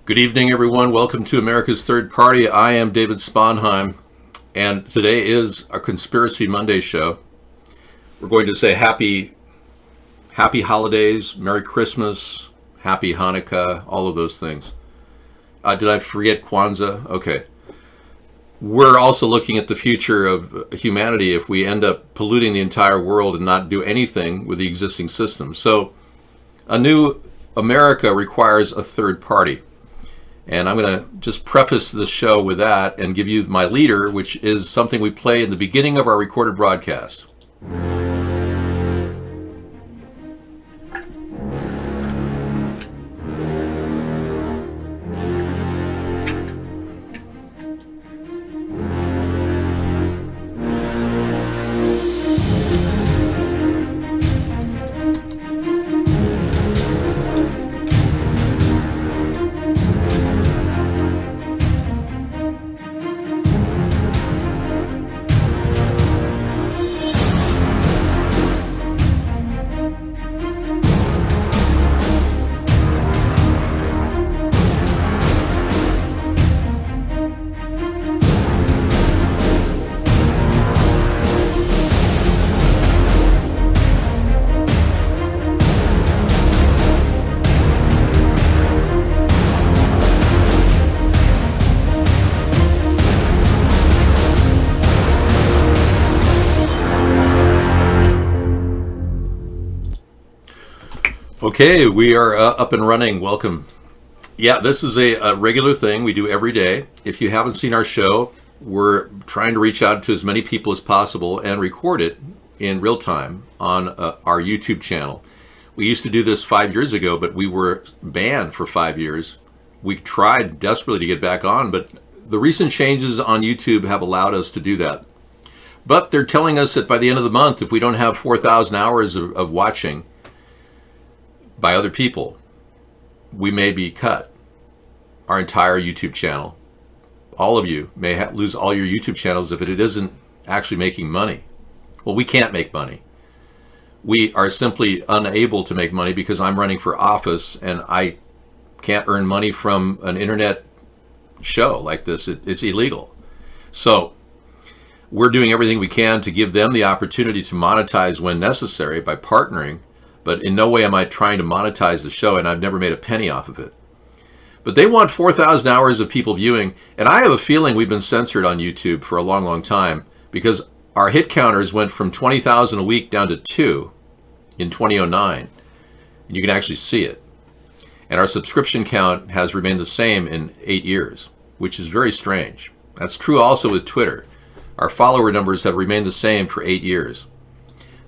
Good evening, everyone. Welcome to America's Third Party. I am David Sponheim, and today is a Conspiracy Monday show. We're going to say happy holidays, Merry Christmas, Happy Hanukkah, all of those things. Did I forget Kwanzaa? Okay. We're also looking at the future of humanity if we end up polluting the entire world and not do anything with the existing system. So a new America requires a third party. And I'm going to just preface the show with that and give you my leader, which is something we play in the beginning of our recorded broadcast. Okay, we are up and running. Welcome. Yeah, this is a regular thing we do every day. If you haven't seen our show, we're trying to reach out to as many people as possible and record it in real time on our YouTube channel. We used to do this 5 years ago, but we were banned for 5 years. We tried desperately to get back on, but the recent changes on YouTube have allowed us to do that. But they're telling us that by the end of the month, if we don't have 4,000 hours of watching by other people, we may be cut. Our entire YouTube channel. All of you may lose all your YouTube channels if it isn't actually making money. Well, we can't make money. We are simply unable to make money because I'm running for office and I can't earn money from an internet show like this. It's illegal. So we're doing everything we can to give them the opportunity to monetize when necessary by partnering. But in no way am I trying to monetize the show, and I've never made a penny off of it. But they want 4,000 hours of people viewing, and I have a feeling we've been censored on YouTube for a long, long time because our hit counters went from 20,000 a week down to 2 in 2009. And you can actually see it. And our subscription count has remained the same in 8 years, which is very strange. That's true also with Twitter. Our follower numbers have remained the same for 8 years.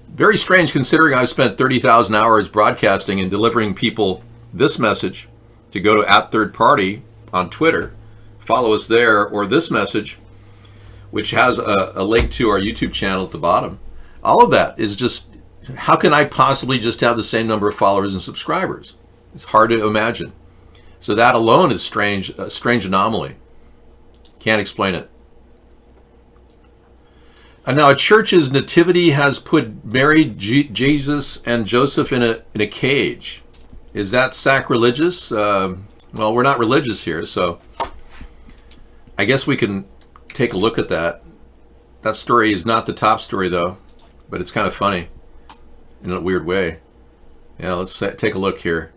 Very strange considering I've spent 30,000 hours broadcasting and delivering people this message to go to @thirdparty on Twitter, follow us there, or this message, which has a link to our YouTube channel at the bottom. All of that is just, how can I possibly just have the same number of followers and subscribers? It's hard to imagine. So that alone is strange, a strange anomaly. Can't explain it. And now a church's nativity has put Mary, Jesus, and Joseph in a cage. Is that sacrilegious? Well, we're not religious here, so I guess we can take a look at that. That story is not the top story, though, but it's kind of funny in a weird way. Yeah, let's take a look here.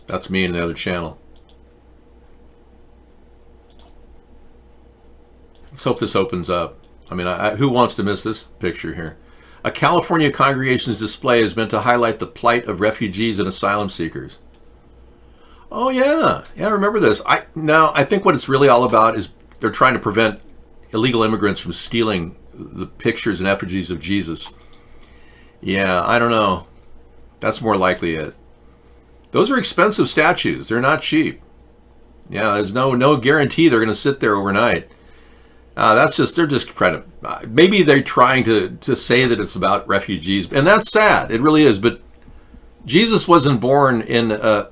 That's me in the other channel. Let's hope this opens up. I mean, who wants to miss this picture here? A California congregation's display is meant to highlight the plight of refugees and asylum seekers. Oh yeah, I remember this. I think what it's really all about is they're trying to prevent illegal immigrants from stealing the pictures and effigies of Jesus. Yeah, I don't know. That's more likely it. Those are expensive statues. They're not cheap. Yeah, there's no guarantee they're going to sit there overnight. They're just trying to, maybe they're trying to say that it's about refugees, and that's sad. It really is. But Jesus wasn't born in an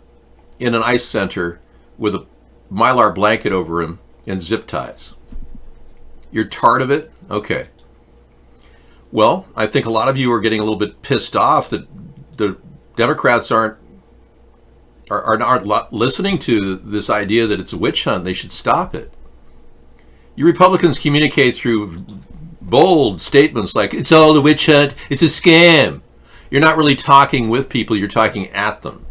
ICE center with a Mylar blanket over him and zip ties. You're tired of it? Okay. Well, I think a lot of you are getting a little bit pissed off that the Democrats aren't aren't listening to this idea that it's a witch hunt. They should stop it. You Republicans communicate through bold statements like, it's all a witch hunt, it's a scam. You're not really talking with people, you're talking at them.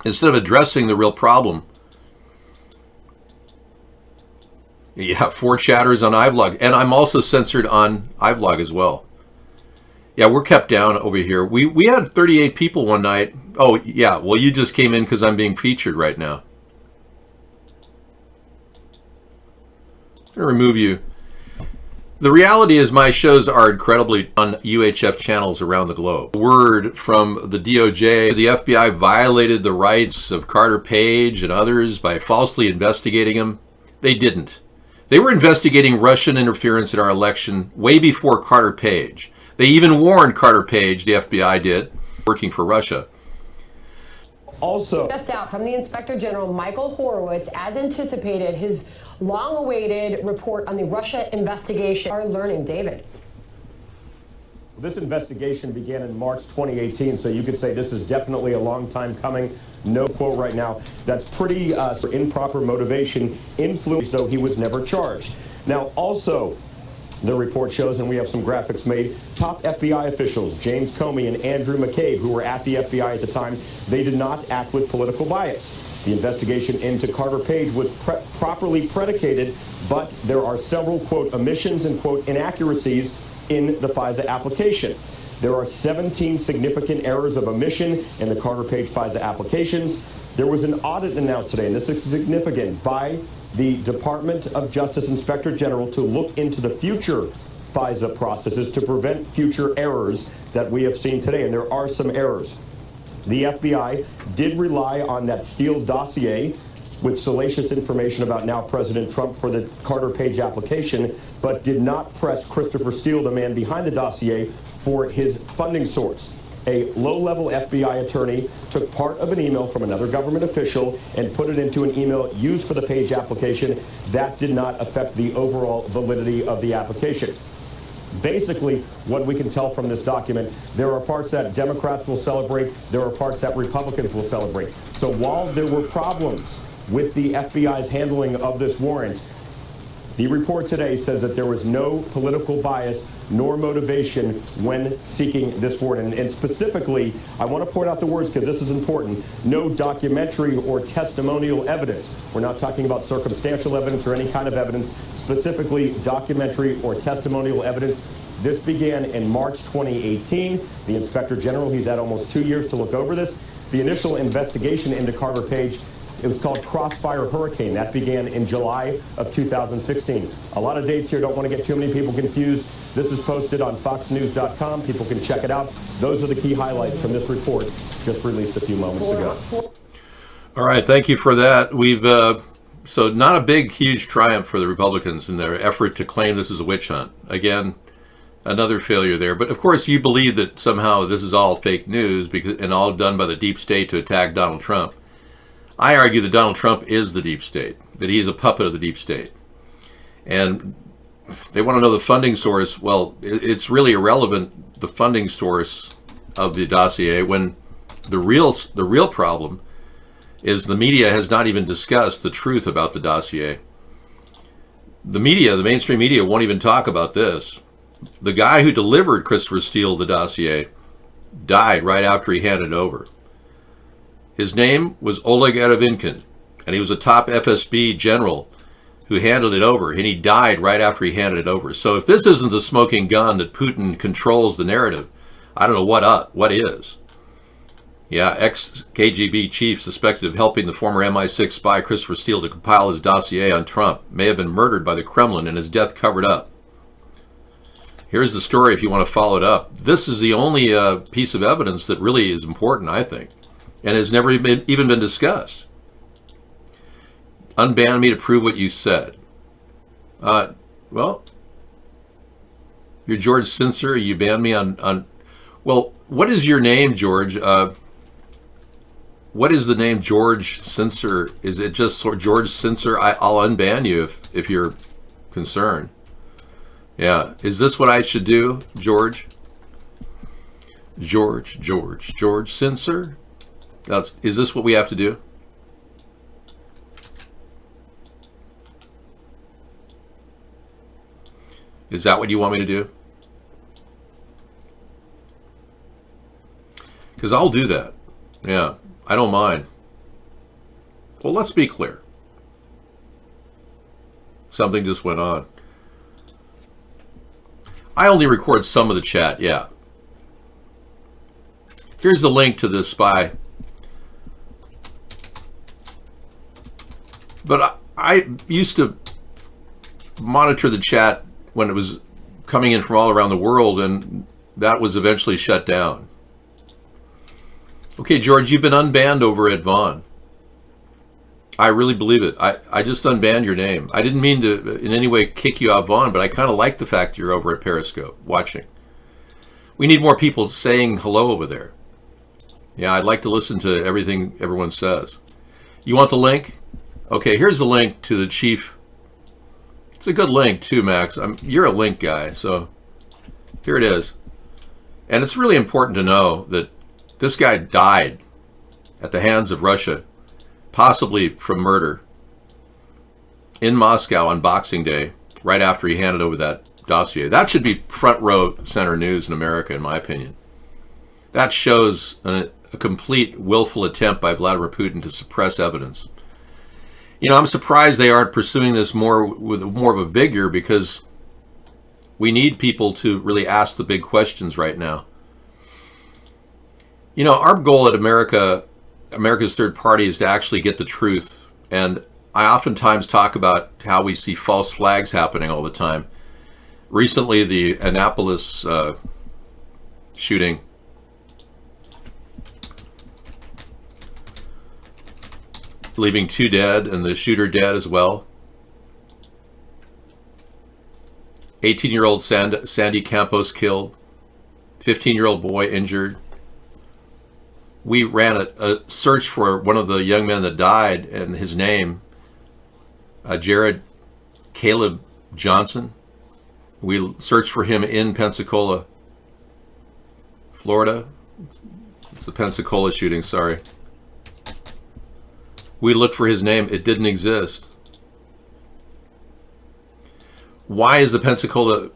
Instead of addressing the real problem. You have 4 chatters on iBlog, and I'm also censored on iBlog as well. Yeah, we're kept down over here. We had 38 people one night. Oh, yeah, well, you just came in because I'm being featured right now. I'm going to remove you. The reality is my shows are incredibly on UHF channels around the globe. Word from the DOJ, the FBI violated the rights of Carter Page and others by falsely investigating him. They didn't. They were investigating Russian interference in our election way before Carter Page. They even warned Carter Page, the FBI did, working for Russia. Also, just out from the Inspector General Michael Horowitz, as anticipated, his long-awaited report on the Russia investigation. Are learning, David. This investigation began in March 2018, so you could say this is definitely a long time coming. No quote right now. That's pretty improper motivation, influence, though he was never charged. Now, also, the report shows, and we have some graphics made, top FBI officials, James Comey and Andrew McCabe, who were at the FBI at the time, they did not act with political bias. The investigation into Carter Page was properly predicated, but there are several, quote, omissions and, quote, inaccuracies in the FISA application. There are 17 significant errors of omission in the Carter Page FISA applications. There was an audit announced today, and this is significant, by the Department of Justice Inspector General to look into the future FISA processes to prevent future errors that we have seen today, and there are some errors. The FBI did rely on that Steele dossier with salacious information about now President Trump for the Carter Page application, but did not press Christopher Steele, the man behind the dossier, for his funding source. A low-level FBI attorney took part of an email from another government official and put it into an email used for the Page application. That did not affect the overall validity of the application. Basically, what we can tell from this document, there are parts that Democrats will celebrate, there are parts that Republicans will celebrate. So while there were problems with the FBI's handling of this warrant, the report today says that there was no political bias nor motivation when seeking this warrant. And specifically, I want to point out the words because this is important. No documentary or testimonial evidence. We're not talking about circumstantial evidence or any kind of evidence, specifically documentary or testimonial evidence. This began in March 2018. The Inspector General, he's had almost 2 years to look over this. The initial investigation into Carter Page, it was called Crossfire Hurricane. That began in July of 2016. A lot of dates here. Don't want to get too many people confused. This is posted on foxnews.com. People can check it out. Those are the key highlights from this report just released a few moments ago. All right. Thank you for that. We've so not a big, huge triumph for the Republicans in their effort to claim this is a witch hunt. Again, another failure there. But of course, you believe that somehow this is all fake news and all done by the deep state to attack Donald Trump. I argue that Donald Trump is the deep state, that he is a puppet of the deep state. And they want to know the funding source. Well, it's really irrelevant, the funding source of the dossier, when the real problem is the media has not even discussed the truth about the dossier. The media, the mainstream media, won't even talk about this. The guy who delivered Christopher Steele the dossier died right after he handed it over. His name was Oleg Erevinkin, and he was a top FSB general who handed it over, and he died right after he handed it over. So if this isn't the smoking gun that Putin controls the narrative, I don't know what is. Yeah, ex-KGB chief suspected of helping the former MI6 spy Christopher Steele to compile his dossier on Trump may have been murdered by the Kremlin and his death covered up. Here's the story if you want to follow it up. This is the only piece of evidence that really is important, I think, and has never even been discussed. Unban me to prove what you said. Well, you're George Censor. You banned me on. Well, what is your name, George? What is the name George Censor? Is it just George Censor? I'll unban you if you're concerned. Yeah. Is this what I should do, George? George Censor? Now, is this what we have to do? Is that what you want me to do? Because I'll do that. Yeah, I don't mind. Well, let's be clear. Something just went on. I only record some of the chat, yeah. Here's the link to this spy. But I used to monitor the chat when it was coming in from all around the world, and that was eventually shut down. Okay, George, you've been unbanned over at Vaughn. I really believe it. I just unbanned your name. I didn't mean to in any way kick you off Vaughn, but I kind of like the fact that you're over at Periscope watching. We need more people saying hello over there. Yeah, I'd like to listen to everything everyone says. You want the link? Okay, here's the link to the chief. It's a good link too, Max. You're a link guy, so here it is. And it's really important to know that this guy died at the hands of Russia, possibly from murder, in Moscow on Boxing Day, right after he handed over that dossier. That should be front row center news in America, in my opinion. That shows a complete willful attempt by Vladimir Putin to suppress evidence. You know, I'm surprised they aren't pursuing this with more of a vigor, because we need people to really ask the big questions right now. You know, our goal at America's Third Party is to actually get the truth. And I oftentimes talk about how we see false flags happening all the time. Recently, the Annapolis shooting. Leaving 2 dead and the shooter dead as well. 18-year-old Sandy Campos killed. 15-year-old boy injured. We ran a search for one of the young men that died, and his name, Jared Caleb Johnson. We searched for him in Pensacola, Florida. It's the Pensacola shooting, sorry. We looked for his name. It didn't exist. Why is the Pensacola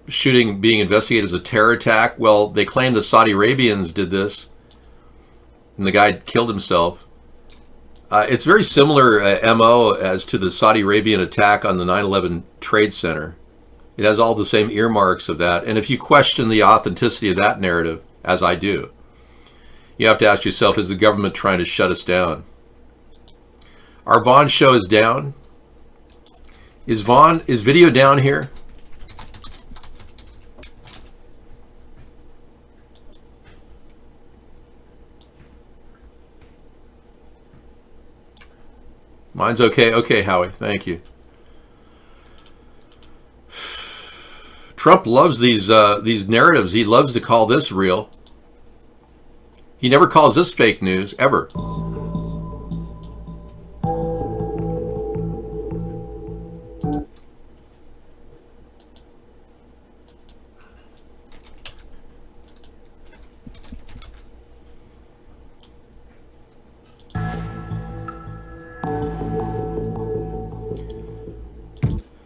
shooting being investigated as a terror attack? Well, they claim the Saudi Arabians did this, and the guy killed himself. It's very similar MO as to the Saudi Arabian attack on the 9/11 Trade Center. It has all the same earmarks of that. And if you question the authenticity of that narrative, as I do, you have to ask yourself, is the government trying to shut us down? Our Vaughn show is down. Is video down here? Mine's okay. Okay, Howie, thank you. Trump loves these narratives. He loves to call this real. He never calls this fake news, ever.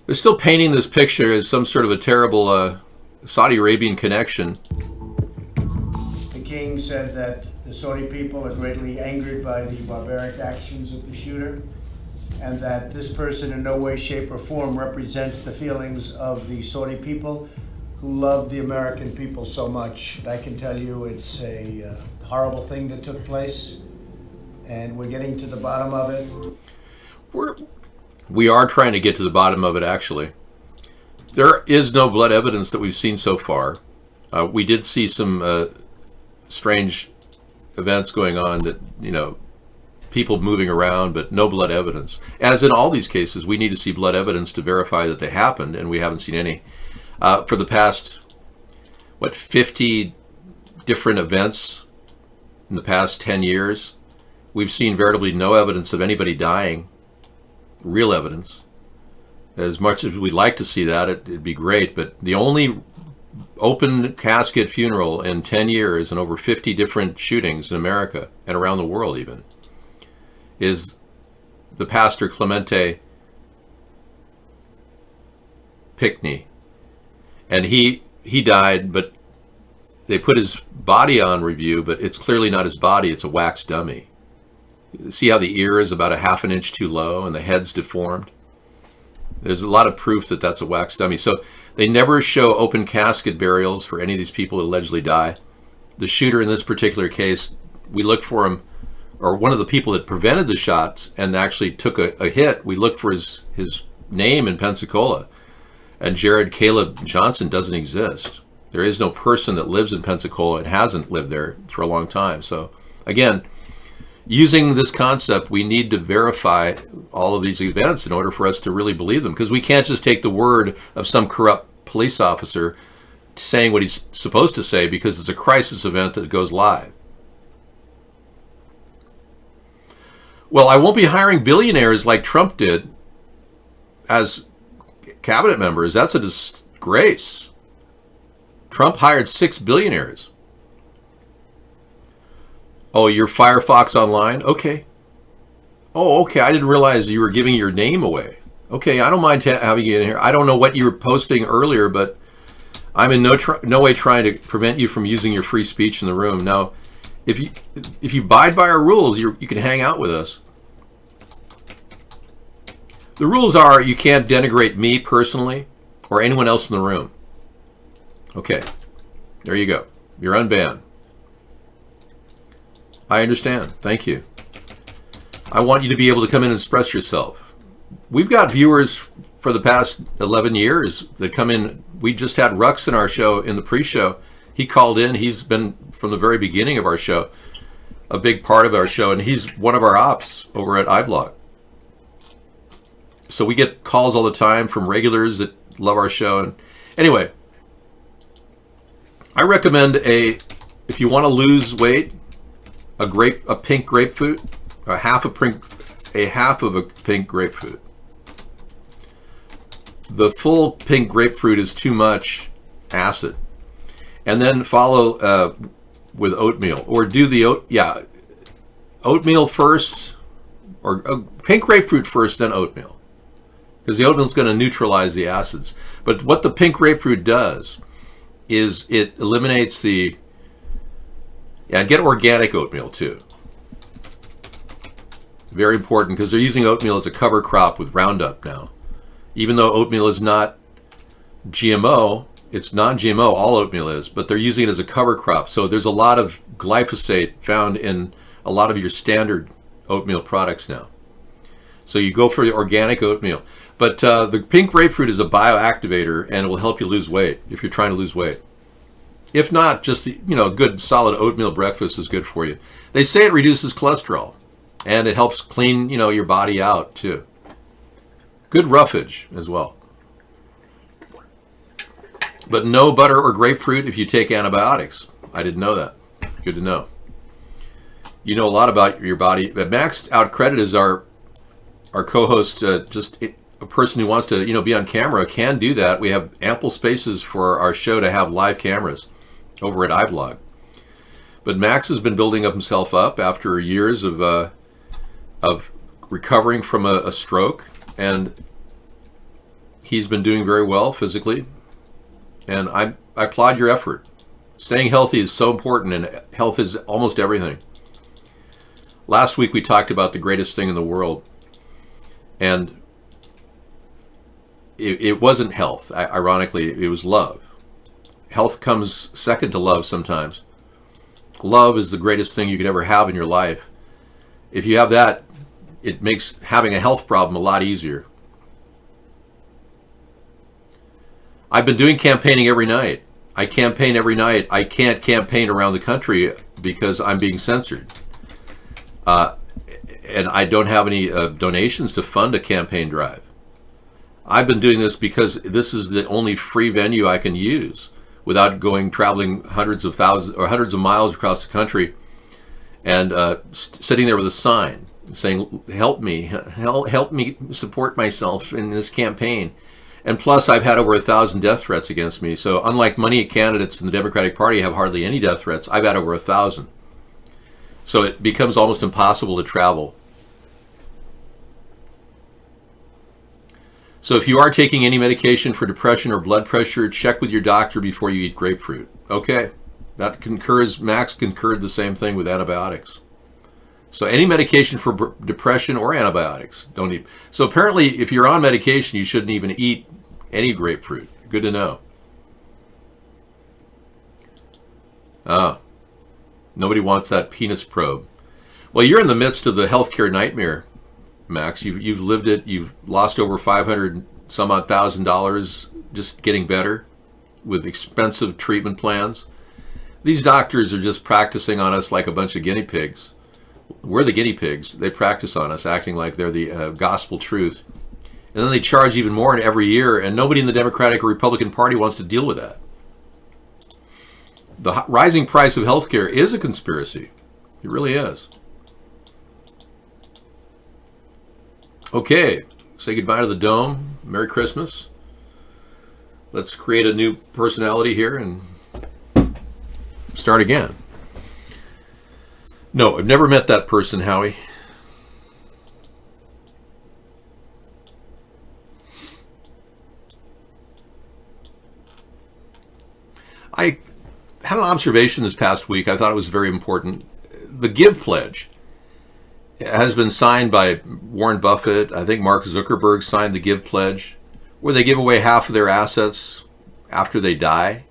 They're still painting this picture as some sort of a terrible Saudi Arabian connection. The king said that the Saudi people are greatly angered by the barbaric actions of the shooter, and that this person in no way, shape, or form represents the feelings of the Saudi people who love the American people so much. I can tell you it's a horrible thing that took place, and we're getting to the bottom of it. We are trying to get to the bottom of it, actually. There is no blood evidence that we've seen so far. We did see some strange events going on that, you know, people moving around, but no blood evidence. As in all these cases, we need to see blood evidence to verify that they happened, and we haven't seen any. For the past, 50 different events in the past 10 years, we've seen veritably no evidence of anybody dying. Real evidence. As much as we'd like to see that, it'd be great, but the only open casket funeral in 10 years and over 50 different shootings in America and around the world even is the pastor Clemente Pickney. And he died, but they put his body on review, but it's clearly not his body, it's a wax dummy. See how the ear is about a half an inch too low and the head's deformed? There's a lot of proof that that's a wax dummy. So they never show open casket burials for any of these people who allegedly die. The shooter in this particular case, we looked for him, or one of the people that prevented the shots and actually took a hit, we looked for his name in Pensacola. And Jared Caleb Johnson doesn't exist. There is no person that lives in Pensacola and hasn't lived there for a long time. So again, using this concept, we need to verify all of these events in order for us to really believe them, because we can't just take the word of some corrupt police officer saying what he's supposed to say because it's a crisis event that goes live. Well, I won't be hiring billionaires like Trump did as cabinet members. That's a disgrace. Trump hired 6 billionaires. Oh, you're Firefox Online? Okay. Oh, okay. I didn't realize you were giving your name away. Okay, I don't mind having you in here. I don't know what you were posting earlier, but I'm in no way trying to prevent you from using your free speech in the room. Now, if you abide by our rules, you can hang out with us. The rules are you can't denigrate me personally or anyone else in the room. Okay, there you go. You're unbanned. I understand. Thank you. I want you to be able to come in and express yourself. We've got viewers for the past 11 years that come in. We just had Rux in our show in the pre-show. He called in. He's been from the very beginning of our show, a big part of our show, and he's one of our ops over at iVlog. So we get calls all the time from regulars that love our show. And anyway, I recommend if you want to lose weight, a pink grapefruit, a half of a pink grapefruit. The full pink grapefruit is too much acid. And then follow with oatmeal, or do the oatmeal first, or pink grapefruit first, then oatmeal, because the oatmeal is going to neutralize the acids. But what the pink grapefruit does is it eliminates and get organic oatmeal too. Very important, because they're using oatmeal as a cover crop with Roundup now. Even though oatmeal is not GMO, it's non-GMO, all oatmeal is, but they're using it as a cover crop. So there's a lot of glyphosate found in a lot of your standard oatmeal products now. So you go for the organic oatmeal. But the pink grapefruit is a bioactivator, and it will help you lose weight if you're trying to lose weight. If not, just a good solid oatmeal breakfast is good for you. They say it reduces cholesterol, and it helps clean your body out too. Good roughage as well. But no butter or grapefruit if you take antibiotics. I didn't know that. Good to know. You know a lot about your body. Maxed Out Credit is our co-host. Just a person who wants to be on camera can do that. We have ample spaces for our show to have live cameras over at iVlog. But Max has been building up himself up after years of recovering from a stroke, and he's been doing very well physically. And I applaud your effort. Staying healthy is so important, and health is almost everything. Last week we talked about the greatest thing in the world, and it wasn't health. Ironically, it was love. Health comes second to love sometimes. Love is the greatest thing you could ever have in your life. If you have that, it makes having a health problem a lot easier. I've been doing campaigning every night. I campaign every night. I can't campaign around the country because I'm being censored. And I don't have any donations to fund a campaign drive. I've been doing this because this is the only free venue I can use without traveling hundreds of miles across the country and sitting there with a sign saying, help me support myself in this campaign. And plus, I've had over 1,000 death threats against me. So unlike many candidates in the Democratic Party have hardly any death threats, I've had over 1,000. So it becomes almost impossible to travel. So if you are taking any medication for depression or blood pressure, check with your doctor before you eat grapefruit. Okay, that concurs. Max concurred the same thing with antibiotics. So any medication for depression or antibiotics, don't eat. So apparently, if you're on medication, you shouldn't even eat any grapefruit. Good to know. Nobody wants that penis probe. Well, you're in the midst of the healthcare nightmare, Max. You've lived it. You've lost over $500,000 just getting better with expensive treatment plans. These doctors are just practicing on us like a bunch of guinea pigs. We're the guinea pigs. They practice on us, acting like they're the gospel truth. And then they charge even more in every year, and nobody in the Democratic or Republican Party wants to deal with that. The rising price of healthcare is a conspiracy. It really is. Okay, say goodbye to the dome. Merry Christmas. Let's create a new personality here and start again. No, I've never met that person, Howie. I had an observation this past week. I thought it was very important. The Give Pledge has been signed by Warren Buffett. I think Mark Zuckerberg signed the Give Pledge, where they give away half of their assets after they die.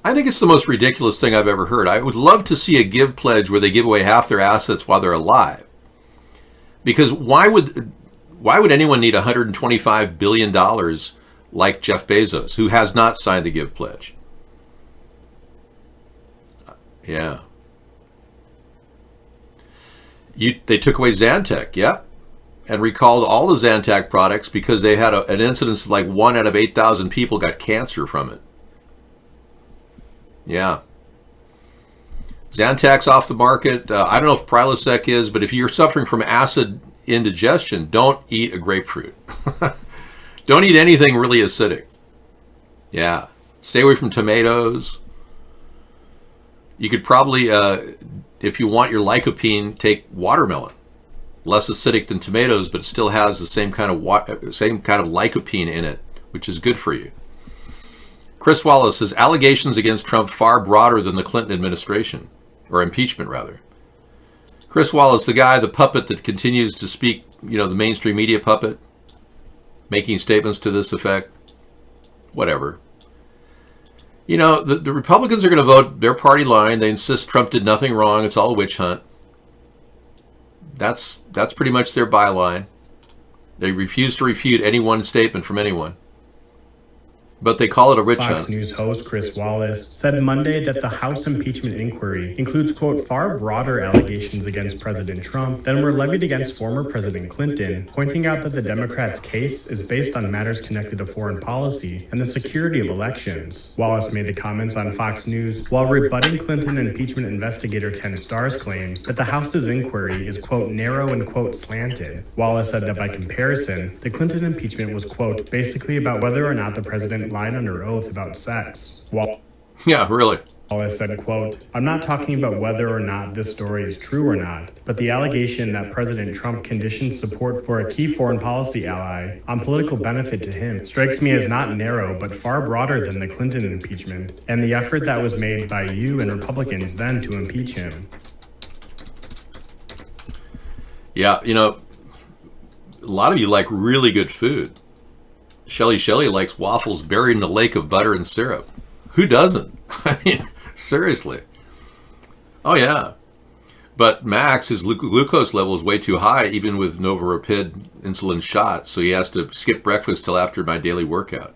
I think it's the most ridiculous thing I've ever heard. I would love to see a Give Pledge where they give away half their assets while they're alive. Because why would anyone need $125 billion like Jeff Bezos, who has not signed the Give Pledge? Yeah. They took away Zantac, yep, and recalled all the Zantac products because they had an incidence of like 1 out of 8,000 people got cancer from it. Yeah. Zantac's off the market. I don't know if Prilosec is, but if you're suffering from acid indigestion, don't eat a grapefruit. Don't eat anything really acidic. Yeah. Stay away from tomatoes. You could probably, if you want your lycopene, take watermelon. Less acidic than tomatoes, but it still has the same kind of lycopene in it, which is good for you. Chris Wallace says allegations against Trump far broader than the Clinton administration, or impeachment rather. Chris Wallace, the puppet that continues to speak, the mainstream media puppet, making statements to this effect. Whatever. The Republicans are going to vote their party line. They insist Trump did nothing wrong. It's all a witch hunt. That's pretty much their byline. They refuse to refute any one statement from anyone. But they call it a witch hunt. Fox News host Chris Wallace said Monday that the House impeachment inquiry includes, quote, far broader allegations against President Trump than were levied against former President Clinton, pointing out that the Democrats' case is based on matters connected to foreign policy and the security of elections. Wallace made the comments on Fox News while rebutting Clinton impeachment investigator Ken Starr's claims that the House's inquiry is, quote, narrow and, quote, slanted. Wallace said that by comparison, the Clinton impeachment was, quote, basically about whether or not the president lied under oath about sex. Yeah, really. Wallace said, quote, I'm not talking about whether or not this story is true or not, but the allegation that President Trump conditioned support for a key foreign policy ally on political benefit to him strikes me as not narrow, but far broader than the Clinton impeachment and the effort that was made by you and Republicans then to impeach him. Yeah, a lot of you like really good food. Shelley likes waffles buried in a lake of butter and syrup. Who doesn't? I mean, seriously. Oh, yeah. But Max, his glucose level is way too high, even with Novorapid insulin shots, so he has to skip breakfast till after my daily workout.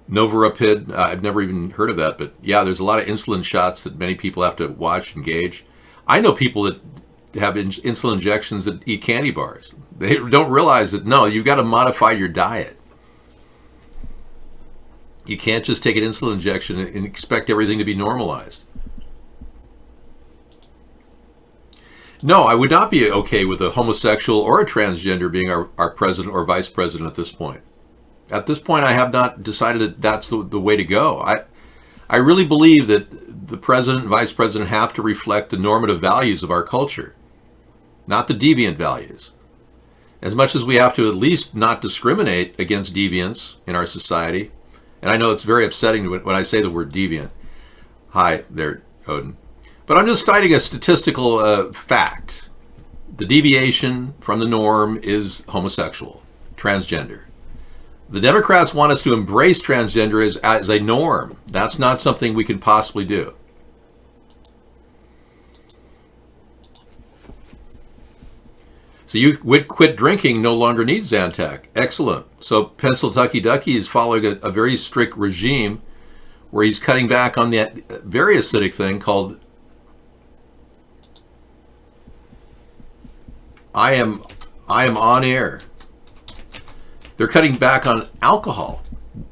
Novorapid, I've never even heard of that, but yeah, there's a lot of insulin shots that many people have to watch and gauge. I know people that have insulin injections that eat candy bars. They don't realize that, no, you've got to modify your diet. You can't just take an insulin injection and expect everything to be normalized. No, I would not be okay with a homosexual or a transgender being our president or vice president at this point. At this point, I have not decided that that's the way to go. I really believe that the president and vice president have to reflect the normative values of our culture, not the deviant values. As much as we have to at least not discriminate against deviants in our society, and I know it's very upsetting when I say the word deviant. Hi there, Odin. But I'm just citing a statistical fact. The deviation from the norm is homosexual, transgender. The Democrats want us to embrace transgender as a norm. That's not something we can possibly do. So you quit drinking, no longer need Zantac. Excellent. So Pennsylvania Ducky is following a very strict regime where he's cutting back on that very acidic thing called I am on air. They're cutting back on alcohol.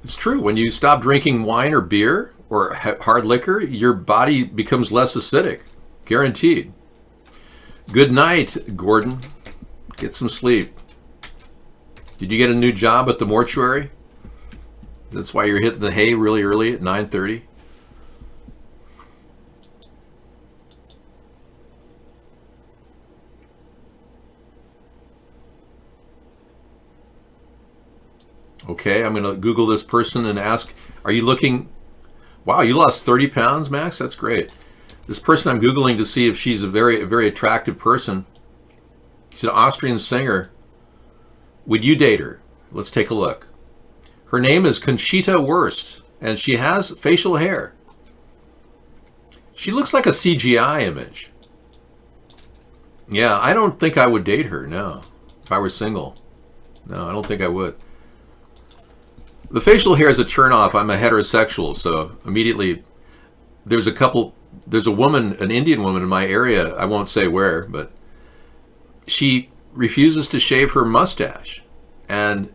It's true. When you stop drinking wine or beer or hard liquor, your body becomes less acidic. Guaranteed. Good night, Gordon. Get some sleep. Did you get a new job at the mortuary? That's why you're hitting the hay really early at 9:30? Okay, I'm going to Google this person and ask, are you looking... Wow, you lost 30 pounds, Max? That's great. This person I'm Googling to see if she's a very attractive person. She's an Austrian singer. Would you date her? Let's take a look. Her name is Conchita Wurst, and she has facial hair. She looks like a CGI image. Yeah, I don't think I would date her, no. If I were single. No, I don't think I would. The facial hair is a turnoff. I'm a heterosexual, so immediately there's a woman, an Indian woman in my area, I won't say where, but she refuses to shave her mustache. And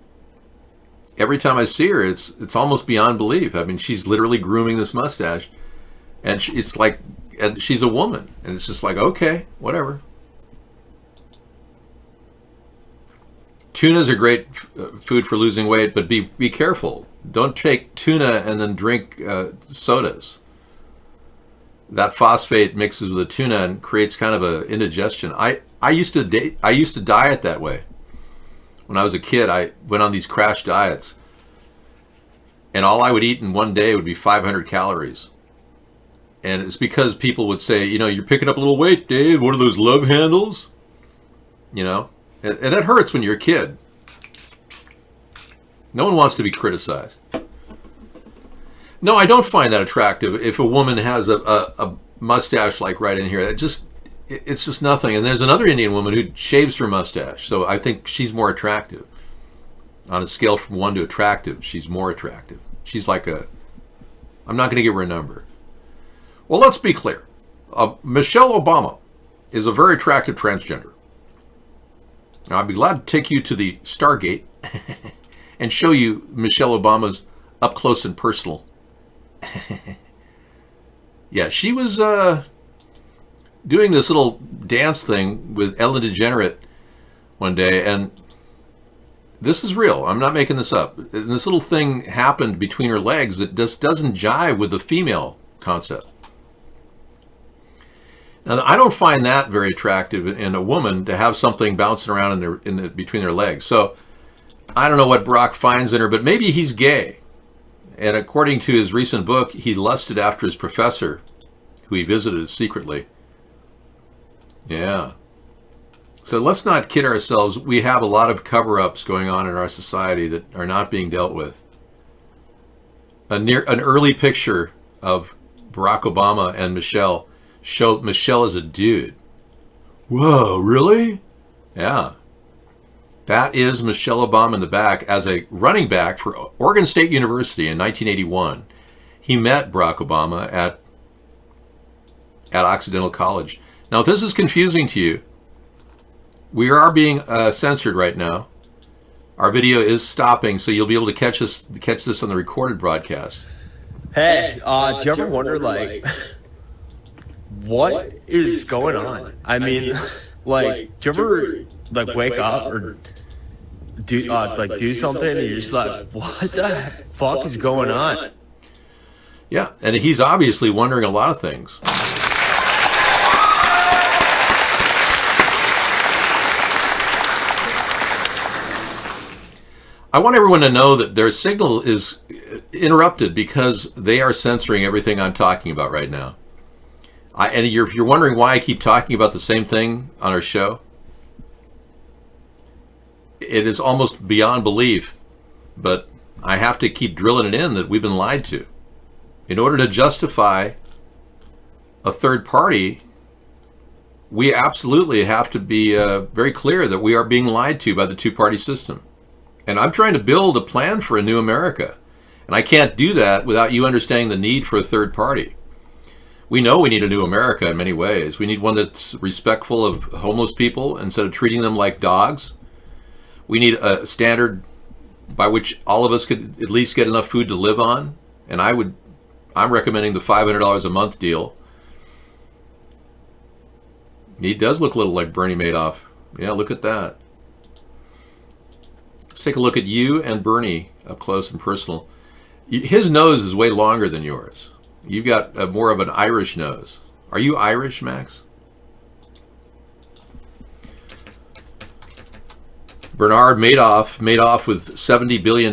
every time I see her, it's almost beyond belief. I mean, she's literally grooming this mustache, and it's like, and she's a woman, and it's just like, okay, whatever. Tuna's a great food for losing weight, but be careful. Don't take tuna and then drink sodas. That phosphate mixes with the tuna and creates kind of a indigestion. I used to diet that way. When I was a kid, I went on these crash diets, and all I would eat in one day would be 500 calories. And it's because people would say, you know, you're picking up a little weight, Dave. What are those love handles? You know? And it hurts when you're a kid. No one wants to be criticized. No, I don't find that attractive. If a woman has a mustache like right in here, it's just nothing. And there's another Indian woman who shaves her mustache, so I think she's more attractive. On a scale from 1 to attractive, she's more attractive. She's like I'm not going to give her a number. Well, let's be clear. Michelle Obama is a very attractive transgender. Now, I'd be glad to take you to the Stargate and show you Michelle Obama's up close and personal. Yeah, she was doing this little dance thing with Ellen DeGeneres one day, and this is real. I'm not making this up. And this little thing happened between her legs that just doesn't jive with the female concept. Now, I don't find that very attractive in a woman to have something bouncing around between their legs. So I don't know what Brock finds in her, but maybe he's gay. And according to his recent book, he lusted after his professor, who he visited secretly. Yeah. So let's not kid ourselves. We have a lot of cover-ups going on in our society that are not being dealt with. An early picture of Barack Obama and Michelle showed Michelle as a dude. Whoa, really? Yeah. That is Michelle Obama in the back as a running back for Oregon State University in 1981. He met Barack Obama at Occidental College. Now, if this is confusing to you, we are being censored right now. Our video is stopping, so you'll be able to catch this on the recorded broadcast. Hey, do you ever wonder, like, what is going on? I mean, like, do you ever, like, wake up or do something, and you're just like, what the fuck is going on? Yeah, and he's obviously wondering a lot of things. I want everyone to know that their signal is interrupted because they are censoring everything I'm talking about right now. And if you're wondering why I keep talking about the same thing on our show, it is almost beyond belief, but I have to keep drilling it in that we've been lied to. In order to justify a third party, we absolutely have to be very clear that we are being lied to by the two-party system. And I'm trying to build a plan for a new America. And I can't do that without you understanding the need for a third party. We know we need a new America in many ways. We need one that's respectful of homeless people instead of treating them like dogs. We need a standard by which all of us could at least get enough food to live on. And I'm recommending the $500 a month deal. He does look a little like Bernie Madoff. Yeah, look at that. Let's take a look at you and Bernie up close and personal. His nose is way longer than yours. You've got more of an Irish nose. Are you Irish, Max? Bernard Madoff with $70 billion.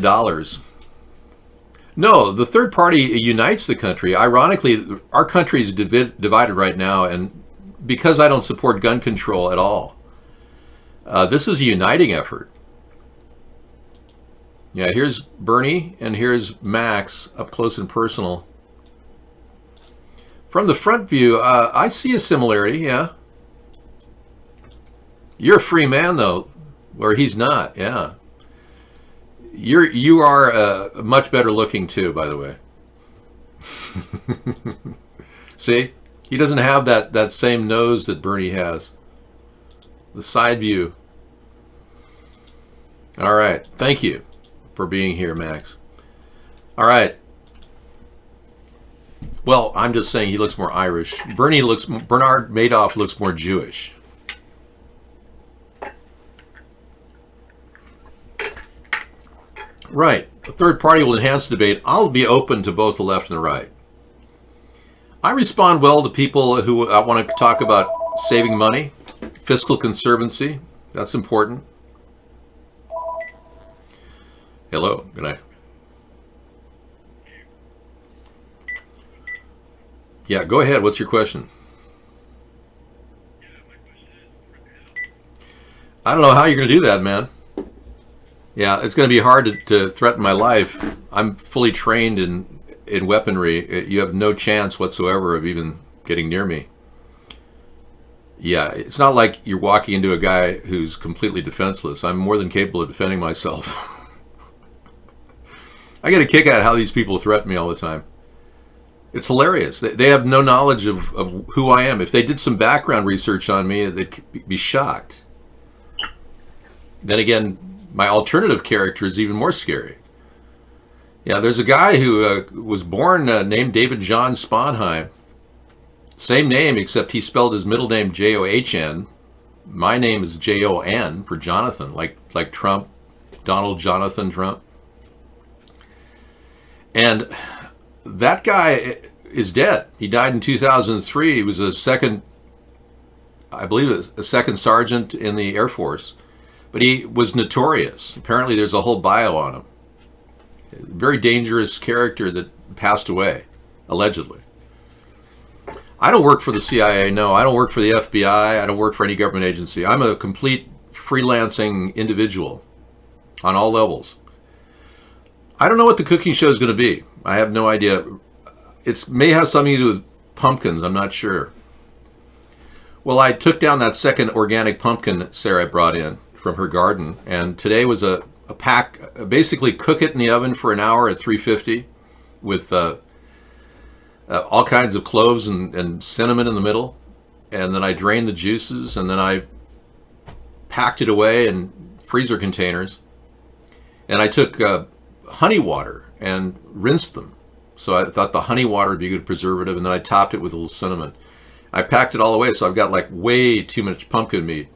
No, the third party unites the country. Ironically, our country is divided right now, and because I don't support gun control at all, this is a uniting effort. Yeah, here's Bernie and here's Max up close and personal. From the front view, I see a similarity, yeah. You're a free man, though, where he's not, yeah. You are much better looking, too, by the way. See? He doesn't have that same nose that Bernie has. The side view. All right. Thank you for being here, Max. All right. Well, I'm just saying he looks more Irish. Bernard Madoff looks more Jewish. Right. The third party will enhance debate. I'll be open to both the left and the right. I respond well to people who want to talk about saving money, fiscal conservancy. That's important. Hello. Good night. Yeah, go ahead. What's your question? I don't know how you're going to do that, man. Yeah, it's going to be hard to threaten my life. I'm fully trained in weaponry. You have no chance whatsoever of even getting near me. Yeah, it's not like you're walking into a guy who's completely defenseless. I'm more than capable of defending myself. I get a kick out of how these people threaten me all the time. It's hilarious. They have no knowledge of who I am. If they did some background research on me, they'd be shocked. Then again, my alternative character is even more scary. Yeah, there's a guy who was born named David John Sponheim. Same name, except he spelled his middle name John. My name is Jon for Jonathan, like Trump, Donald Jonathan Trump. And that guy is dead. He died in 2003. He was a second sergeant in the Air Force. But he was notorious. Apparently there's a whole bio on him. Very dangerous character that passed away, allegedly. I don't work for the CIA, no. I don't work for the FBI. I don't work for any government agency. I'm a complete freelancing individual on all levels. I don't know what the cooking show is going to be. I have no idea. It may have something to do with pumpkins. I'm not sure. Well, I took down that second organic pumpkin Sarah brought in from her garden, and today was a pack. Basically cook it in the oven for an hour at 350 with all kinds of cloves and cinnamon in the middle, and then I drained the juices, and then I packed it away in freezer containers, and I took honey water and rinsed them. So I thought the honey water would be a good preservative, and then I topped it with a little cinnamon. I packed it all away, so I've got like way too much pumpkin meat.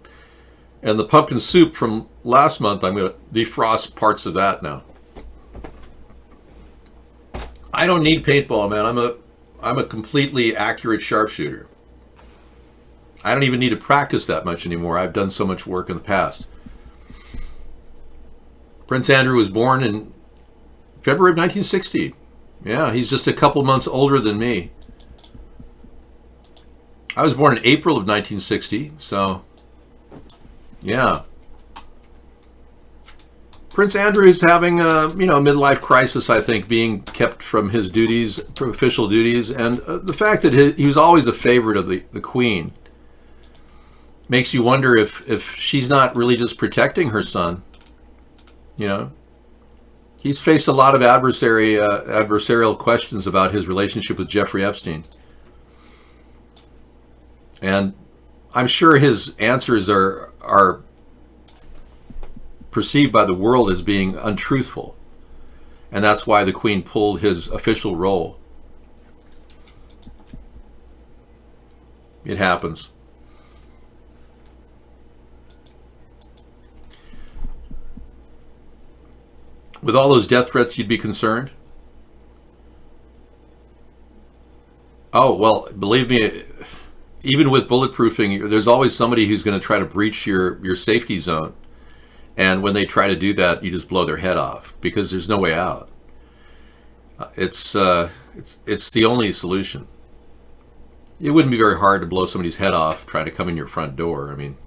And the pumpkin soup from last month, I'm going to defrost parts of that now. I don't need paintball, man. I'm a completely accurate sharpshooter. I don't even need to practice that much anymore. I've done so much work in the past. Prince Andrew was born in February of 1960. Yeah, he's just a couple months older than me. I was born in April of 1960, so yeah. Prince Andrew is having a midlife crisis, I think, being kept from his duties, from official duties, and the fact that he was always a favorite of the Queen makes you wonder if she's not really just protecting her son. You know, he's faced a lot of adversarial questions about his relationship with Jeffrey Epstein, and I'm sure his answers are perceived by the world as being untruthful, and that's why the Queen pulled his official role. It happens. With all those death threats, you'd be concerned? Oh, well, believe me, even with bulletproofing, there's always somebody who's going to try to breach your safety zone. And when they try to do that, you just blow their head off because there's no way out. It's the only solution. It wouldn't be very hard to blow somebody's head off trying to come in your front door. I mean,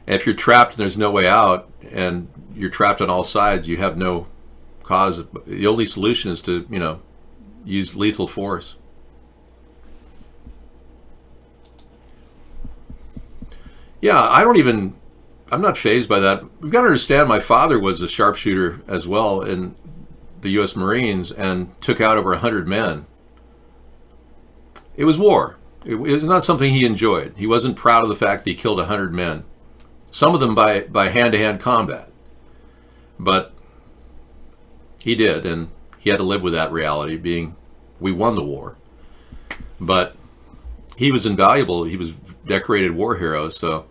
if you're trapped and there's no way out, and you're trapped on all sides, you have no cause. The only solution is to, use lethal force. Yeah, I'm not fazed by that. We've got to understand my father was a sharpshooter as well in the U.S. Marines and took out over 100 men. It was war. It was not something he enjoyed. He wasn't proud of the fact that he killed 100 men. Some of them by hand-to-hand combat. But he did, and he had to live with that reality, being we won the war. But he was invaluable. He was decorated war hero, so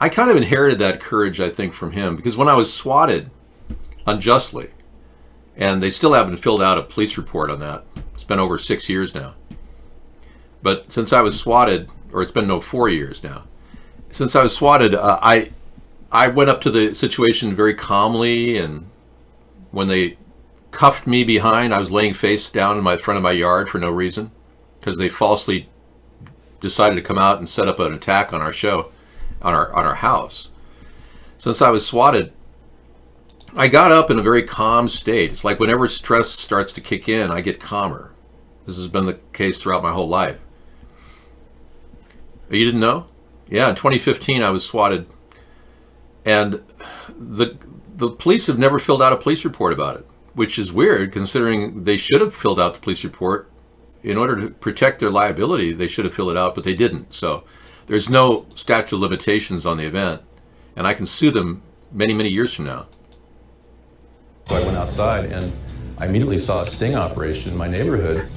I kind of inherited that courage, I think, from him, because when I was swatted unjustly, and they still haven't filled out a police report on that. It's been over 6 years now. But since I was swatted, or it's been 4 years now, since I was swatted, I went up to the situation very calmly, and when they cuffed me behind, I was laying face down in my front of my yard for no reason, because they falsely decided to come out and set up an attack on our show, on our house. Since I was swatted, I got up in a very calm state. It's like whenever stress starts to kick in, I get calmer. This has been the case throughout my whole life. You didn't know? Yeah, in 2015 I was swatted, and the police have never filled out a police report about it, which is weird considering they should have filled out the police report. In order to protect their liability, they should have filled it out, but they didn't. So there's no statute of limitations on the event, and I can sue them many, many years from now. So I went outside and I immediately saw a sting operation in my neighborhood.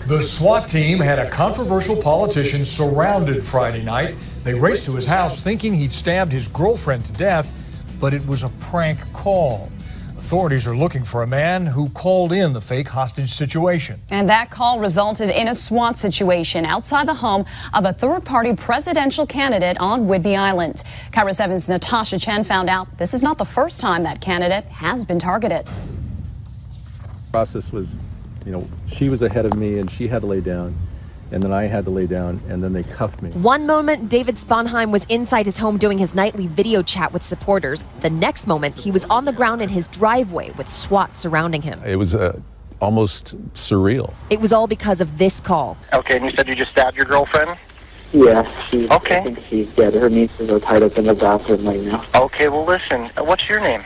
The SWAT team had a controversial politician surrounded Friday night. They raced to his house thinking he'd stabbed his girlfriend to death, but it was a prank call. Authorities are looking for a man who called in the fake hostage situation. And that call resulted in a SWAT situation outside the home of a third-party presidential candidate on Whidbey Island. KIRO 7's Natasha Chen found out this is not the first time that candidate has been targeted. The process was, she was ahead of me and she had to lay down. And then I had to lay down, and then they cuffed me. One moment, David Sponheim was inside his home doing his nightly video chat with supporters. The next moment, he was on the ground in his driveway with SWAT surrounding him. It was almost surreal. It was all because of this call. Okay, and you said you just stabbed your girlfriend? Yes, I okay. think she's dead. Her nieces are tied up in the bathroom right now. Okay, well listen, what's your name?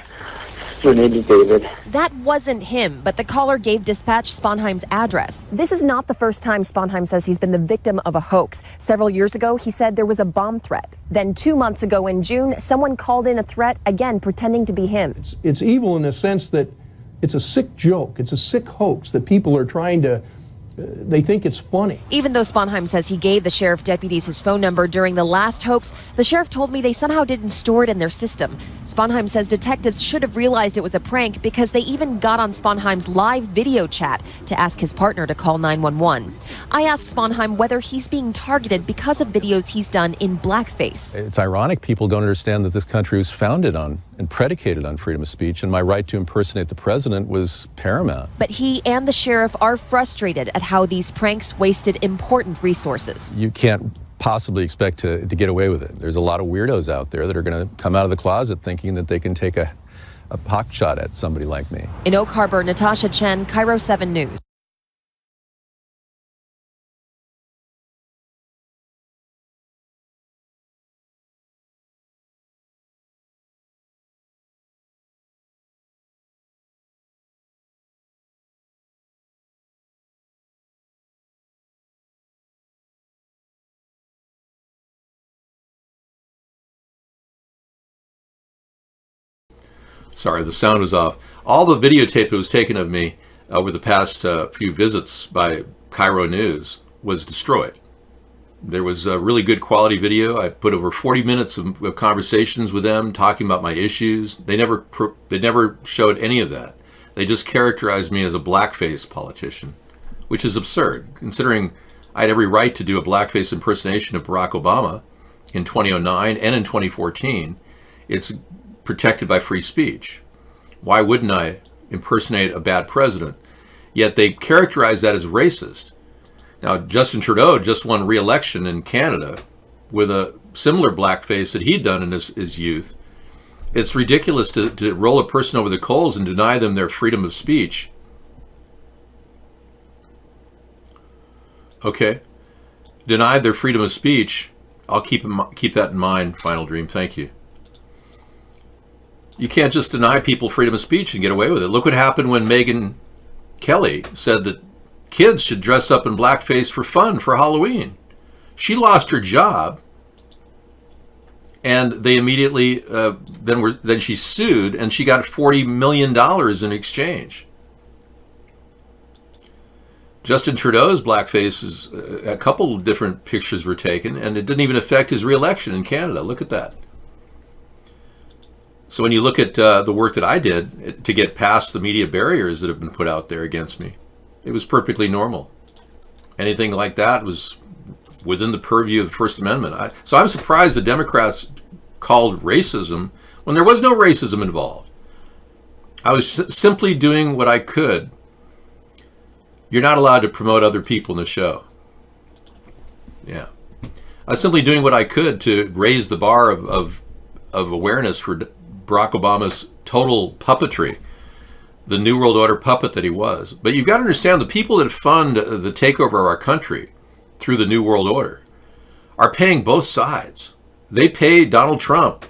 Her name is David. That wasn't him, but the caller gave dispatch Sponheim's address. This is not the first time Sponheim says he's been the victim of a hoax. Several years ago, he said there was a bomb threat. Then 2 months ago in June, someone called in a threat, again pretending to be him. It's evil in the sense that it's a sick joke. It's a sick hoax that people are trying to they think it's funny. Even though Sponheim says he gave the sheriff deputies his phone number during the last hoax, the sheriff told me they somehow didn't store it in their system. Sponheim says detectives should have realized it was a prank because they even got on Sponheim's live video chat to ask his partner to call 911. I asked Sponheim whether he's being targeted because of videos he's done in blackface. It's ironic people don't understand that this country was founded on and predicated on freedom of speech, and my right to impersonate the president was paramount. But he and the sheriff are frustrated at how these pranks wasted important resources. You can't possibly expect to get away with it. There's a lot of weirdos out there that are going to come out of the closet thinking that they can take a pot shot at somebody like me. In Oak Harbor, Natasha Chen, Cairo 7 News. Sorry, the sound was off. All the videotape that was taken of me over the past few visits by Cairo News was destroyed. There was a really good quality video. I put over 40 minutes of conversations with them talking about my issues. They never showed any of that. They just characterized me as a blackface politician, which is absurd, considering I had every right to do a blackface impersonation of Barack Obama in 2009 and in 2014. It's protected by free speech. Why wouldn't I impersonate a bad president? Yet they characterize that as racist. Now, Justin Trudeau just won re-election in Canada with a similar blackface that he'd done in his youth. It's ridiculous to roll a person over the coals and deny them their freedom of speech. Okay. Denied their freedom of speech. I'll keep that in mind, Final Dream. Thank you. You can't just deny people freedom of speech and get away with it. Look what happened when Megyn Kelly said that kids should dress up in blackface for fun for Halloween. She lost her job, and they immediately then she sued, and she got $40 million in exchange. Justin Trudeau's blackface is a couple of different pictures were taken, and it didn't even affect his re-election in Canada. Look at that. So when you look at the work that I did to get past the media barriers that have been put out there against me, it was perfectly normal. Anything like that was within the purview of the First Amendment. So I'm surprised the Democrats called racism when there was no racism involved. I was simply doing what I could. You're not allowed to promote other people in the show. Yeah. I was simply doing what I could to raise the bar of awareness for Barack Obama's total puppetry, the New World Order puppet that he was. But you've got to understand, the people that fund the takeover of our country through the New World Order are paying both sides. They pay Donald Trump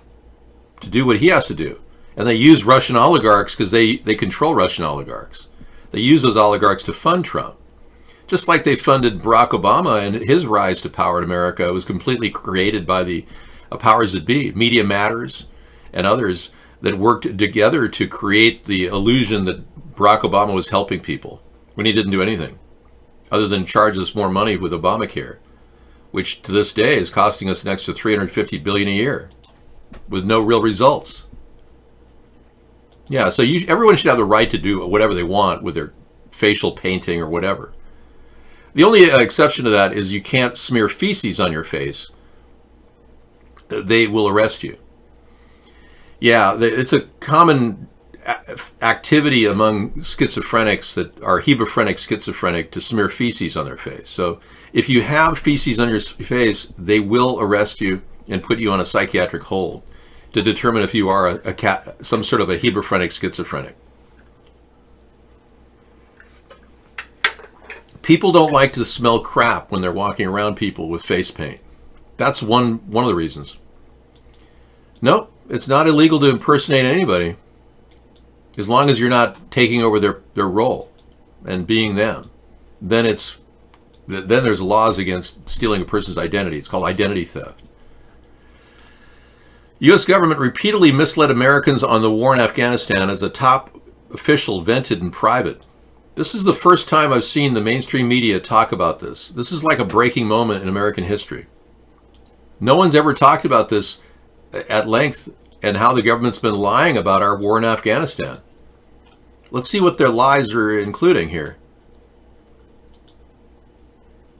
to do what he has to do. And they use Russian oligarchs because they control Russian oligarchs. They use those oligarchs to fund Trump. Just like they funded Barack Obama, and his rise to power in America was completely created by the powers that be, Media Matters and others that worked together to create the illusion that Barack Obama was helping people when he didn't do anything other than charge us more money with Obamacare, which to this day is costing us an extra $350 billion a year with no real results. Yeah, so everyone should have the right to do whatever they want with their facial painting or whatever. The only exception to that is you can't smear feces on your face. They will arrest you. Yeah, it's a common activity among schizophrenics that are hebephrenic schizophrenic to smear feces on their face. So if you have feces on your face, they will arrest you and put you on a psychiatric hold to determine if you are some sort of a hebephrenic schizophrenic. People don't like to smell crap when they're walking around people with face paint. That's one of the reasons. No, it's not illegal to impersonate anybody as long as you're not taking over their role and being them. Then there's laws against stealing a person's identity. It's called identity theft. U.S. government repeatedly misled Americans on the war in Afghanistan as a top official vented in private This is the first time I've seen the mainstream media talk about this. This is like a breaking moment in American history. No one's ever talked about this at length and how the government's been lying about our war in Afghanistan. Let's see what their lies are including here.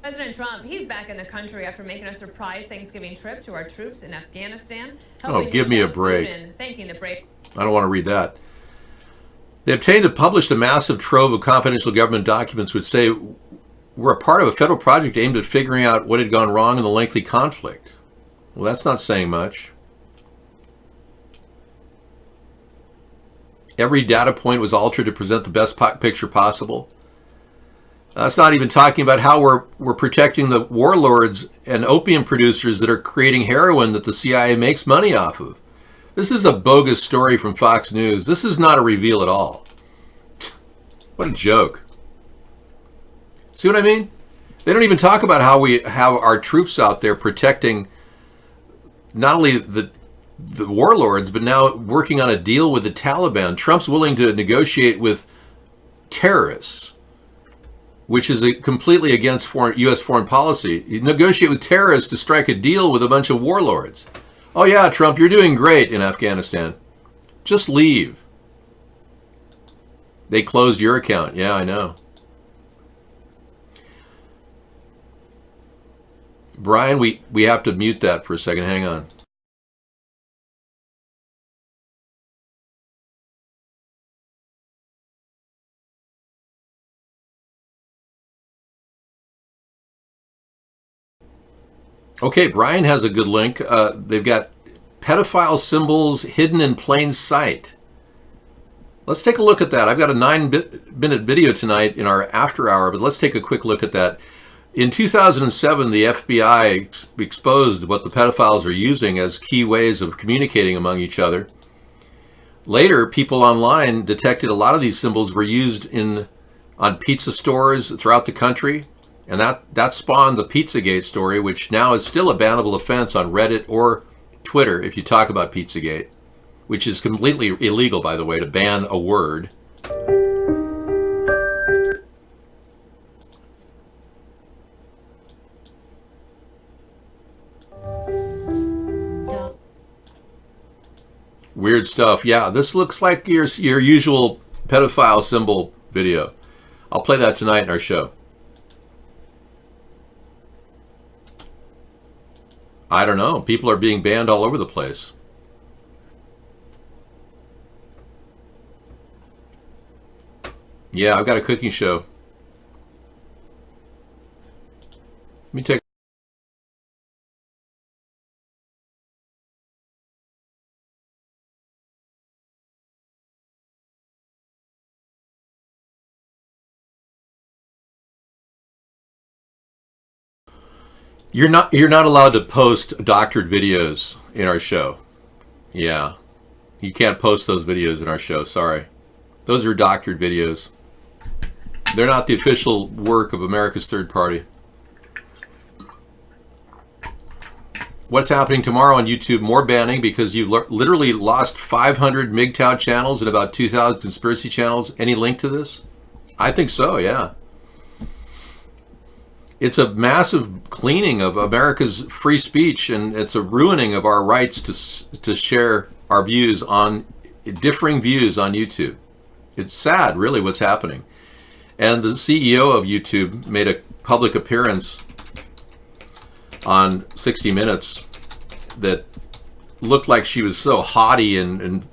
President Trump, he's back in the country after making a surprise Thanksgiving trip to our troops in Afghanistan. Oh, give me a break. Thanking the brave. I don't want to read that. They obtained and published a massive trove of confidential government documents which say we're a part of a federal project aimed at figuring out what had gone wrong in the lengthy conflict. Well, that's not saying much. Every data point was altered to present the best picture possible. That's not even talking about how we're protecting the warlords and opium producers that are creating heroin that the CIA makes money off of. This is a bogus story from Fox News. This is not a reveal at all. What a joke. See what I mean? They don't even talk about how we have our troops out there protecting not only the warlords, but now working on a deal with the Taliban. Trump's willing to negotiate with terrorists, which is completely against U.S. foreign policy. You negotiate with terrorists to strike a deal with a bunch of warlords. Oh yeah, Trump, you're doing great in Afghanistan. Just leave. They closed your account. Yeah, I know. Brian, we have to mute that for a second. Hang on. Okay, Brian has a good link. They've got pedophile symbols hidden in plain sight. Let's take a look at that. I've got a 9-minute video tonight in our after hour, but let's take a quick look at that. In 2007, the FBI exposed what the pedophiles are using as key ways of communicating among each other. Later, people online detected a lot of these symbols were used on pizza stores throughout the country. And that spawned the Pizzagate story, which now is still a bannable offense on Reddit or Twitter if you talk about Pizzagate, which is completely illegal, by the way, to ban a word. Weird stuff. Yeah, this looks like your usual pedophile symbol video. I'll play that tonight in our show. I don't know. People are being banned all over the place. Yeah, I've got a cooking show. Let me take. You're not allowed to post doctored videos in our show. Yeah. You can't post those videos in our show, sorry. Those are doctored videos. They're not the official work of America's Third Party. What's happening tomorrow on YouTube? More banning because you literally lost 500 MGTOW channels and about 2,000 conspiracy channels. Any link to this? I think so, yeah. It's a massive cleaning of America's free speech, and it's a ruining of our rights to share our views on differing views on YouTube. It's sad, really, what's happening. And the CEO of YouTube made a public appearance on 60 Minutes that looked like she was so haughty and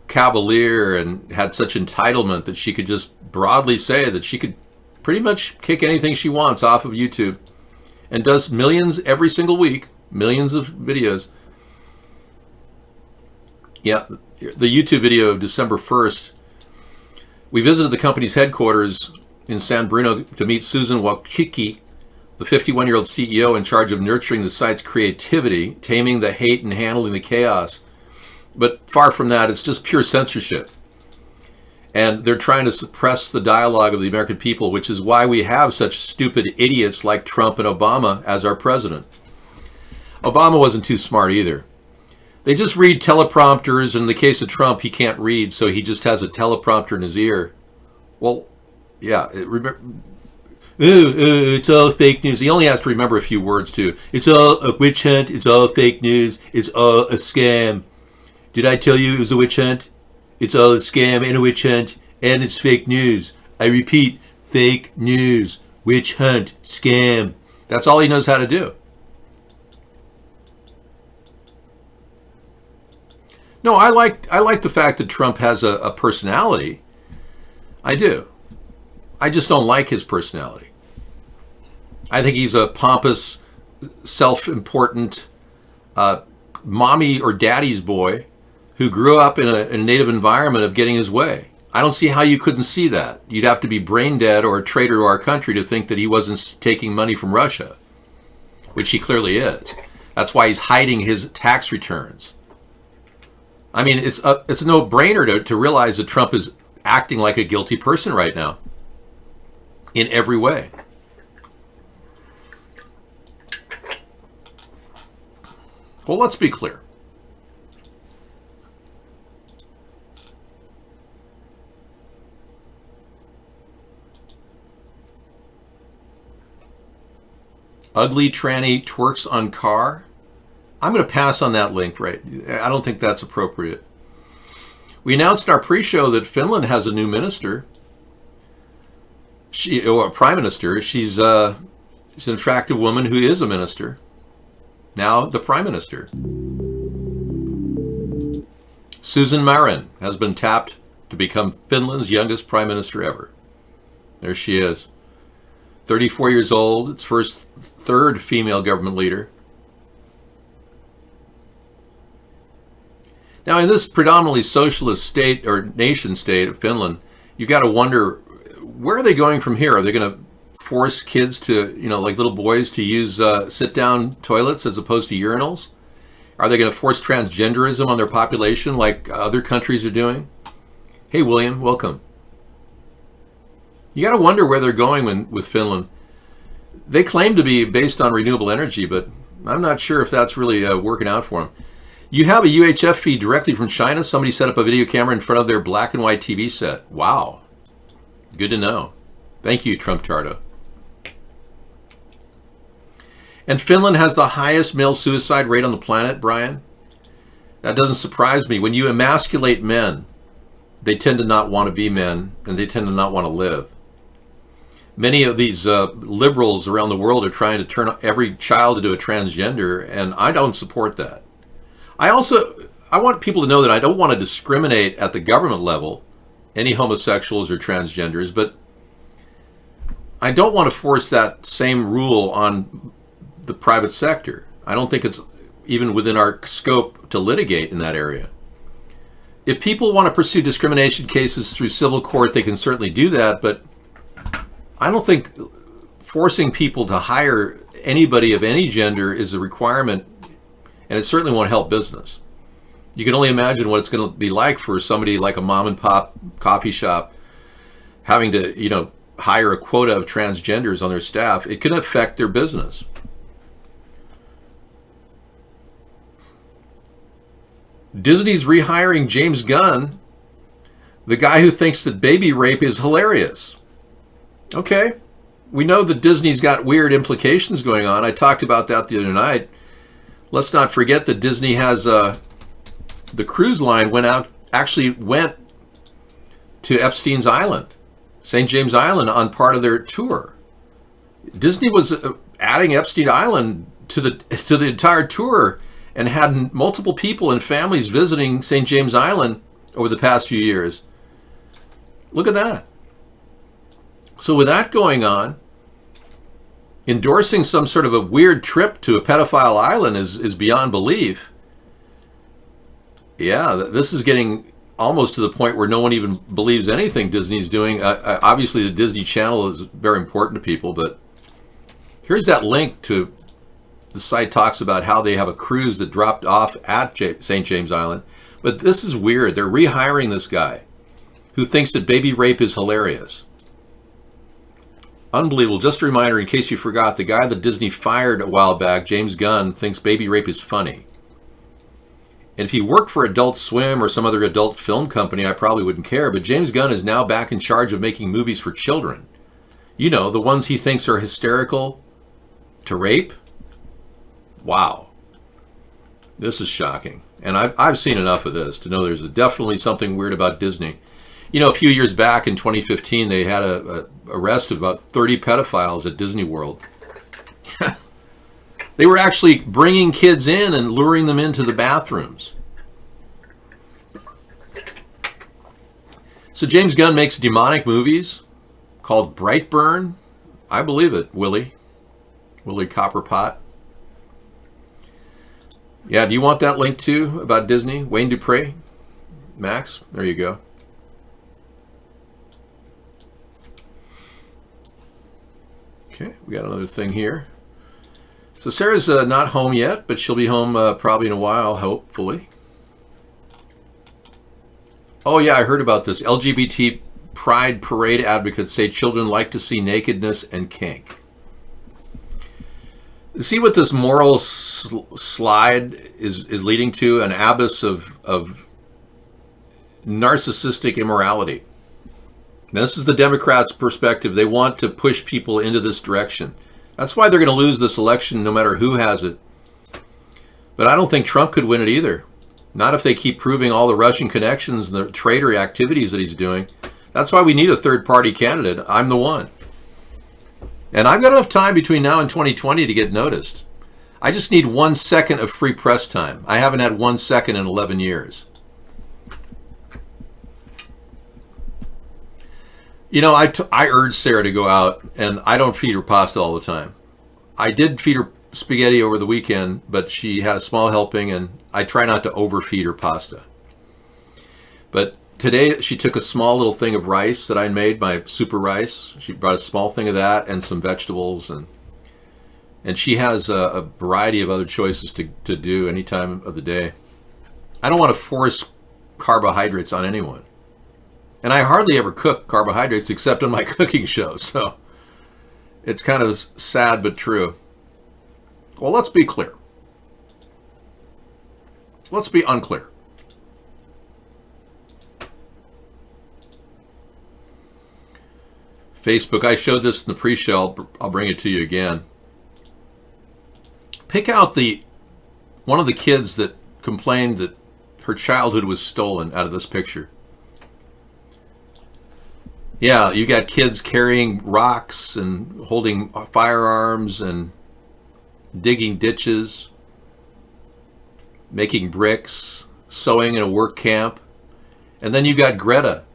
cavalier and had such entitlement that she could just broadly say that she could pretty much kick anything she wants off of YouTube, and does millions every single week, millions of videos. Yeah, the YouTube video of December 1st, we visited the company's headquarters in San Bruno to meet Susan Wojcicki, the 51-year-old CEO in charge of nurturing the site's creativity, taming the hate and handling the chaos. But far from that, it's just pure censorship. And they're trying to suppress the dialogue of the American people, which is why we have such stupid idiots like Trump and Obama as our president. Obama wasn't too smart either. They just read teleprompters. In the case of Trump, he can't read, so he just has a teleprompter in his ear. Well, Yeah, it's all fake news. He only has to remember a few words too. It's all a witch hunt. It's all fake news. It's all a scam. Did I tell you it was a witch hunt? It's all a scam and a witch hunt, and it's fake news. I repeat, fake news, witch hunt, scam. That's all he knows how to do. No, I like the fact that Trump has a personality. I do. I just don't like his personality. I think he's a pompous, self-important mommy or daddy's boy who grew up in a native environment of getting his way. I don't see how you couldn't see that. You'd have to be brain dead or a traitor to our country to think that he wasn't taking money from Russia, which he clearly is. That's why he's hiding his tax returns. I mean, it's a no-brainer to realize that Trump is acting like a guilty person right now in every way. Well, let's be clear. Ugly tranny twerks on car. I'm going to pass on that link, right? I don't think that's appropriate. We announced in our pre-show that Finland has a new minister. Or a prime minister. She's an attractive woman who is a minister. Now the prime minister. Susan Marin has been tapped to become Finland's youngest prime minister ever. There she is. 34 years old. It's third female government leader. Now, in this predominantly socialist state or nation state of Finland, you've got to wonder, where are they going from here? Are they going to force kids to, like little boys, to use sit-down toilets as opposed to urinals? Are they going to force transgenderism on their population like other countries are doing? Hey, William, welcome. You got to wonder where they're going with Finland. They claim to be based on renewable energy, but I'm not sure if that's really working out for them. You have a UHF feed directly from China. Somebody set up a video camera in front of their black and white TV set. Wow. Good to know. Thank you, Trump Tardo. And Finland has the highest male suicide rate on the planet, Brian. That doesn't surprise me. When you emasculate men, they tend to not want to be men, and they tend to not want to live. Many of these liberals around the world are trying to turn every child into a transgender, and I don't support that. I want people to know that I don't want to discriminate at the government level, any homosexuals or transgenders, but I don't want to force that same rule on the private sector. I don't think it's even within our scope to litigate in that area. If people want to pursue discrimination cases through civil court, they can certainly do that, but I don't think forcing people to hire anybody of any gender is a requirement, and it certainly won't help business. You can only imagine what it's going to be like for somebody like a mom and pop coffee shop having to, hire a quota of transgenders on their staff. It can affect their business. Disney's rehiring James Gunn, the guy who thinks that baby rape is hilarious. Okay, we know that Disney's got weird implications going on. I talked about that the other night. Let's not forget that Disney has the cruise line actually went to Epstein's Island, St. James Island, on part of their tour. Disney was adding Epstein Island to the entire tour and had multiple people and families visiting St. James Island over the past few years. Look at that. So with that going on, endorsing some sort of a weird trip to a pedophile island is beyond belief. Yeah, this is getting almost to the point where no one even believes anything Disney's doing. Obviously, the Disney Channel is very important to people, but here's that link to the site talks about how they have a cruise that dropped off at St. James Island. But this is weird. They're rehiring this guy who thinks that baby rape is hilarious. Unbelievable. Just a reminder, in case you forgot, the guy that Disney fired a while back, James Gunn, thinks baby rape is funny. And if he worked for Adult Swim or some other adult film company, I probably wouldn't care. But James Gunn is now back in charge of making movies for children. You know, the ones he thinks are hysterical to rape. Wow. This is shocking. And I've seen enough of this to know there's definitely something weird about Disney. You know, a few years back in 2015, they had a arrest of about 30 pedophiles at Disney World. They were actually bringing kids in and luring them into the bathrooms. So James Gunn makes demonic movies called Brightburn. I believe it, Willie Copperpot. Yeah, do you want that link too about Disney? Wayne Dupree? Max? There you go. Okay, we got another thing here. So Sarah's not home yet, but she'll be home probably in a while, hopefully. Oh yeah, I heard about this. LGBT pride parade advocates say children like to see nakedness and kink. See what this moral slide is leading to? An abyss of narcissistic immorality. Now, this is the Democrats' perspective. They want to push people into this direction. That's why they're going to lose this election no matter who has it. But I don't think Trump could win it either. Not if they keep proving all the Russian connections and the traitor activities that he's doing. That's why we need a third-party candidate. I'm the one. And I've got enough time between now and 2020 to get noticed. I just need 1 second of free press time. I haven't had 1 second in 11 years. You know, I urged Sarah to go out, and I don't feed her pasta all the time. I did feed her spaghetti over the weekend, but she had a small helping, and I try not to overfeed her pasta. But today, she took a small little thing of rice that I made, my super rice. She brought a small thing of that and some vegetables, and she has a variety of other choices to do any time of the day. I don't want to force carbohydrates on anyone. And I hardly ever cook carbohydrates except on my cooking show, so it's kind of sad but true. Well, let's be clear. Let's be unclear. Facebook, I showed this in the pre-show. I'll bring it to you again. Pick out one of the kids that complained that her childhood was stolen out of this picture. Yeah, you got kids carrying rocks and holding firearms and digging ditches, making bricks, sewing in a work camp. And then you got Greta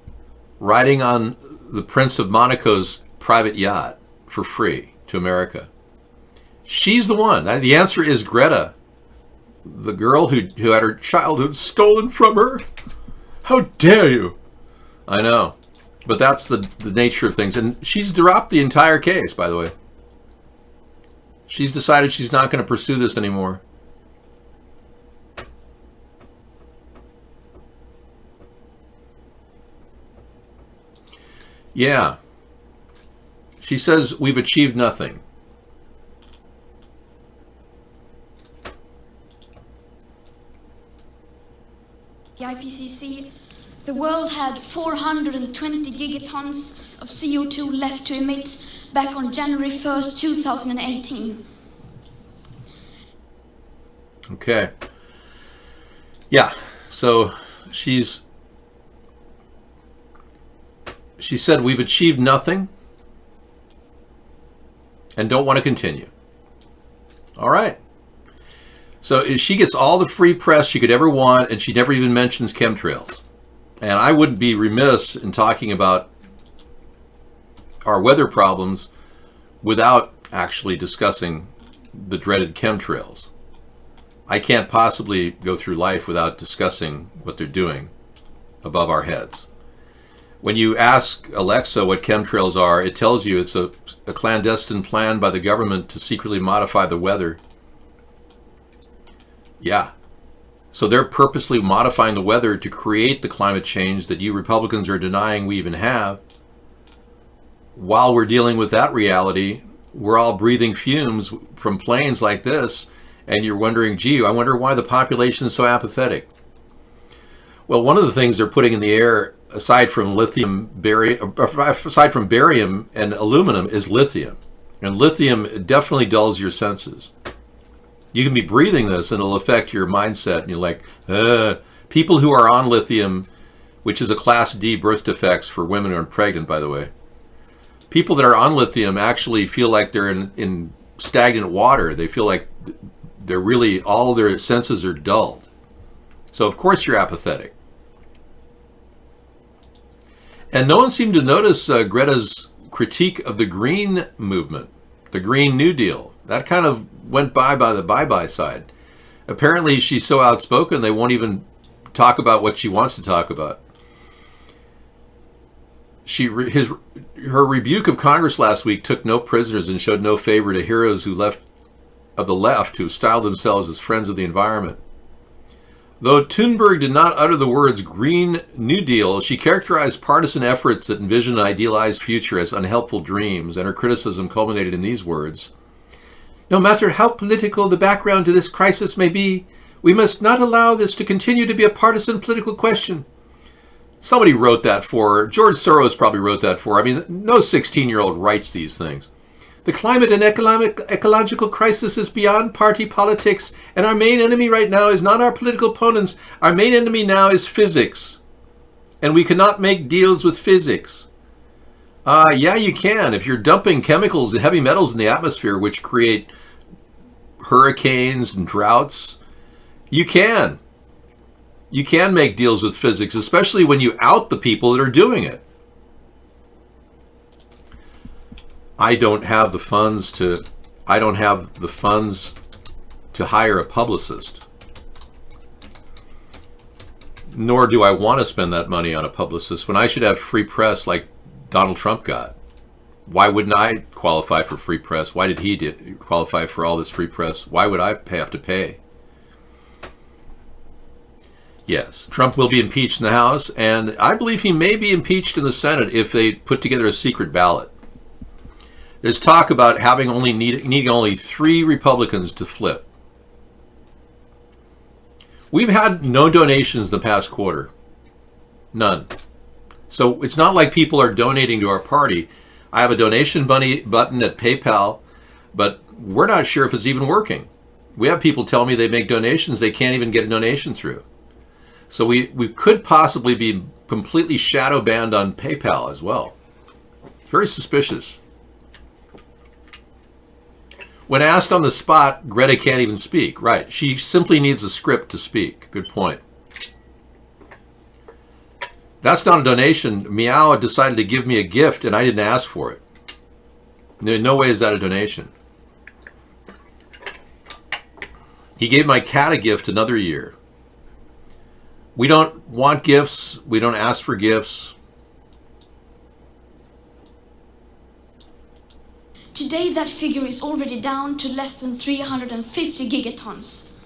riding on the Prince of Monaco's private yacht for free to America. She's the one. The answer is Greta, the girl who had her childhood stolen from her. How dare you? I know. But that's the nature of things. And she's dropped the entire case, by the way. She's decided she's not going to pursue this anymore. Yeah. She says we've achieved nothing. The IPCC, the world had 420 gigatons of CO2 left to emit back on January 1st, 2018. Okay. Yeah, so she said we've achieved nothing and don't want to continue. All right. So she gets all the free press she could ever want, and she never even mentions chemtrails. And I wouldn't be remiss in talking about our weather problems without actually discussing the dreaded chemtrails. I can't possibly go through life without discussing what they're doing above our heads. When you ask Alexa what chemtrails are, it tells you it's a clandestine plan by the government to secretly modify the weather. Yeah. So they're purposely modifying the weather to create the climate change that you Republicans are denying we even have. While we're dealing with that reality, we're all breathing fumes from planes like this, and you're wondering, gee, I wonder why the population is so apathetic. Well, one of the things they're putting in the air, aside from barium and aluminum, is lithium. And lithium definitely dulls your senses. You can be breathing this and it'll affect your mindset. And you're like, people who are on lithium, which is a class D birth defects for women who are pregnant, by the way. People that are on lithium actually feel like they're in stagnant water. They feel like they're really, all their senses are dulled. So of course you're apathetic. And no one seemed to notice Greta's critique of the green movement, the Green New Deal. That kind of went by the bye-bye side. Apparently she's so outspoken they won't even talk about what she wants to talk about. Her rebuke of Congress last week took no prisoners and showed no favor to heroes of the left who styled themselves as friends of the environment. Though Thunberg did not utter the words Green New Deal, she characterized partisan efforts that envision an idealized future as unhelpful dreams, and her criticism culminated in these words: "No matter how political the background to this crisis may be, we must not allow this to continue to be a partisan political question." Somebody wrote that for her. George Soros probably wrote that for her. I mean, no 16-year-old writes these things. "The climate and ecological crisis is beyond party politics, and our main enemy right now is not our political opponents. Our main enemy now is physics. And we cannot make deals with physics." Yeah, you can. If you're dumping chemicals and heavy metals in the atmosphere, which create hurricanes and droughts, you can. You can make deals with physics, especially when you out the people that are doing it. I don't have the funds to hire a publicist. Nor do I want to spend that money on a publicist when I should have free press like Donald Trump got. Why wouldn't I qualify for free press? Why did he qualify for all this free press? Why would I have to pay? Yes, Trump will be impeached in the House, and I believe he may be impeached in the Senate if they put together a secret ballot. There's talk about needing only 3 Republicans to flip. We've had no donations the past quarter. None. So it's not like people are donating to our party. I have a donation button at PayPal, but we're not sure if it's even working. We have people tell me they make donations, they can't even get a donation through. So we could possibly be completely shadow banned on PayPal as well. Very suspicious. When asked on the spot, Greta can't even speak. Right. She simply needs a script to speak. Good point. That's not a donation. Meow decided to give me a gift and I didn't ask for it. No way is that a donation. He gave my cat a gift another year. We don't want gifts. We don't ask for gifts. Today, that figure is already down to less than 350 gigatons.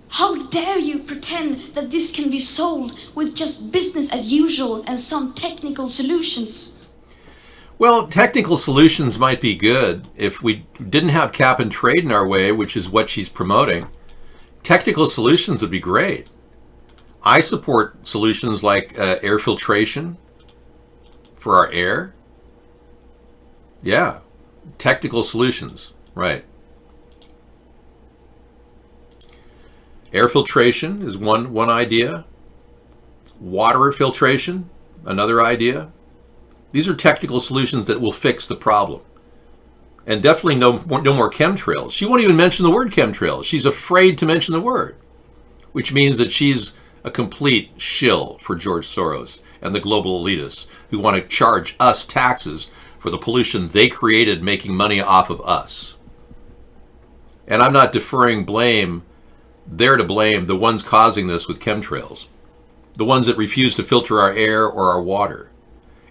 How dare you pretend that this can be solved with just business as usual and some technical solutions? Well, technical solutions might be good if we didn't have cap and trade in our way, which is what she's promoting. Technical solutions would be great. I support solutions like air filtration for our air. Yeah, technical solutions, right. Air filtration is one idea. Water filtration, another idea. These are technical solutions that will fix the problem. And definitely no more chemtrails. She won't even mention the word chemtrails. She's afraid to mention the word, which means that she's a complete shill for George Soros and the global elitists who want to charge us taxes for the pollution they created, making money off of us. And I'm not deferring blame. They're to blame, the ones causing this with chemtrails, the ones that refuse to filter our air or our water.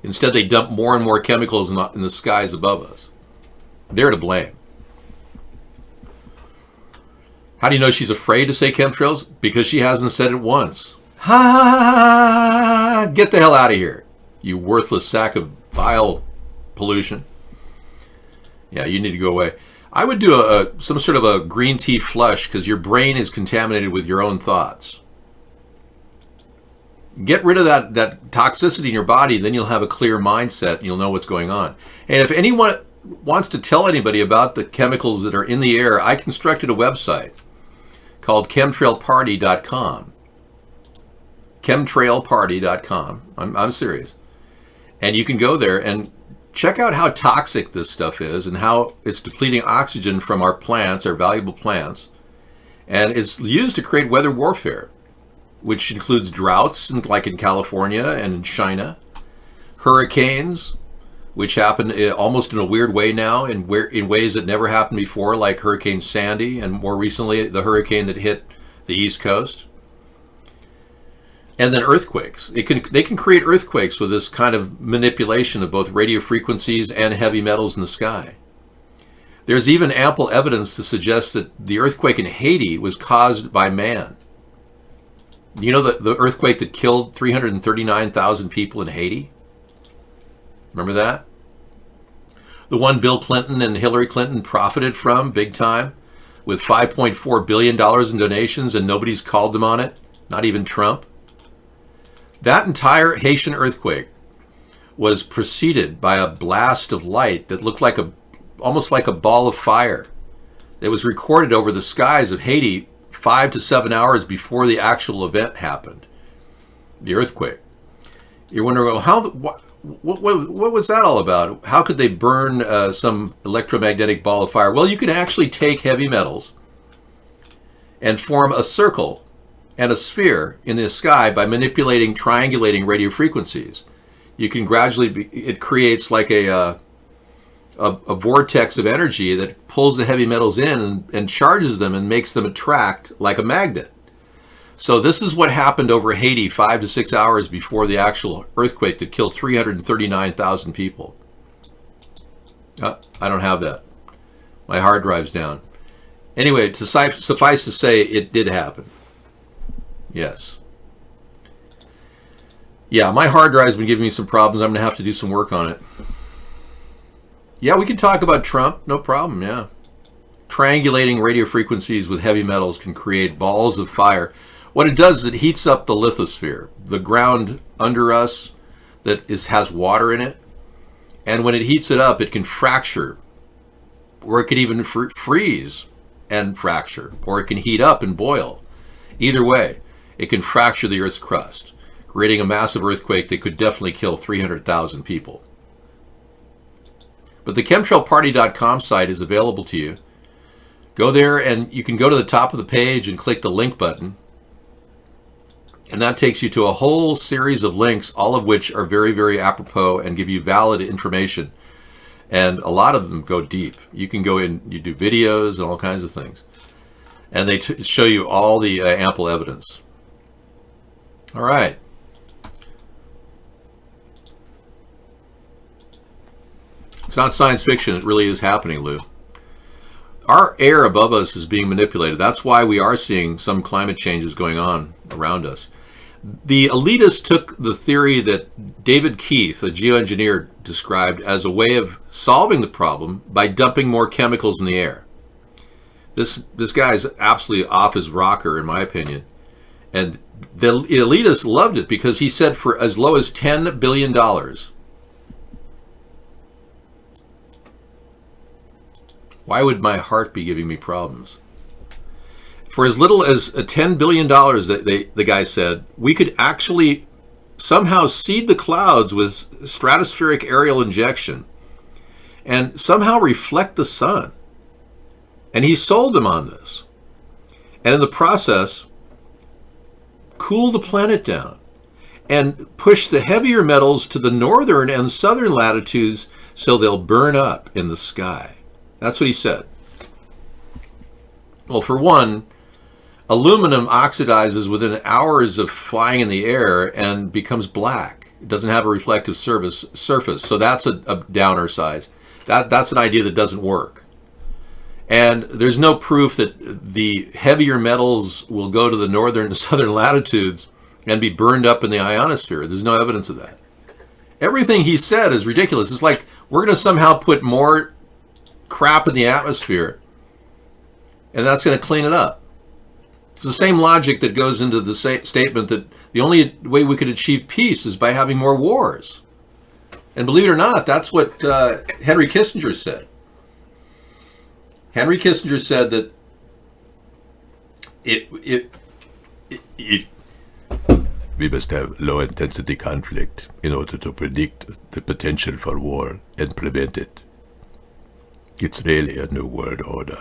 Instead, they dump more and more chemicals in the skies above us. They're to blame. How do you know she's afraid to say chemtrails? Because she hasn't said it once. Ha! Get the hell out of here, you worthless sack of vile pollution. Yeah, you need to go away. I would do some sort of a green tea flush because your brain is contaminated with your own thoughts. Get rid of that toxicity in your body, then you'll have a clear mindset and you'll know what's going on. And if anyone wants to tell anybody about the chemicals that are in the air, I constructed a website called chemtrailparty.com. Chemtrailparty.com. I'm serious. And you can go there and check out how toxic this stuff is and how it's depleting oxygen from our plants, our valuable plants. And it's used to create weather warfare, which includes droughts like in California and in China, hurricanes, which happen almost in a weird way now in ways that never happened before, like Hurricane Sandy, and more recently the hurricane that hit the East Coast. And then earthquakes. They can create earthquakes with this kind of manipulation of both radio frequencies and heavy metals in the sky. There's even ample evidence to suggest that the earthquake in Haiti was caused by man. You know the earthquake that killed 339,000 people in Haiti? Remember that? The one Bill Clinton and Hillary Clinton profited from big time with $5.4 billion in donations, and nobody's called them on it, not even Trump. That entire Haitian earthquake was preceded by a blast of light that looked like almost like a ball of fire. It was recorded over the skies of Haiti 5 to 7 hours before the actual event happened, the earthquake. You're wondering, well, what was that all about? How could they burn some electromagnetic ball of fire? Well, you can actually take heavy metals and form a circle and a sphere in the sky by triangulating radio frequencies. You can gradually, it creates like a vortex of energy that pulls the heavy metals in and charges them and makes them attract like a magnet. So this is what happened over Haiti 5 to 6 hours before the actual earthquake that killed 339,000 people. I don't have that. My hard drive's down. Anyway, suffice to say, it did happen. Yes. Yeah, my hard drive's been giving me some problems. I'm going to have to do some work on it. Yeah, we can talk about Trump. No problem, yeah. Triangulating radio frequencies with heavy metals can create balls of fire. What it does is it heats up the lithosphere, the ground under us that has water in it. And when it heats it up, it can fracture, or it can even freeze and fracture, or it can heat up and boil. Either way, it can fracture the Earth's crust, creating a massive earthquake that could definitely kill 300,000 people. But the chemtrailparty.com site is available to you. Go there and you can go to the top of the page and click the link button. And that takes you to a whole series of links, all of which are very, very apropos and give you valid information. And a lot of them go deep. You can go in, you do videos and all kinds of things. And they show you all the ample evidence. All right. It's not science fiction. It really is happening, Lou. Our air above us is being manipulated. That's why we are seeing some climate changes going on around us. The elitists took the theory that David Keith, a geoengineer, described as a way of solving the problem by dumping more chemicals in the air. This guy's absolutely off his rocker, in my opinion. And the elitists loved it because he said for as low as $10 billion, why would my heart be giving me problems? For as little as $10 billion, the guy said, we could actually somehow seed the clouds with stratospheric aerial injection and somehow reflect the sun. And he sold them on this. And in the process, cool the planet down and push the heavier metals to the northern and southern latitudes so they'll burn up in the sky. That's what he said. Well, for one, aluminum oxidizes within hours of flying in the air and becomes black. It doesn't have a reflective surface, so that's a downer size. That's an idea that doesn't work. And there's no proof that the heavier metals will go to the northern and southern latitudes and be burned up in the ionosphere. There's no evidence of that. Everything he said is ridiculous. It's like we're going to somehow put more crap in the atmosphere and that's going to clean it up. It's the same logic that goes into the statement that the only way we could achieve peace is by having more wars. And believe it or not, that's what Henry Kissinger said. Henry Kissinger said that we must have low-intensity conflict in order to predict the potential for war and prevent it. It's really a new world order.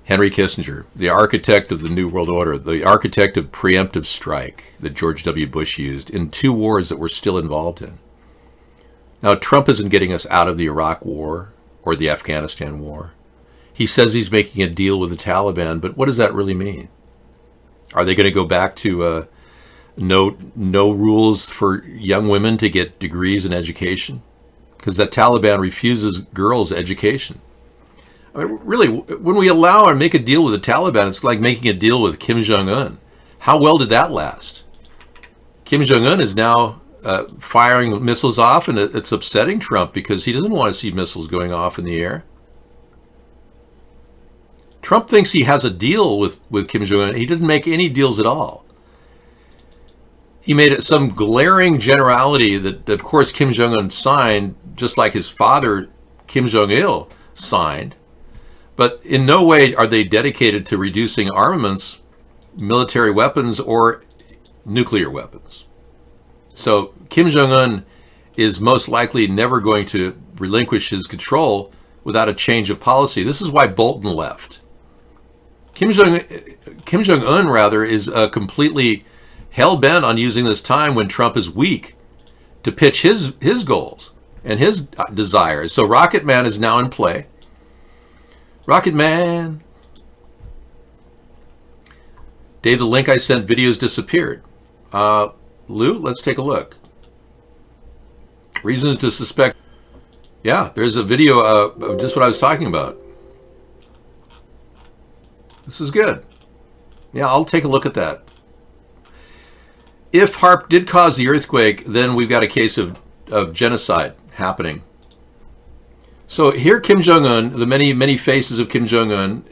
Henry Kissinger, the architect of the New World Order, the architect of preemptive strike that George W. Bush used in 2 wars that we're still involved in. Now, Trump isn't getting us out of the Iraq War or the Afghanistan War. He says he's making a deal with the Taliban, but what does that really mean? Are they going to go back to no rules for young women to get degrees in education? Because the Taliban refuses girls education. I mean, really, when we allow or make a deal with the Taliban, it's like making a deal with Kim Jong-un. How well did that last? Kim Jong-un is now firing missiles off, and it's upsetting Trump because he doesn't want to see missiles going off in the air. Trump thinks he has a deal with Kim Jong-un. He didn't make any deals at all. He made it some glaring generality that, of course, Kim Jong-un signed, just like his father, Kim Jong-il, signed. But in no way are they dedicated to reducing armaments, military weapons, or nuclear weapons. So Kim Jong-un is most likely never going to relinquish his control without a change of policy. This is why Bolton left. Kim Jong-un, rather, is completely hell-bent on using this time when Trump is weak to pitch his goals and his desires. So Rocket Man is now in play. Rocket Man. Dave, the link I sent, videos disappeared. Lou, let's take a look. Reasons to suspect. Yeah, there's a video of just what I was talking about. This is good. Yeah, I'll take a look at that. If HAARP did cause the earthquake, then we've got a case of genocide happening. So here Kim Jong-un, the many faces of Kim Jong-un,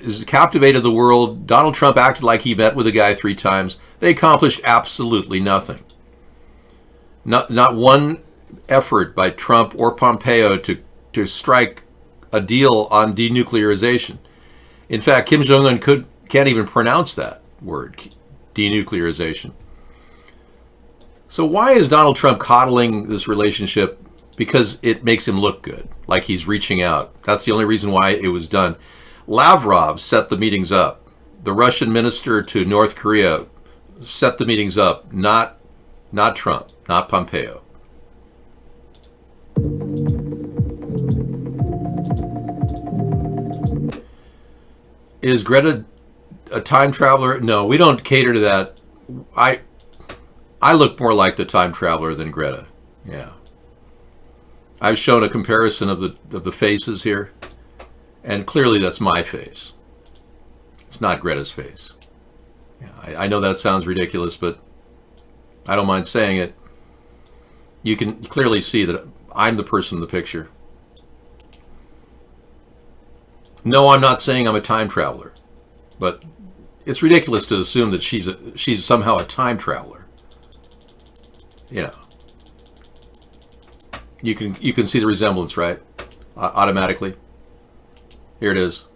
has captivated the world. Donald Trump acted like he met with the guy 3 times. They accomplished absolutely nothing. Not one effort by Trump or Pompeo to strike a deal on denuclearization. In fact, Kim Jong-un can't even pronounce that word, denuclearization. So why is Donald Trump coddling this relationship? Because it makes him look good, like he's reaching out. That's the only reason why it was done. Lavrov set the meetings up. The Russian minister to North Korea set the meetings up, not Trump, not Pompeo. Is Greta a time traveler? No, we don't cater to that. I look more like the time traveler than Greta. Yeah. I've shown a comparison of the faces here, and clearly that's my face. It's not Greta's face. Yeah, I know that sounds ridiculous, but I don't mind saying it. You can clearly see that I'm the person in the picture. No, I'm not saying I'm a time traveler, but it's ridiculous to assume that she's somehow a time traveler. You know. You can see the resemblance, right? Automatically. Here it is.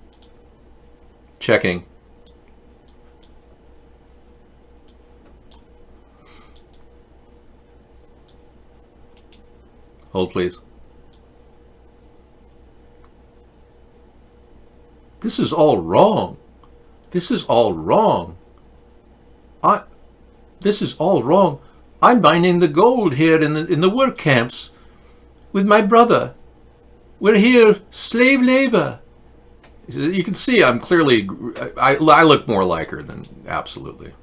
Checking. Hold, please. This is all wrong. This is all wrong. This is all wrong. I'm mining the gold here in the work camps with my brother. We're here, slave labor. You can see I'm clearly, I look more like her than absolutely.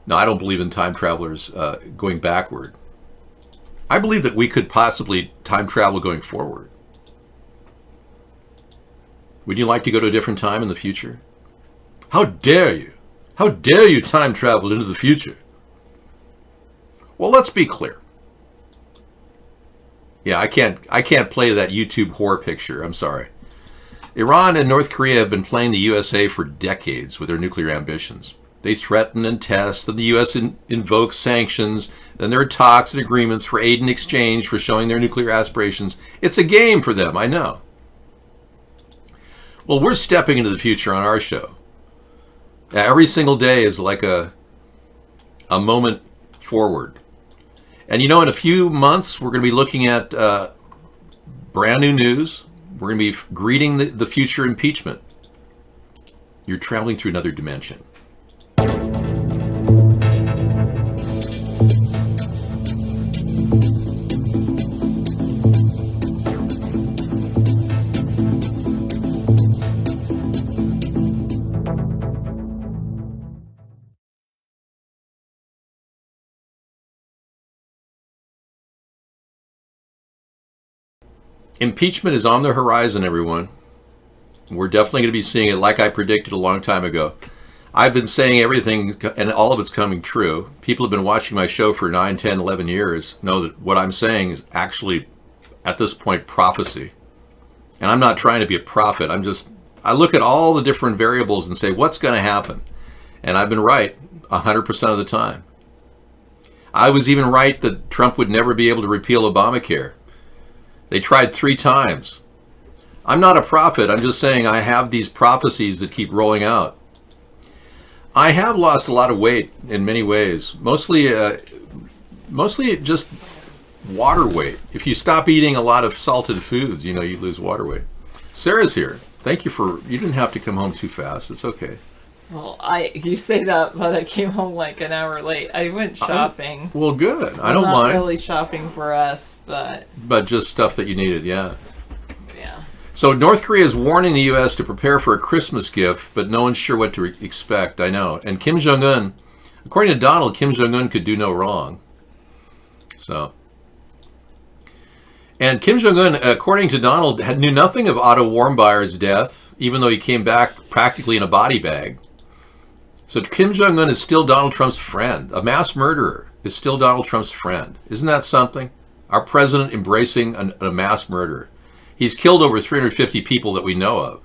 No, I don't believe in time travelers going backward. I believe that we could possibly time travel going forward. Would you like to go to a different time in the future? How dare you? How dare you time travel into the future? Well, let's be clear. Yeah, I can't play that YouTube whore picture. I'm sorry. Iran and North Korea have been playing the USA for decades with their nuclear ambitions. They threaten and test, and the U.S. invokes sanctions. Then there are talks and agreements for aid in exchange for showing their nuclear aspirations. It's a game for them, I know. Well, we're stepping into the future on our show. Every single day is like a moment forward. And you know, in a few months, we're going to be looking at brand new news. We're going to be greeting the future impeachment. You're traveling through another dimension. Impeachment is on the horizon, everyone. We're definitely going to be seeing it like I predicted a long time ago. I've been saying everything, and all of it's coming true. People have been watching my show for 9, 10, 11 years, know that what I'm saying is actually, at this point, prophecy. And I'm not trying to be a prophet. I look at all the different variables and say, what's going to happen? And I've been right 100% of the time. I was even right that Trump would never be able to repeal Obamacare. They tried 3 times. I'm not a prophet. I'm just saying I have these prophecies that keep rolling out. I have lost a lot of weight in many ways, mostly just water weight. If you stop eating a lot of salted foods, you lose water weight. Sarah's here. Thank you you didn't have to come home too fast. It's okay. Well, you say that, but I came home like an hour late. I went shopping. Well, good. I don't not mind. Not really shopping for us, but just stuff that you needed, yeah. Yeah. So North Korea is warning the U.S. to prepare for a Christmas gift, but no one's sure what to expect. I know. And Kim Jong-un, according to Donald, Kim Jong-un could do no wrong. And Kim Jong-un, according to Donald, knew nothing of Otto Warmbier's death, even though he came back practically in a body bag. So Kim Jong-un is still Donald Trump's friend. A mass murderer is still Donald Trump's friend. Isn't that something? Our president embracing a mass murderer. He's killed over 350 people that we know of,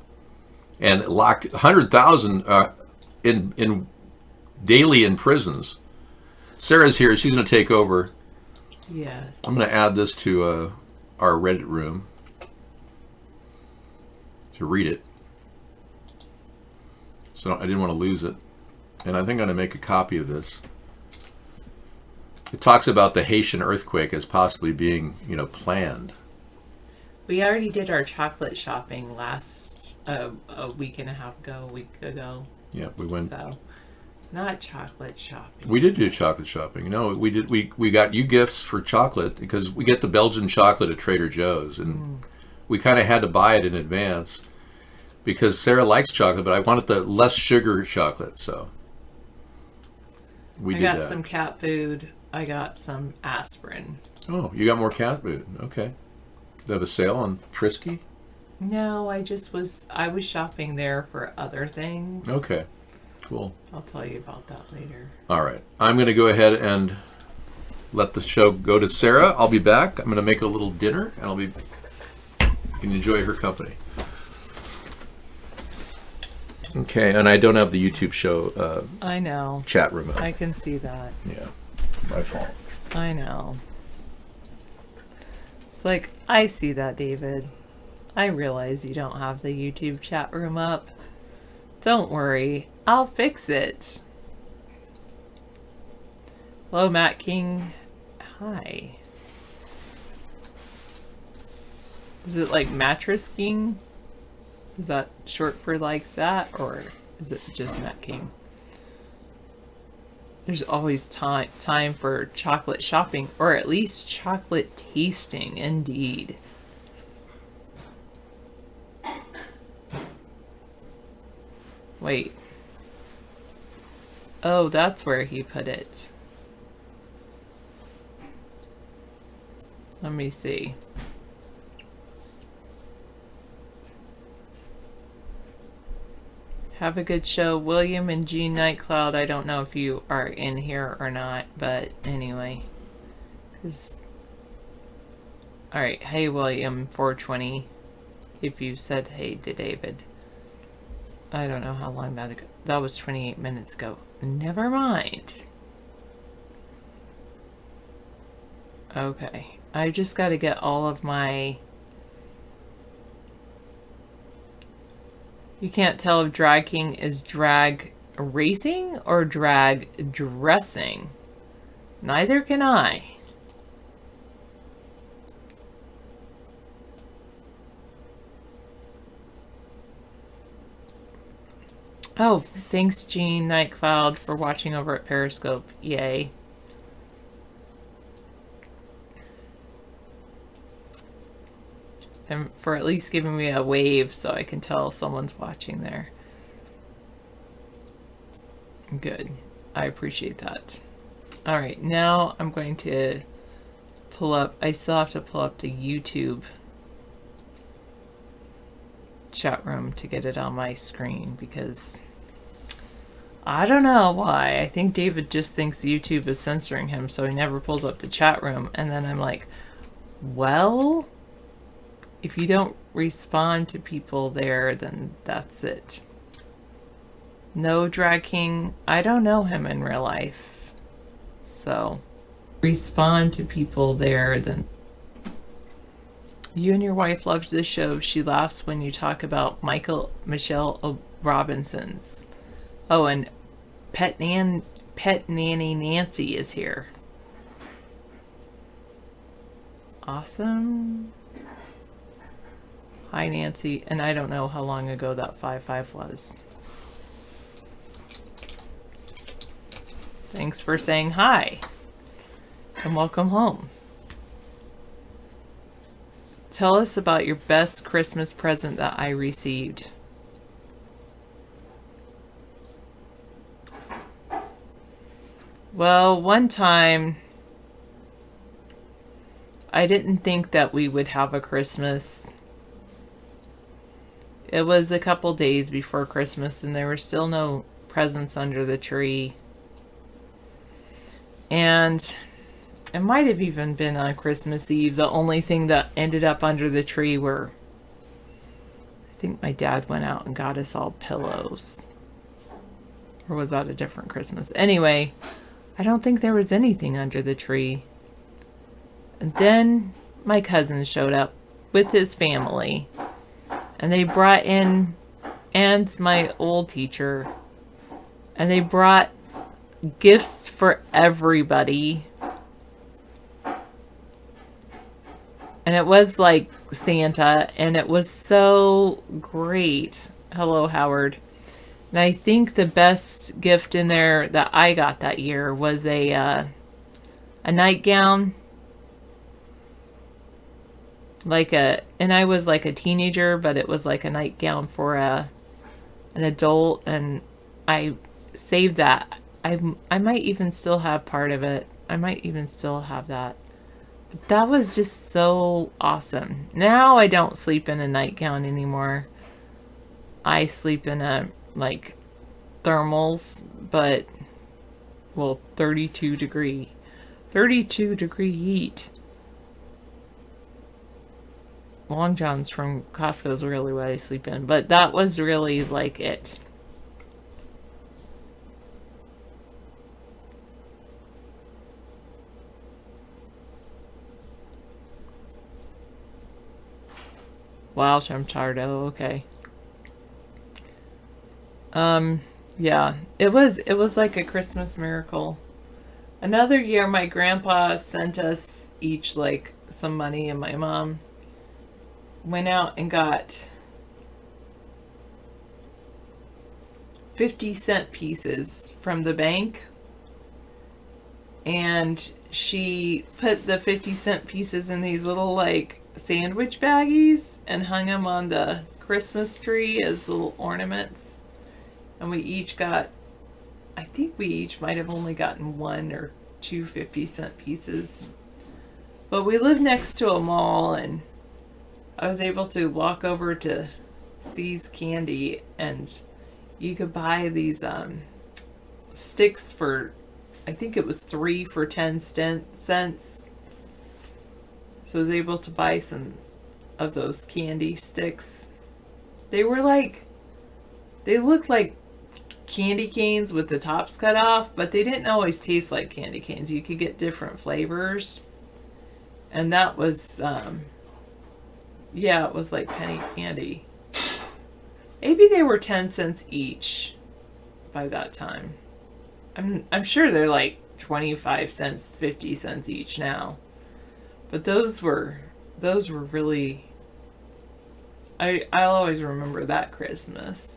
and locked 100,000 in daily in prisons. Sarah's here. She's going to take over. Yes. I'm going to add this to our Reddit room to read it. So I didn't want to lose it. And I think I'm going to make a copy of this. It talks about the Haitian earthquake as possibly being, planned. We already did our chocolate shopping last a week and a half ago, a week ago. Yeah, we went. So, not chocolate shopping. We did do chocolate shopping. No, we did. We got you gifts for chocolate because we get the Belgian chocolate at Trader Joe's, and we kind of had to buy it in advance because Sarah likes chocolate, but I wanted the less sugar chocolate, so we did that. I got some cat food. I got some aspirin. Oh, you got more cat food. Okay. They have a sale on Frisky? No, I was shopping there for other things. Okay. Cool. I'll tell you about that later. All right. I'm going to go ahead and let the show go to Sarah. I'll be back. I'm going to make a little dinner, and you can enjoy her company. Okay, and I don't have the YouTube show I know. Chat room up. I can see that. Yeah. My fault. I know. It's like, I see that, David. I realize you don't have the YouTube chat room up. Don't worry. I'll fix it. Hello, Matt King. Hi. Is it like Mattress King? Is that short for like that? Or is it just Matt King? There's always time for chocolate shopping, or at least chocolate tasting, indeed. Wait. Oh, that's where he put it. Let me see. Have a good show. William and Jean Nightcloud. I don't know if you are in here or not, but anyway. Alright, hey William, 420. if you said hey to David. I don't know how long that ago. That was 28 minutes ago. Never mind. Okay. I just got to get all of my... You can't tell if drag king is drag racing or drag dressing. Neither can I. Oh, thanks Jean Nightcloud for watching over at Periscope. Yay. And for at least giving me a wave so I can tell someone's watching there. Good. I appreciate that. Alright, now I'm going to pull up, I still have to pull up the YouTube chat room to get it on my screen because I don't know why. I think David just thinks YouTube is censoring him, so he never pulls up the chat room. And then I'm like, well, if you don't respond to people there, then that's it. No drag king. I don't know him in real life. So respond to people there, then. You and your wife loved the show. She laughs when you talk about Michelle Robinson's. Oh, and Pet Nanny Nancy is here. Awesome. Hi, Nancy. And I don't know how long ago that 5-5 was. Thanks for saying hi. And welcome home. Tell us about your best Christmas present that I received. Well, one time I didn't think that we would have a Christmas. It was a couple days before Christmas and there were still no presents under the tree. And it might have even been on Christmas Eve. The only thing that ended up under the tree were, I think my dad went out and got us all pillows. Or was that a different Christmas? Anyway, I don't think there was anything under the tree. And then my cousin showed up with his family. And they brought in, and my old teacher. And they brought gifts for everybody. And it was like Santa, and it was so great. Hello, Howard. And I think the best gift in there that I got that year was a nightgown. And I was like a teenager, but it was like a nightgown for an adult, and I saved that. I might even still have part of it. I might even still have that. That was just so awesome. Now I don't sleep in a nightgown anymore. I sleep in like thermals, but well, 32 degree heat. Long johns from Costco is really what I sleep in, but that was really like it. Wow, I'm tired. Oh, okay. Yeah, it was like a Christmas miracle. Another year, my grandpa sent us each like some money, and my mom went out and got 50-cent pieces from the bank, and she put the 50-cent pieces in these little like sandwich baggies and hung them on the Christmas tree as little ornaments. And we each got, I think we each might have only gotten 1 or 2 50-cent pieces. But we lived next to a mall, and I was able to walk over to C's Candy, and you could buy these sticks for, I think it was 3 for 10 cents. So I was able to buy some of those candy sticks. They were like, they looked like candy canes with the tops cut off, but they didn't always taste like candy canes. You could get different flavors. And that was, yeah, it was like penny candy. Maybe they were 10 cents each by that time. I'm sure they're like 25 cents, 50 cents each now. But those were really, I'll always remember that Christmas.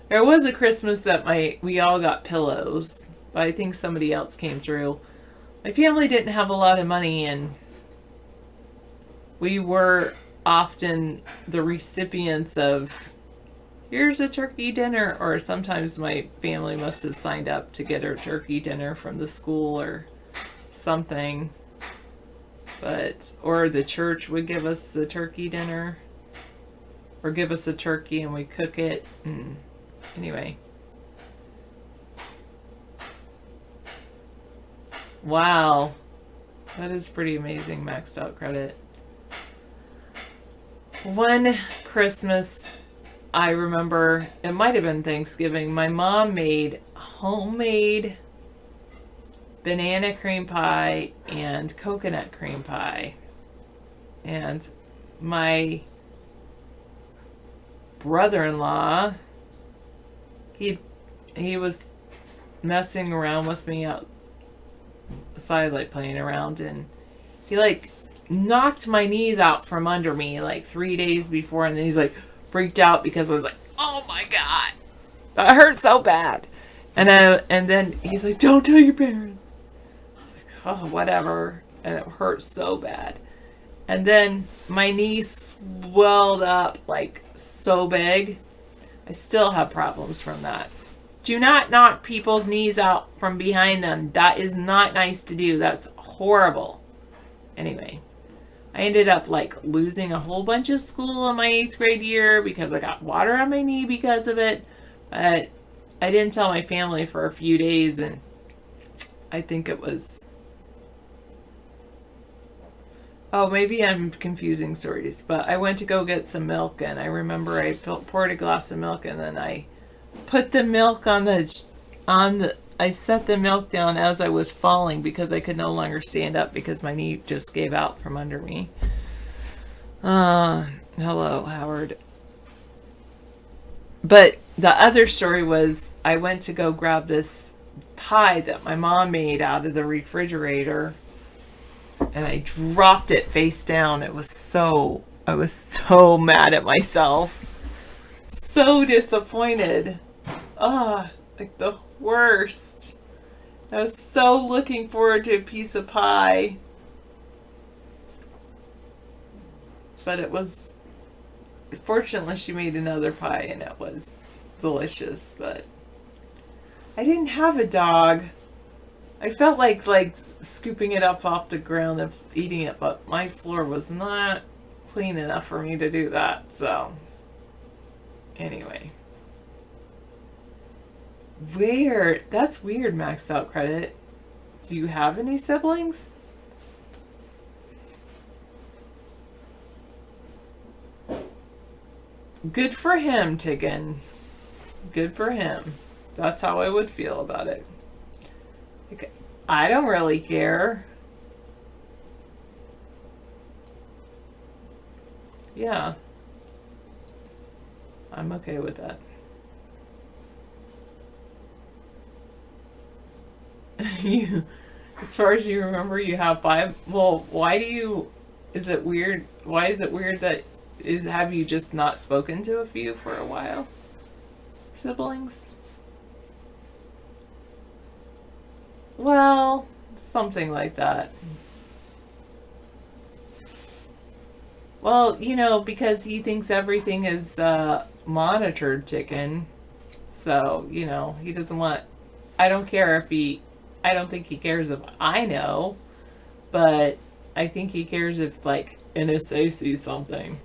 There was a Christmas that we all got pillows, but I think somebody else came through. My family didn't have a lot of money, and we were often the recipients of, here's a turkey dinner, or sometimes my family must have signed up to get a turkey dinner from the school or something. Or the church would give us the turkey dinner, or give us a turkey and we cook it. And anyway. Wow. That is pretty amazing, maxed out credit. One Christmas, I remember, it might have been Thanksgiving, my mom made homemade banana cream pie and coconut cream pie. And my brother-in-law, he was messing around with me outside, like playing around, and he like knocked my knees out from under me like 3 days before, and then he's like freaked out because I was like, oh my god, that hurt so bad. And then he's like, don't tell your parents. Oh, whatever. And it hurt so bad. And then my knee swelled up like so big. I still have problems from that. Do not knock people's knees out from behind them. That is not nice to do. That's horrible. Anyway, I ended up like losing a whole bunch of school in my 8th grade year because I got water on my knee because of it. But I didn't tell my family for a few days, and I think it was, oh, maybe I'm confusing stories, but I went to go get some milk, and I remember I poured a glass of milk, and then I put the milk I set the milk down as I was falling because I could no longer stand up because my knee just gave out from under me. Hello, Howard. But the other story was I went to go grab this pie that my mom made out of the refrigerator, and I dropped it face down. I was so mad at myself. So disappointed. Like the worst. I was so looking forward to a piece of pie. But it was, fortunately she made another pie and it was delicious, but I didn't have a dog. I felt like scooping it up off the ground and eating it, but my floor was not clean enough for me to do that, so anyway. Weird. That's weird, maxed out credit. Do you have any siblings? Good for him, Tiggin. Good for him. That's how I would feel about it. Like, I don't really care. Yeah. I'm okay with that. You, as far as you remember, you have 5. Well, why do you, is it weird? Why is it weird that, have you just not spoken to a few for a while? Siblings? Well, something like that. Well, because he thinks everything is monitored, Chicken. So, he doesn't want, I don't care if I don't think he cares if I know, but I think he cares if, like, NSA sees something.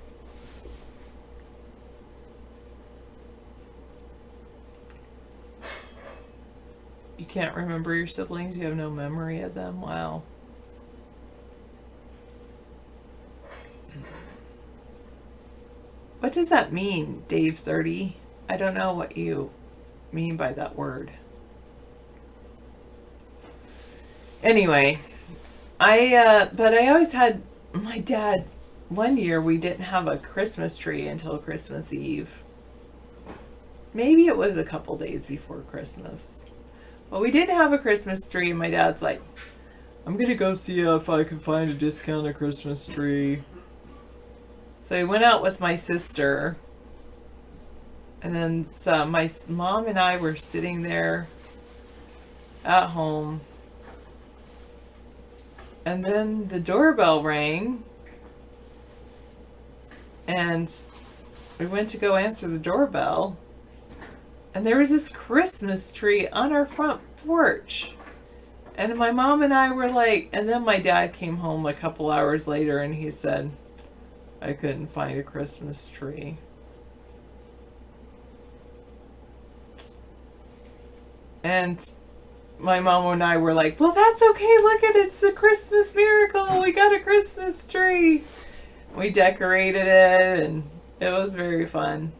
You can't remember your siblings? You have no memory of them? Wow. What does that mean, Dave 30? I don't know what you mean by that word. Anyway, but I always had my dad. One year we didn't have a Christmas tree until Christmas Eve. Maybe it was a couple days before Christmas. But we didn't have a Christmas tree, and my dad's like, I'm gonna go see if I can find a discounted Christmas tree. So he went out with my sister, and then so my mom and I were sitting there at home, and then the doorbell rang, and we went to go answer the doorbell, and there was this Christmas tree on our front porch. And my mom and I were like, and then my dad came home a couple hours later and he said, I couldn't find a Christmas tree. And my mom and I were like, well, that's okay. Look at it. It's a Christmas miracle. We got a Christmas tree. We decorated it and it was very fun.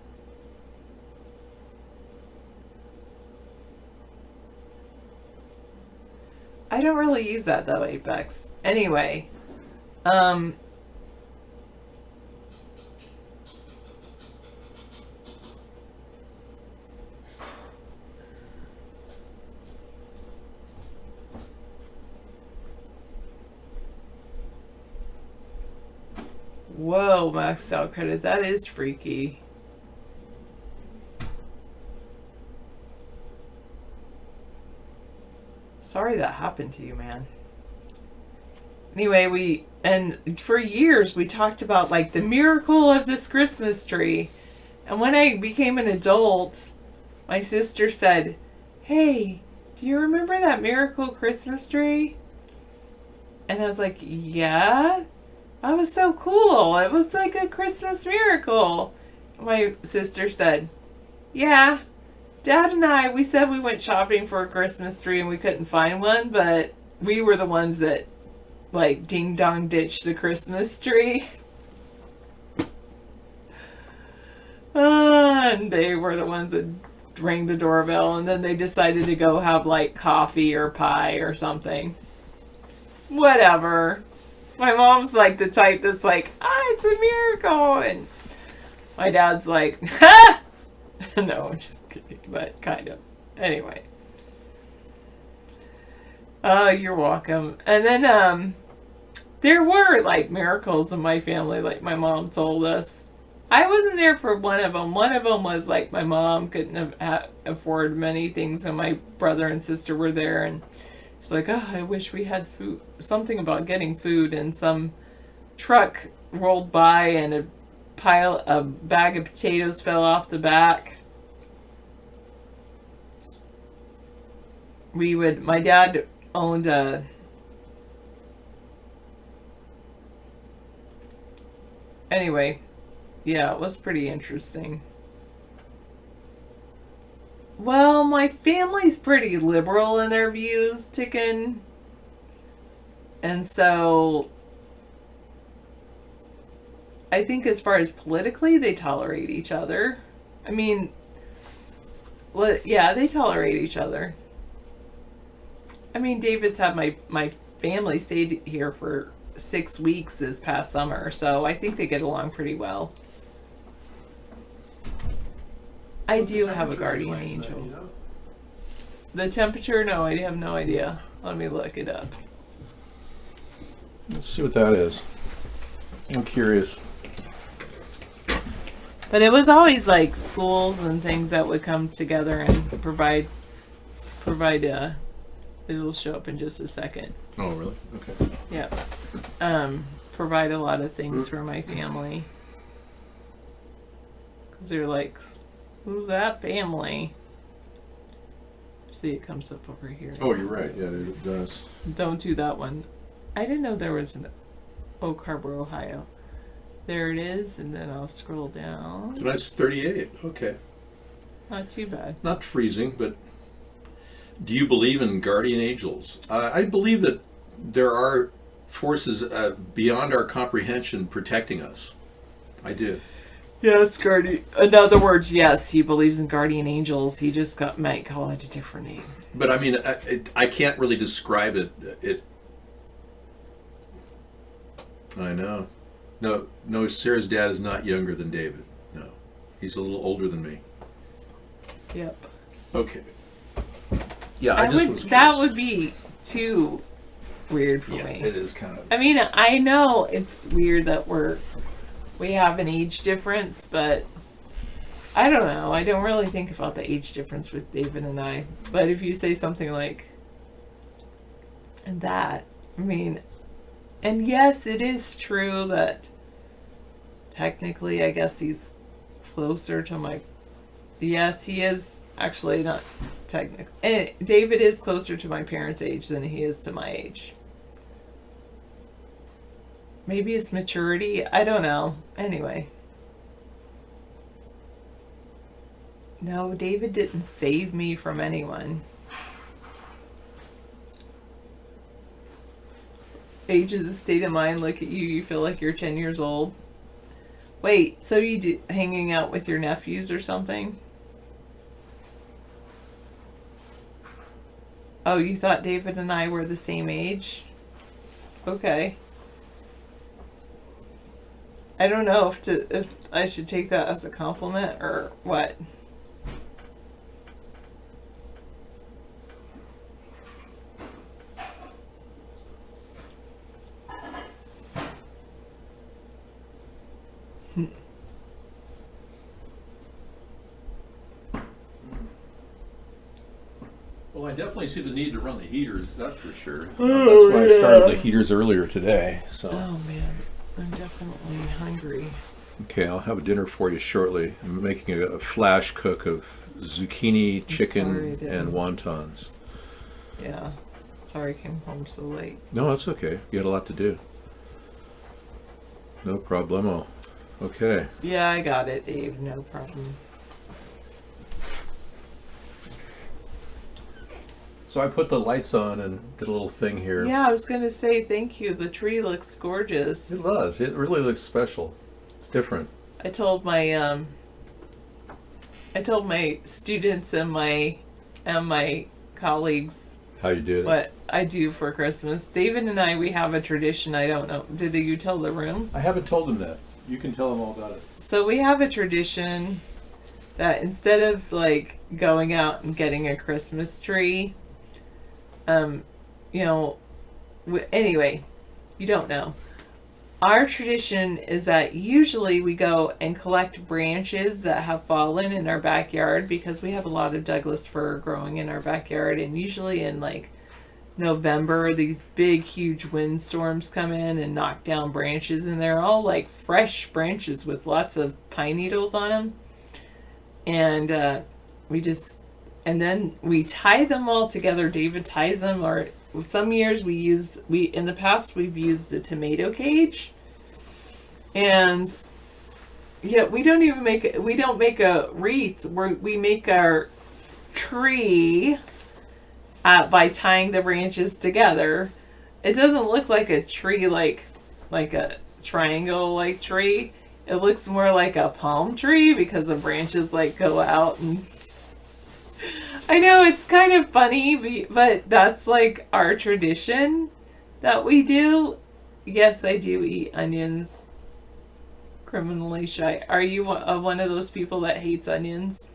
I don't really use that though, Apex. Anyway, whoa, maxed out credit. That is freaky. Sorry that happened to you, man. Anyway, for years we talked about like the miracle of this Christmas tree. And when I became an adult, my sister said, hey, do you remember that miracle Christmas tree? And I was like, yeah, that was so cool. It was like a Christmas miracle. My sister said, yeah, Dad and I, we said we went shopping for a Christmas tree and we couldn't find one, but we were the ones that like ding dong ditched the Christmas tree. And they were the ones that rang the doorbell, and then they decided to go have like coffee or pie or something. Whatever. My mom's like the type that's like, it's a miracle. And my dad's like, ha! No, just kidding, but kind of. Anyway. You're welcome. And then, there were like miracles in my family, like my mom told us. I wasn't there for one of them. One of them was like my mom couldn't afford many things, and my brother and sister were there, and she's like, I wish we had food. Something about getting food, and some truck rolled by and a bag of potatoes fell off the back. My dad owned a anyway, yeah, it was pretty interesting. Well, my family's pretty liberal in their views, Ticken. And so I think as far as politically, they tolerate each other. I mean, yeah, they tolerate each other. I mean, David's had my family stayed here for 6 weeks this past summer, so I think they get along pretty well. I do have a guardian angel. The temperature? No, I have no idea. Let me look it up. Let's see what that is. I'm curious. But it was always like schools and things that would come together and provide it'll show up in just a second. Oh, really? Okay. Yeah. Provide a lot of things for my family. Because they're like, who's that family? See, it comes up over here. Oh, you're right. Yeah, it does. Don't do that one. I didn't know there was an Oak Harbor, Ohio. There it is, and then I'll scroll down. So that's 38. Okay. Not too bad. Not freezing, but do you believe in guardian angels? I believe that there are forces beyond our comprehension protecting us. I do. Yes, guardian. In other words, yes, he believes in guardian angels. He just might call it a different name. But I mean, I can't really describe it. I know. No, Sarah's dad is not younger than David. No, he's a little older than me. Yep. Okay. Yeah, that would be too weird for me. It is kind of. I mean, I know it's weird that we have an age difference, but I don't know. I don't really think about the age difference with David and I. But if you say something like that, I mean, and yes, it is true that technically, I guess he's closer to my. Yes, he is actually not technically. David is closer to my parents' age than he is to my age. Maybe it's maturity. I don't know. Anyway. No, David didn't save me from anyone. Age is a state of mind. Look at you. You feel like you're 10 years old. Wait, so you hanging out with your nephews or something? Oh, you thought David and I were the same age? Okay. I don't know if I should take that as a compliment or what. Well, I definitely see the need to run the heaters. That's for sure. Oh, that's why I started the heaters earlier today. So. Oh man, I'm definitely hungry. Okay, I'll have a dinner for you shortly. I'm making a flash cook of zucchini, chicken, and wontons. Yeah, sorry I came home so late. No, that's okay. You had a lot to do. No problemo. Okay. Yeah, I got it, Dave. No problem. So I put the lights on and did a little thing here. Yeah, I was gonna say thank you. The tree looks gorgeous. It does. It really looks special. It's different. I told my students and my colleagues how you did what I do for Christmas. David and I, we have a tradition. I don't know. Did you tell the room? I haven't told them that. You can tell them all about it. So we have a tradition that instead of like going out and getting a Christmas tree, anyway, you don't know. Our tradition is that usually we go and collect branches that have fallen in our backyard because we have a lot of Douglas fir growing in our backyard, and usually in like November these big huge windstorms come in and knock down branches, and they're all like fresh branches with lots of pine needles on them, and then we tie them all together. David ties them, or some years in the past we've used a tomato cage, and yeah, we don't make a wreath. We make our tree by tying the branches together. It doesn't look like a tree, like a triangle like tree. It looks more like a palm tree because the branches like go out, and I know it's kind of funny, but that's like our tradition that we do. Yes, I do eat onions. Criminally shy. Are you one of those people that hates onions?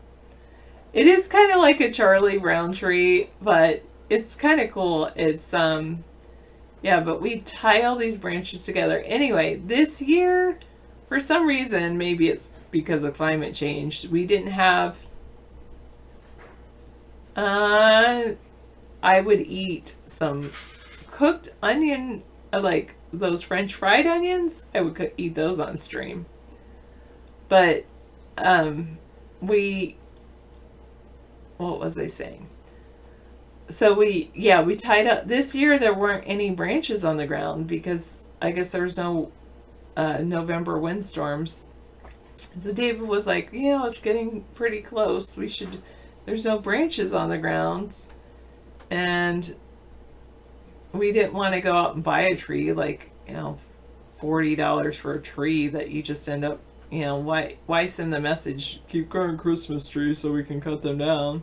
It is kind of like a Charlie Brown tree, but it's kind of cool. It's yeah, but we tie all these branches together. Anyway, this year, for some reason, maybe it's because of climate change, we didn't have I would eat some cooked onion, like those French fried onions. I would eat those on stream. But what was I saying? So we tied up. This year there weren't any branches on the ground because I guess there was no November windstorms. So David was like, it's getting pretty close. There's no branches on the ground, and we didn't want to go out and buy a tree, like, $40 for a tree that you just end up You know, why send the message, keep growing Christmas trees so we can cut them down?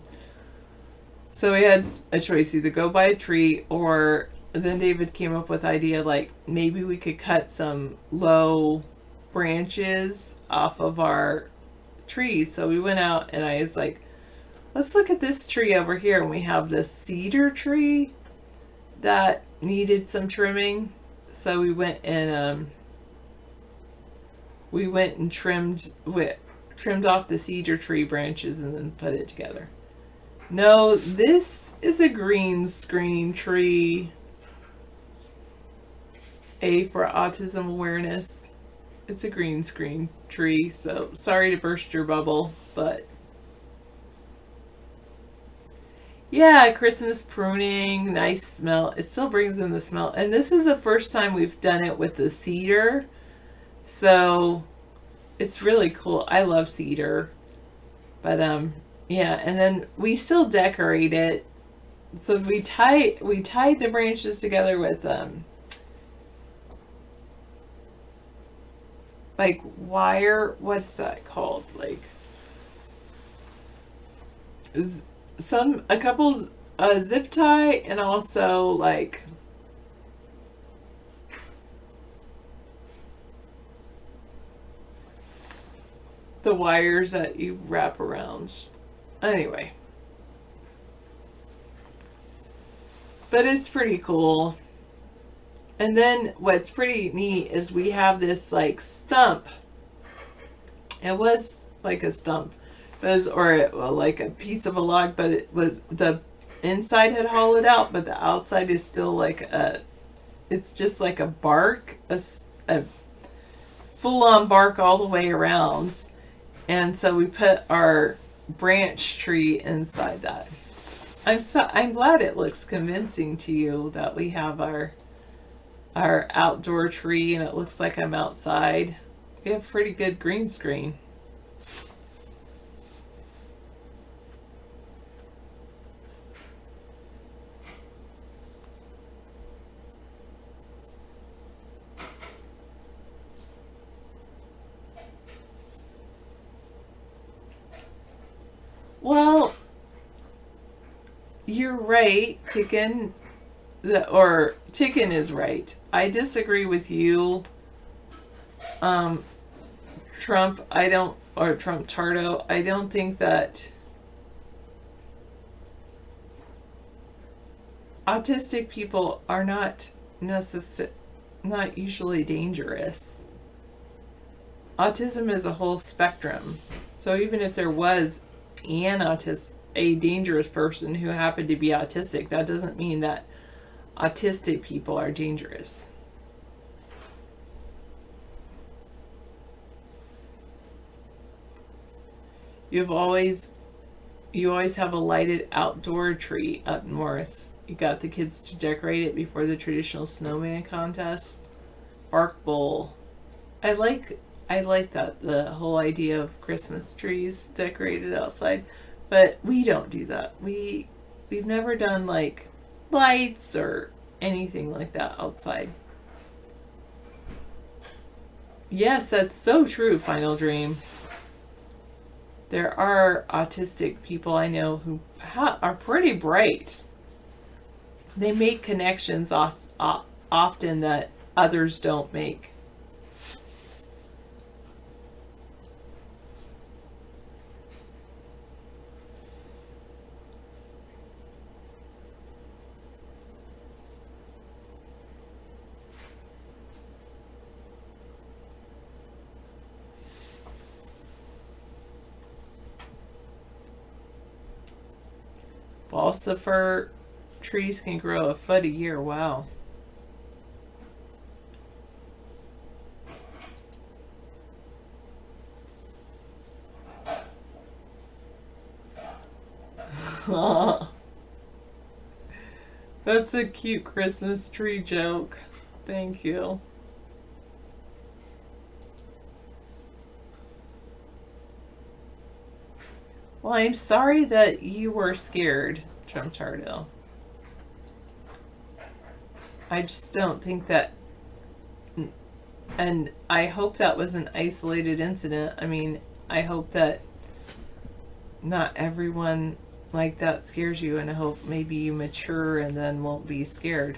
So we had a choice, either go buy a tree, or then David came up with the idea like maybe we could cut some low branches off of our trees. So we went out and I was like, let's look at this tree over here. And we have this cedar tree that needed some trimming. So we went and trimmed off the cedar tree branches and then put it together. No, this is a green screen tree. A for autism awareness. It's a green screen tree, so sorry to burst your bubble, but yeah, Christmas pruning, nice smell. It still brings in the smell. And this is the first time we've done it with the cedar. So it's really cool. I love cedar. But yeah, and then we still decorate it. So we tied the branches together with like wire, what's that called? Like a couple zip tie, and also like the wires that you wrap around. Anyway, but it's pretty cool. And then what's pretty neat is we have this like stump. It was like a stump, or like a piece of a log, but it was, the inside had hollowed out, but the outside is still like it's just like a bark, a full-on bark all the way around. And so we put our branch tree inside that. I'm glad it looks convincing to you that we have our outdoor tree and it looks like I'm outside. We have pretty good green screen. Well, you're right, Ticken. Ticken is right. I disagree with you, Trump. Trump Tardo. I don't think that autistic people are not usually dangerous. Autism is a whole spectrum. So even if there was a dangerous person who happened to be autistic, that doesn't mean that autistic people are dangerous. You always have a lighted outdoor tree up north. You got the kids to decorate it before the traditional snowman contest. Bark bowl. I like that, the whole idea of Christmas trees decorated outside, but we don't do that. We've never done like lights or anything like that outside. Yes, that's so true, Final Dream. There are autistic people I know who are pretty bright. They make connections often that others don't make. Balsa fir trees can grow a foot a year. Wow. That's a cute Christmas tree joke. Thank you. Well, I'm sorry that you were scared, Trump Tardo. I just don't think that And I hope that was an isolated incident. I mean, I hope that not everyone like that scares you, and I hope maybe you mature and then won't be scared.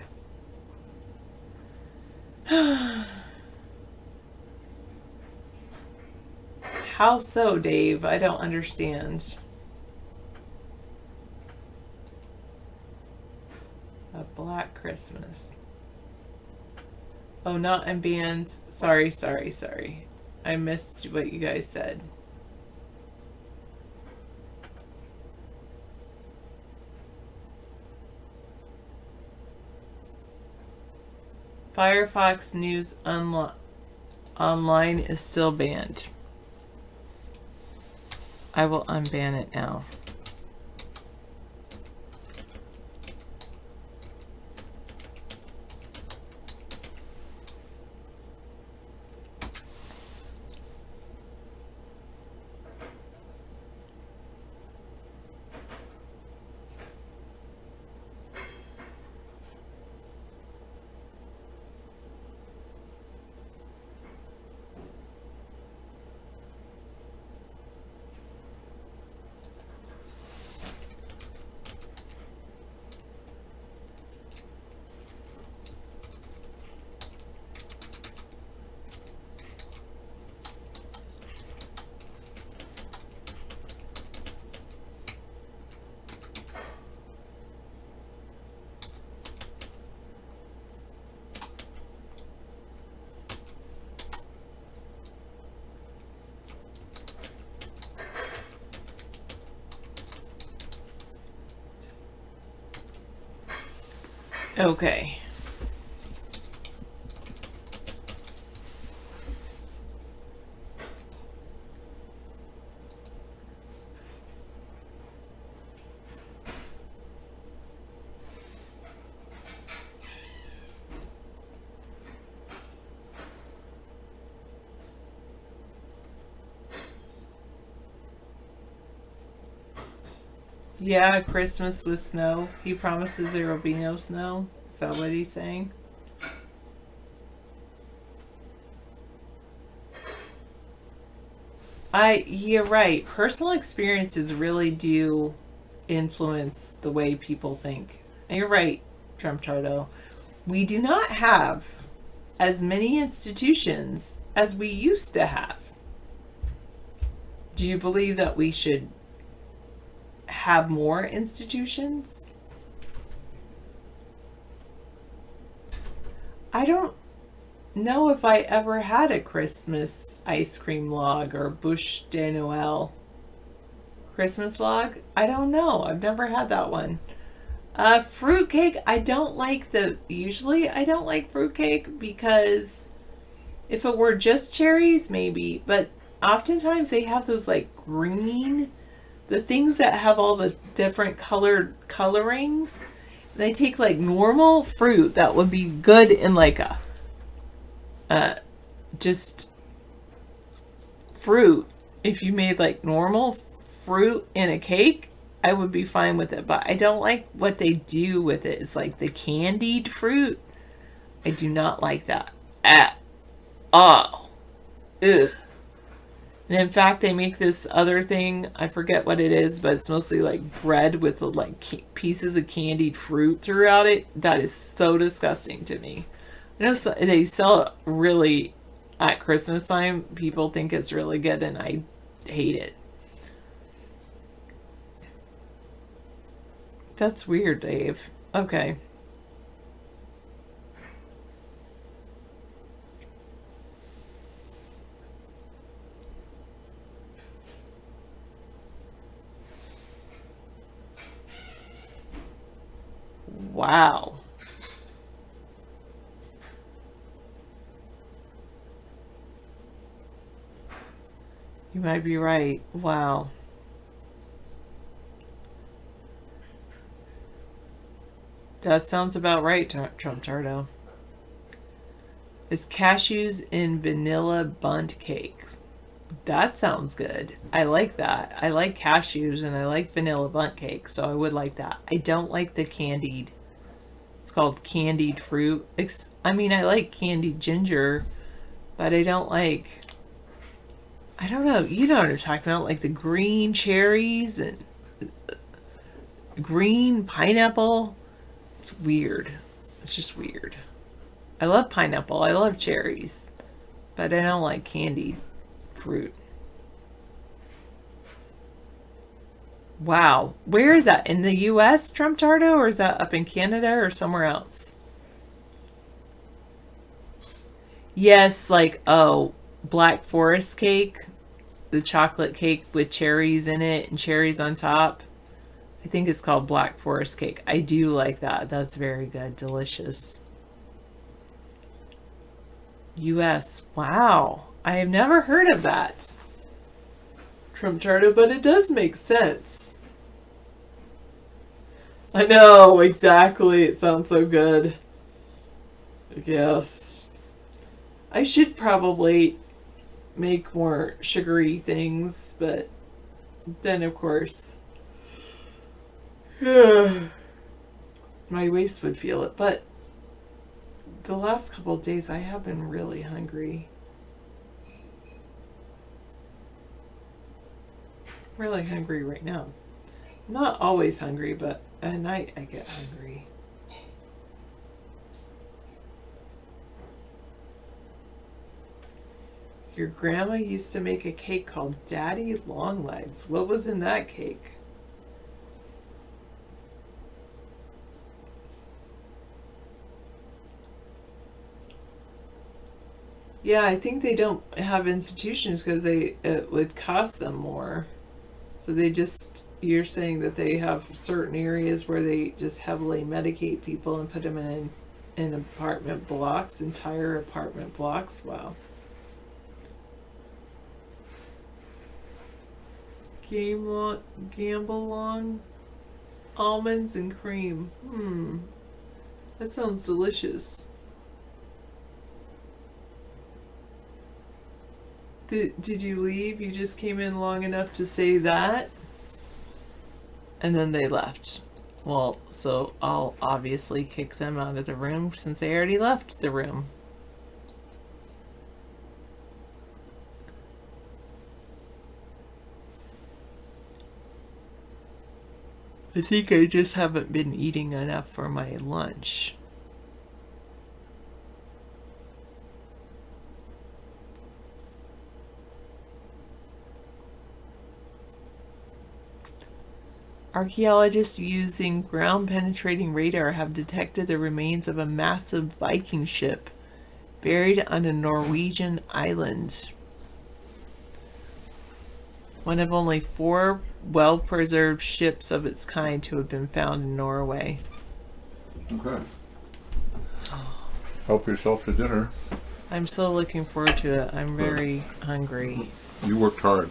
How so, Dave? I don't understand. A Black Christmas. Oh, not in bands. Sorry. I missed what you guys said. Firefox News Online is still banned. I will unban it now. Okay. Yeah, Christmas with snow. He promises there will be no snow. Is that what he's saying? You're right. Personal experiences really do influence the way people think. And you're right, Trump Tardo. We do not have as many institutions as we used to have. Do you believe that we should have more institutions? I don't know if I ever had a Christmas ice cream log or Bûche de Noël Christmas log. I don't know. I've never had that one. Fruitcake, I don't like usually I don't like fruitcake because if it were just cherries, maybe, but oftentimes they have those like green, the things that have all the different colorings. They take like normal fruit that would be good in like a just fruit. If you made like normal fruit in a cake, I would be fine with it. But I don't like what they do with it. It's like the candied fruit. I do not like that at all. Ugh. And in fact, they make this other thing. I forget what it is, but it's mostly like bread with like pieces of candied fruit throughout it. That is so disgusting to me. I know they sell it really at Christmas time. People think it's really good, and I hate it. That's weird, Dave. Okay. Wow. You might be right. Wow. That sounds about right, Trump Tardo. Is cashews in vanilla bundt cake. That sounds good. I like that. I like cashews and I like vanilla bundt cake, so I would like that. I don't like the candied. It's called candied fruit. I mean, I like candied ginger, but I don't like, I don't know, you know what I'm talking about, like the green cherries and green pineapple. It's weird. It's just weird. I love pineapple. I love cherries, but I don't like candied fruit. Wow. Where is that? In the U.S., Trump Tardo, or is that up in Canada or somewhere else? Yes, like, oh, Black Forest cake, the chocolate cake with cherries in it and cherries on top. I think it's called Black Forest cake. I do like that. That's very good. Delicious. U.S. Wow. I have never heard of that. Trump Tardo, but it does make sense. I know, exactly. It sounds so good. Yes. I should probably make more sugary things, but then of course my waist would feel it. But the last couple of days I have been really hungry. Really hungry right now. I'm not always hungry, but at night I get hungry. Your grandma used to make a cake called Daddy Longlegs. What was in that cake? Yeah, I think they don't have institutions because it would cost them more. So they just, you're saying that they have certain areas where they just heavily medicate people and put them in apartment blocks, entire apartment blocks. Wow. Gamble long almonds and cream. That sounds delicious. Did you leave? You just came in long enough to say that? And then they left. Well, so I'll obviously kick them out of the room since they already left the room. I think I just haven't been eating enough for my lunch. Archaeologists using ground-penetrating radar have detected the remains of a massive Viking ship buried on a Norwegian island. One of only 4 well-preserved ships of its kind to have been found in Norway. Okay. Help yourself to dinner. I'm so looking forward to it. I'm very hungry. You worked hard.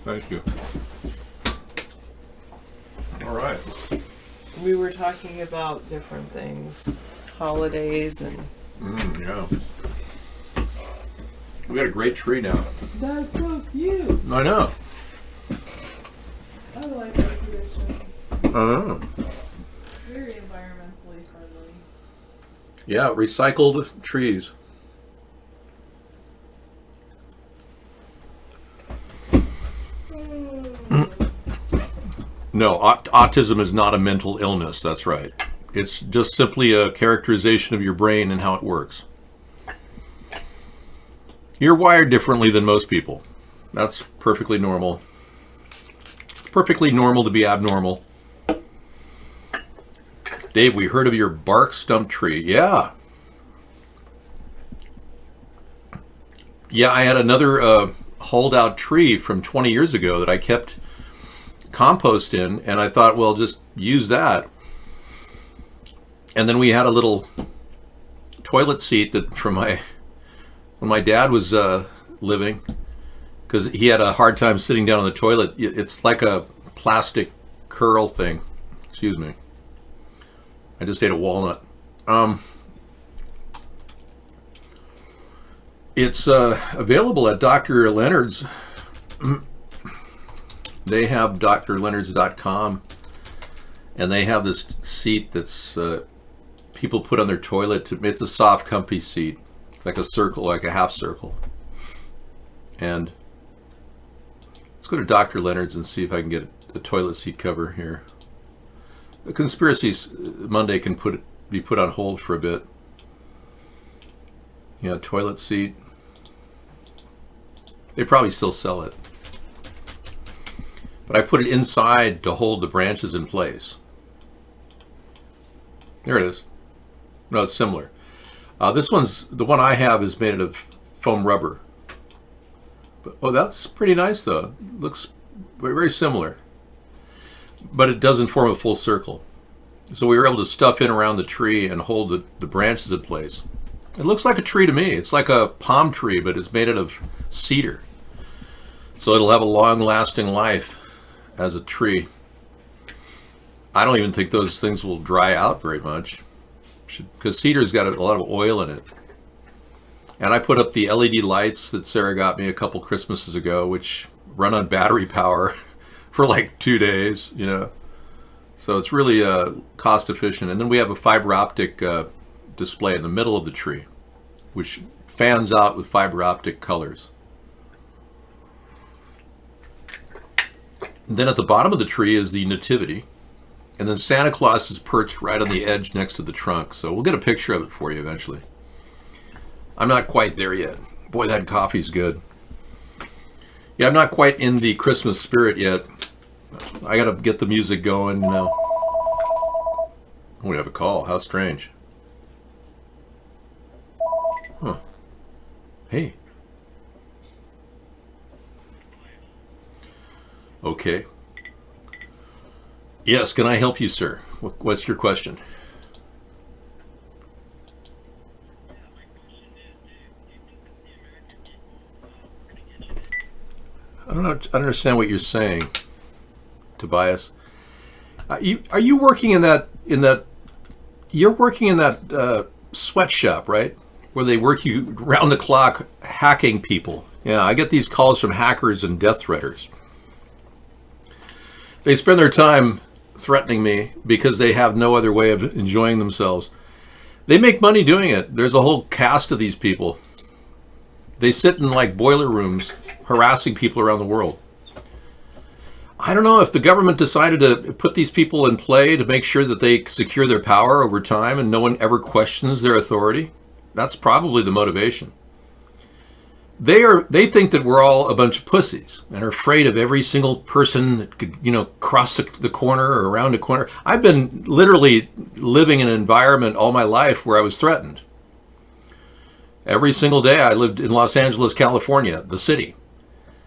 Thank you. All right. We were talking about different things, holidays and... Yeah. We got a great tree now. That's so cute. I know. I like that tradition. I know. Very environmentally friendly. Yeah, recycled trees. No, autism is not a mental illness. That's right. It's just simply a characterization of your brain and how it works. You're wired differently than most people. That's perfectly normal. Perfectly normal to be abnormal. Dave, we heard of your bark stump tree. Yeah. Yeah, I had another holdout tree from 20 years ago that I kept compost in, and I thought, well, just use that. And then we had a little toilet seat that from when my dad was living, because he had a hard time sitting down on the toilet. It's like a plastic curl thing. Excuse me. I just ate a walnut. It's available at Dr. Leonard's. They have drleonards.com, and they have this seat that's people put on their toilet. It's a soft, comfy seat. It's like a circle, like a half circle. And let's go to Dr. Leonard's and see if I can get a toilet seat cover here. The Conspiracy Monday can be put on hold for a bit. Yeah, toilet seat. They probably still sell it. But I put it inside to hold the branches in place. There it is. No, it's similar. The one I have is made of foam rubber. But, oh, that's pretty nice though. Looks very, very similar. But it doesn't form a full circle. So we were able to stuff in around the tree and hold the branches in place. It looks like a tree to me. It's like a palm tree, but it's made out of cedar. So it'll have a long-lasting life as a tree. I don't even think those things will dry out very much, because cedar's got a lot of oil in it. And I put up the LED lights that Sarah got me a couple Christmases ago, which run on battery power for like 2 days, you know. So it's really cost efficient. And then we have a fiber optic display in the middle of the tree, which fans out with fiber optic colors. And then at the bottom of the tree is the Nativity. And then Santa Claus is perched right on the edge next to the trunk. So we'll get a picture of it for you eventually. I'm not quite there yet. Boy, that coffee's good. Yeah, I'm not quite in the Christmas spirit yet. I gotta get the music going, you know. We have a call. How strange. Huh. Hey. Okay. Yes, can I help you, sir? What's your question? I don't understand what you're saying, Tobias. Are you working in that? You're working in that sweatshop, right? Where they work you round the clock hacking people. Yeah, I get these calls from hackers and death threaters. They spend their time threatening me because they have no other way of enjoying themselves. They make money doing it. There's a whole cast of these people. They sit in like boiler rooms harassing people around the world. I don't know if the government decided to put these people in play to make sure that they secure their power over time and no one ever questions their authority. That's probably the motivation. They think that we're all a bunch of pussies and are afraid of every single person that could, you know, cross the corner or around a corner. I've been literally living in an environment all my life where I was threatened. Every single day I lived in Los Angeles, California, the city.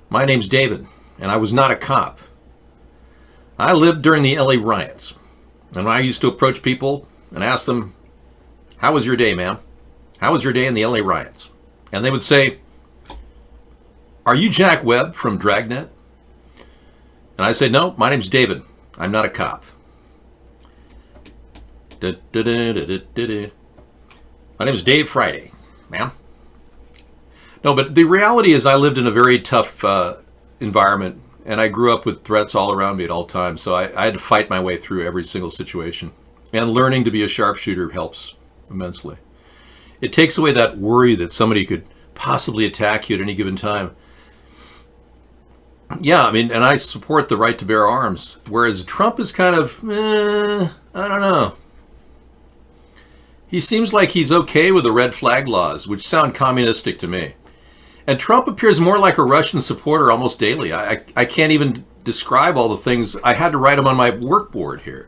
My name's David, and I was not a cop. I lived during the LA riots, and I used to approach people and ask them, "How was your day, ma'am? How was your day in the LA riots?" And they would say, "Are you Jack Webb from Dragnet?" And I say, "No, my name's David. I'm not a cop." My name is Dave Friday, ma'am. No, but the reality is I lived in a very tough environment, and I grew up with threats all around me at all times. So I had to fight my way through every single situation. And learning to be a sharpshooter helps immensely. It takes away that worry that somebody could possibly attack you at any given time. Yeah, I mean, and I support the right to bear arms, whereas Trump is kind of, I don't know. He seems like he's okay with the red flag laws, which sound communistic to me. And Trump appears more like a Russian supporter almost daily. I can't even describe all the things. I had to write them on my work board here.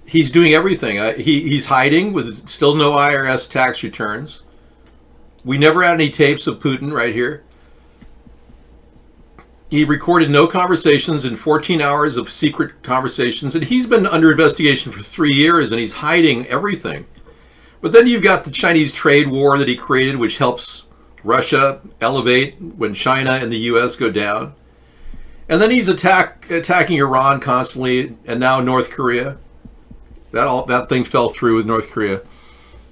He's doing everything. He's hiding with still no IRS tax returns. We never had any tapes of Putin right here. He recorded no conversations in 14 hours of secret conversations, and he's been under investigation for 3 years, and he's hiding everything. But then you've got the Chinese trade war that he created, which helps Russia elevate when China and the U.S. go down. And then he's attacking Iran constantly, and now North Korea. That thing fell through with North Korea.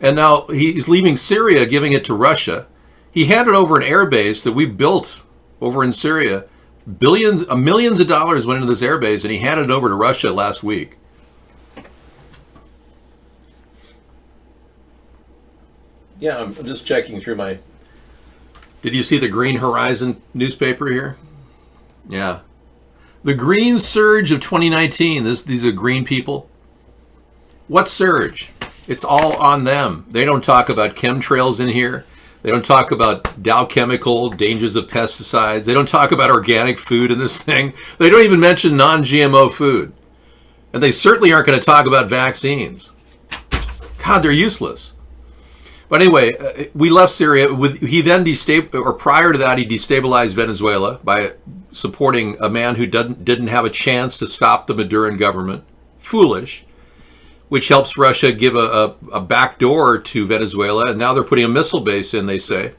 And now he's leaving Syria, giving it to Russia. He handed over an air base that we built over in Syria. Millions of dollars went into this air base, and he handed it over to Russia last week. Yeah, I'm just checking through my... Did you see the Green Horizon newspaper here? Yeah. The green surge of 2019. These are green people. What surge? It's all on them. They don't talk about chemtrails in here. They don't talk about Dow Chemical, dangers of pesticides. They don't talk about organic food in this thing. They don't even mention non-GMO food. And they certainly aren't going to talk about vaccines. God, they're useless. But anyway, we left Syria. He then prior to that, he destabilized Venezuela by supporting a man who didn't have a chance to stop the Maduran government. Foolish. Which helps Russia give a back door to Venezuela. And now they're putting a missile base in, they say.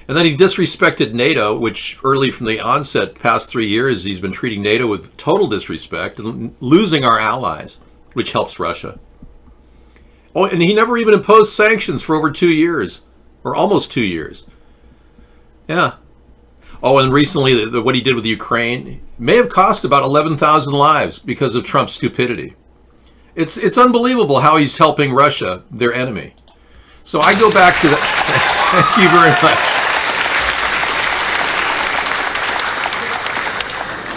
And then he disrespected NATO, which early from the onset, past 3 years, he's been treating NATO with total disrespect, and losing our allies, which helps Russia. Oh, and he never even imposed sanctions for over 2 years, or almost 2 years. Yeah. Oh, and recently, what he did with Ukraine may have cost about 11,000 lives because of Trump's stupidity. It's unbelievable how he's helping Russia, their enemy. So I go back to that. Thank you very much.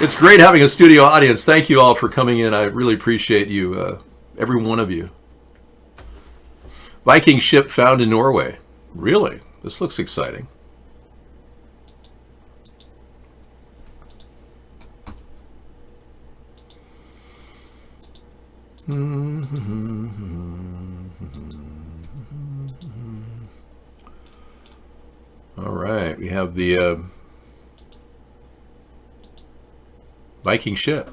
It's great having a studio audience. Thank you all for coming in. I really appreciate you, every one of you. Viking ship found in Norway. Really? This looks exciting. All right, we have the Viking ship.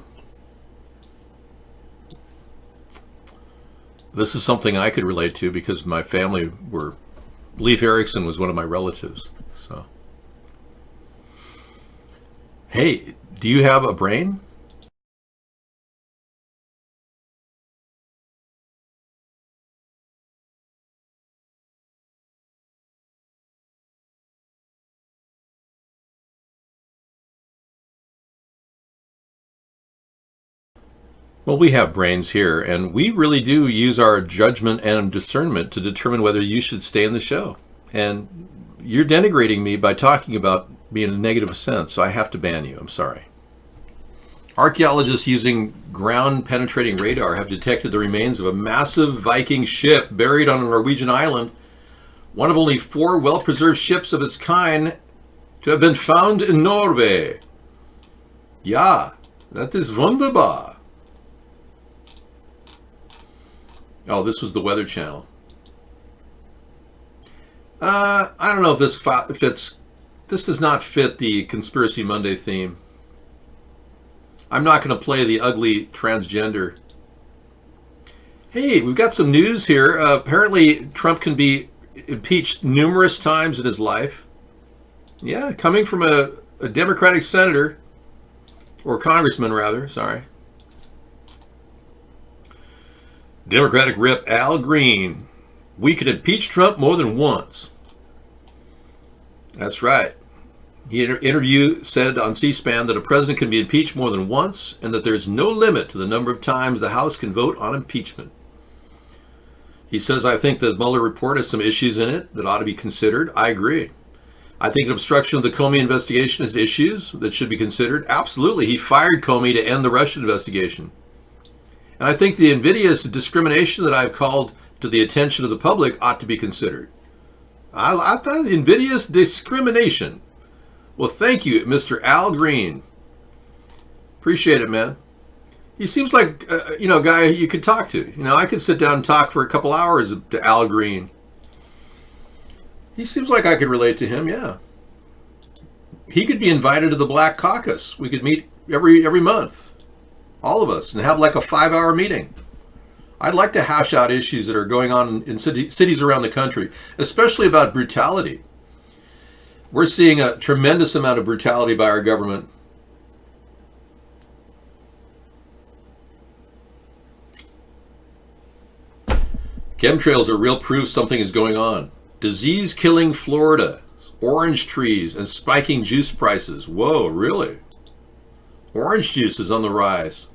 This is something I could relate to because my family Leif Erikson was one of my relatives. So, hey, do you have a brain? Well, we have brains here, and we really do use our judgment and discernment to determine whether you should stay in the show. And you're denigrating me by talking about me in a negative sense, so I have to ban you. I'm sorry. Archaeologists using ground-penetrating radar have detected the remains of a massive Viking ship buried on a Norwegian island, one of only 4 well-preserved ships of its kind to have been found in Norway. Ja, that is wunderbar. Oh, this was the Weather Channel. I don't know if this fits. This does not fit the Conspiracy Monday theme. I'm not going to play the ugly transgender. Hey, we've got some news here. Apparently, Trump can be impeached numerous times in his life. Yeah, coming from a Democratic senator, or congressman rather, sorry. Democratic Rep. Al Green. We could impeach Trump more than once. That's right. He interview said on C-SPAN that a president can be impeached more than once and that there's no limit to the number of times the House can vote on impeachment. He says, I think the Mueller report has some issues in it that ought to be considered. I agree. I think an obstruction of the Comey investigation has issues that should be considered. Absolutely. He fired Comey to end the Russian investigation. And I think the invidious discrimination that I've called to the attention of the public ought to be considered. I thought invidious discrimination. Well, thank you, Mr. Al Green. Appreciate it, man. He seems like, a guy you could talk to. I could sit down and talk for a couple hours to Al Green. He seems like I could relate to him, yeah. He could be invited to the Black Caucus. We could meet every month. All of us, and have like a 5-hour meeting. I'd like to hash out issues that are going on in cities around the country, especially about brutality. We're seeing a tremendous amount of brutality by our government. Chemtrails are real proof something is going on. Disease killing Florida, orange trees, and spiking juice prices. Whoa, really? Orange juice is on the rise.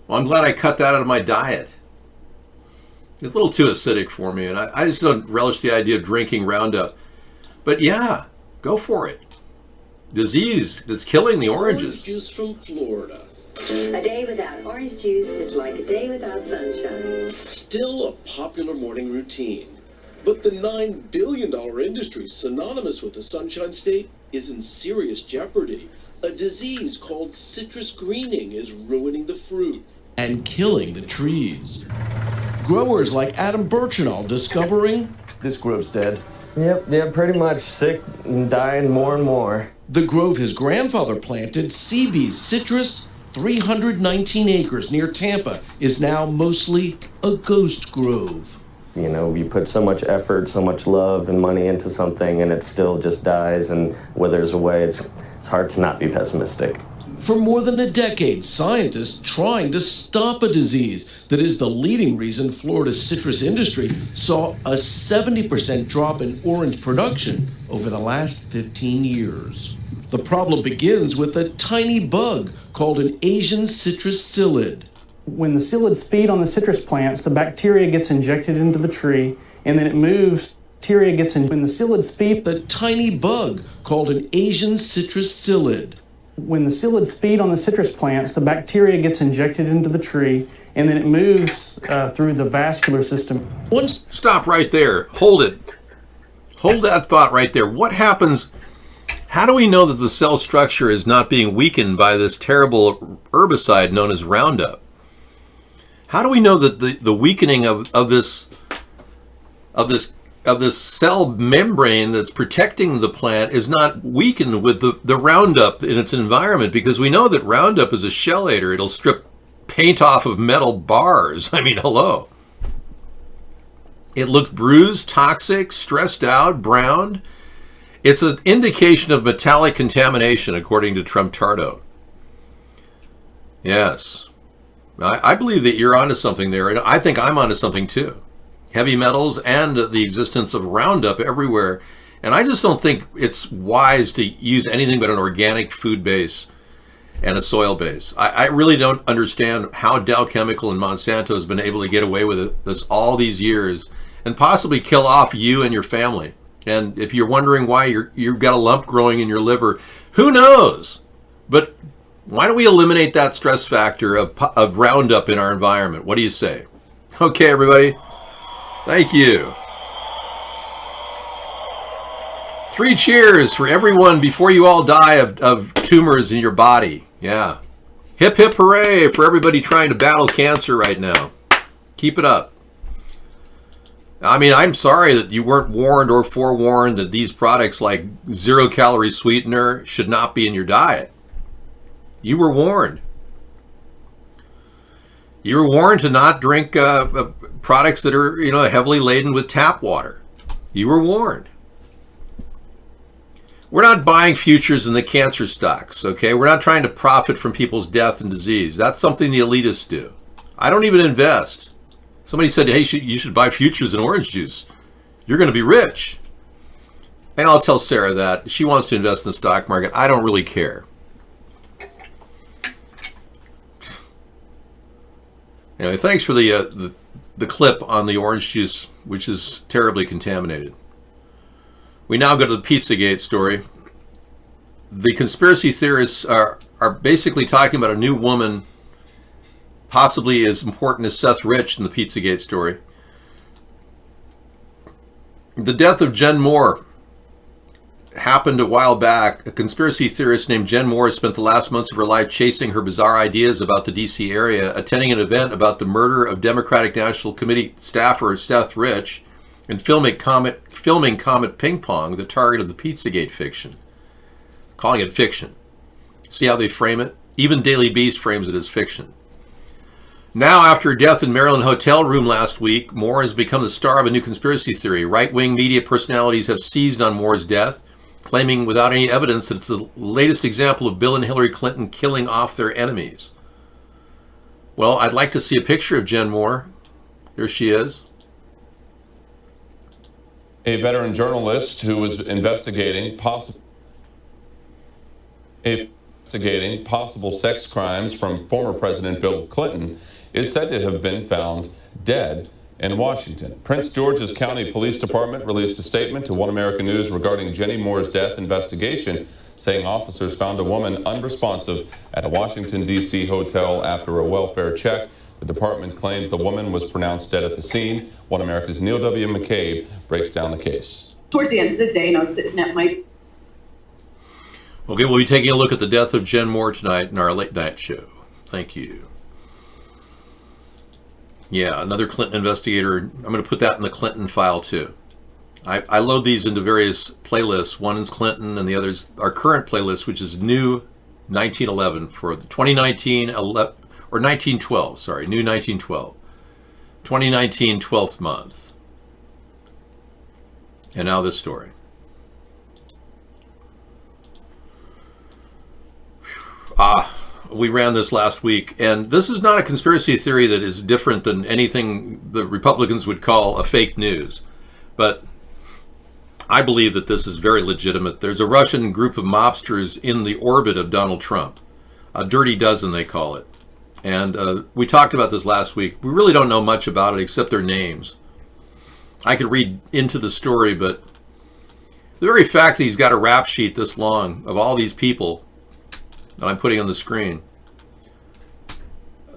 Well, I'm glad I cut that out of my diet. It's a little too acidic for me, and I just don't relish the idea of drinking Roundup. But yeah, go for it. Disease that's killing the oranges. Orange juice from Florida. A day without orange juice is like a day without sunshine. Still a popular morning routine. But the $9 billion industry synonymous with the Sunshine State is in serious jeopardy. A disease called citrus greening is ruining the fruit and killing the trees. Growers like Adam Birchinall discovering This grove's dead. Yep, pretty much sick and dying more and more. the grove his grandfather planted, Seabee's citrus, 319 acres near Tampa, is now mostly a ghost grove. You know, you put so much effort, so much love and money into something, and it still just dies and withers away. It's hard to not be pessimistic. For more than a decade, scientists trying to stop a disease that is the leading reason Florida's citrus industry saw a 70% drop in orange production over the last 15 years. The problem begins with a tiny bug called an Asian citrus psyllid. When the psyllids feed on the citrus plants, the bacteria gets injected into the tree, and then it moves. Bacteria gets in. When the psyllids feed, the tiny bug called an Asian citrus psyllid. When the psyllids feed on the citrus plants, the bacteria gets injected into the tree, and then it moves through the vascular system. Stop right there. Hold it. Hold that thought right there. What happens? How do we know that the cell structure is not being weakened by this terrible herbicide known as Roundup? How do we know that the weakening of this cell membrane that's protecting the plant is not weakened with the Roundup in its environment? Because we know that Roundup is a shellator. It'll strip paint off of metal bars. I mean, hello. It looks bruised, toxic, stressed out, browned. It's an indication of metallic contamination, according to Trump Tardo. Yes. I believe that you're onto something there. And I think I'm onto something too. Heavy metals and the existence of Roundup everywhere. And I just don't think it's wise to use anything but an organic food base and a soil base. I really don't understand how Dow Chemical and Monsanto has been able to get away with this all these years and possibly kill off you and your family. And if you're wondering why you've got a lump growing in your liver, who knows? But why don't we eliminate that stress factor of Roundup in our environment? What do you say? Okay, everybody. Thank you. 3 cheers for everyone before you all die of tumors in your body. Yeah. Hip, hip, hooray for everybody trying to battle cancer right now. Keep it up. I mean, I'm sorry that you weren't warned or forewarned that these products like 0-calorie sweetener should not be in your diet. You were warned. You were warned to not drink products that are, heavily laden with tap water. You were warned. We're not buying futures in the cancer stocks, okay? We're not trying to profit from people's death and disease. That's something the elitists do. I don't even invest. Somebody said, hey, you should buy futures in orange juice. You're going to be rich. And I'll tell Sarah that. She wants to invest in the stock market. I don't really care. Anyway, thanks for the clip on the orange juice, which is terribly contaminated. We now go to the Pizzagate story. The conspiracy theorists are basically talking about a new woman, possibly as important as Seth Rich in the Pizzagate story. The death of Jen Moore happened a while back. A conspiracy theorist named Jen Moore spent the last months of her life chasing her bizarre ideas about the D.C. area, attending an event about the murder of Democratic National Committee staffer Seth Rich, and filming Comet Ping Pong, the target of the Pizzagate fiction. Calling it fiction. See how they frame it? Even Daily Beast frames it as fiction. Now, after her death in Maryland hotel room last week, Moore has become the star of a new conspiracy theory. Right-wing media personalities have seized on Moore's death, claiming without any evidence that it's the latest example of Bill and Hillary Clinton killing off their enemies. Well, I'd like to see a picture of Jen Moore. There she is. A veteran journalist who was investigating possible sex crimes from former President Bill Clinton is said to have been found dead in Washington. Prince George's County Police Department released a statement to One American News regarding Jenny Moore's death investigation, saying officers found a woman unresponsive at a Washington, D.C. hotel after a welfare check. The department claims the woman was pronounced dead at the scene. One America's Neil W. McCabe breaks down the case. Towards the end of the day, I was sitting at my... Okay, we'll be taking a look at the death of Jen Moore tonight in our late night show. Thank you. Yeah, another Clinton investigator. I'm going to put that in the Clinton file too. I load these into various playlists. One is Clinton and the other is our current playlist, which is new 1911 for the 2019 or 1912, sorry, new 1912. 2019 12th month. And now this story. We ran this last week, and this is not a conspiracy theory that is different than anything the Republicans would call a fake news. But I believe that this is very legitimate. There's a Russian group of mobsters in the orbit of Donald Trump. A dirty dozen, they call it. And we talked about this last week. We really don't know much about it except their names. I could read into the story, but the very fact that he's got a rap sheet this long of all these people that I'm putting on the screen.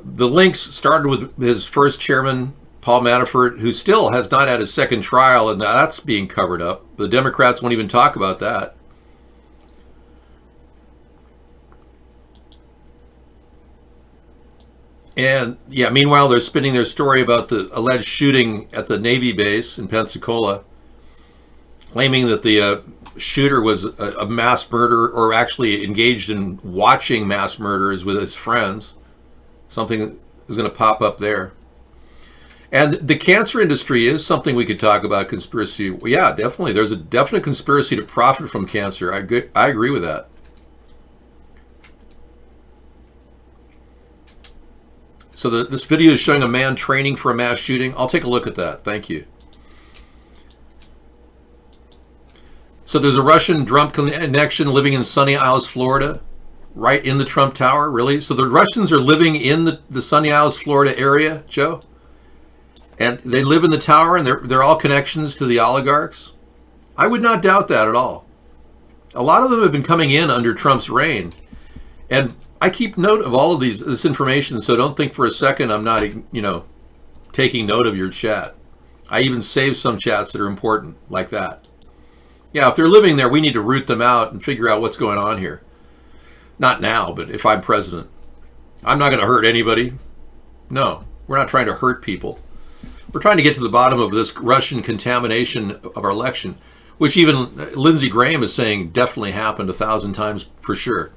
The links started with his first chairman, Paul Manafort, who still has not had his second trial, and that's being covered up. The Democrats won't even talk about that. And yeah, meanwhile, they're spinning their story about the alleged shooting at the Navy base in Pensacola, claiming that the shooter was a mass murderer, or actually engaged in watching mass murderers with his friends. Something is going to pop up there. And the cancer industry is something we could talk about. Conspiracy. Well, yeah, definitely. There's a definite conspiracy to profit from cancer. I agree with that. So this video is showing a man training for a mass shooting. I'll take a look at that. Thank you. So there's a Russian Trump connection living in Sunny Isles, Florida, right in the Trump Tower, really? So the Russians are living in the Sunny Isles, Florida area, Joe? And they live in the tower, and they're all connections to the oligarchs? I would not doubt that at all. A lot of them have been coming in under Trump's reign. And I keep note of all of this information, so don't think for a second I'm not, taking note of your chat. I even save some chats that are important, like that. Yeah, if they're living there, we need to root them out and figure out what's going on here. Not now, but if I'm president. I'm not going to hurt anybody. No, we're not trying to hurt people. We're trying to get to the bottom of this Russian contamination of our election, which even Lindsey Graham is saying definitely happened 1,000 times for sure.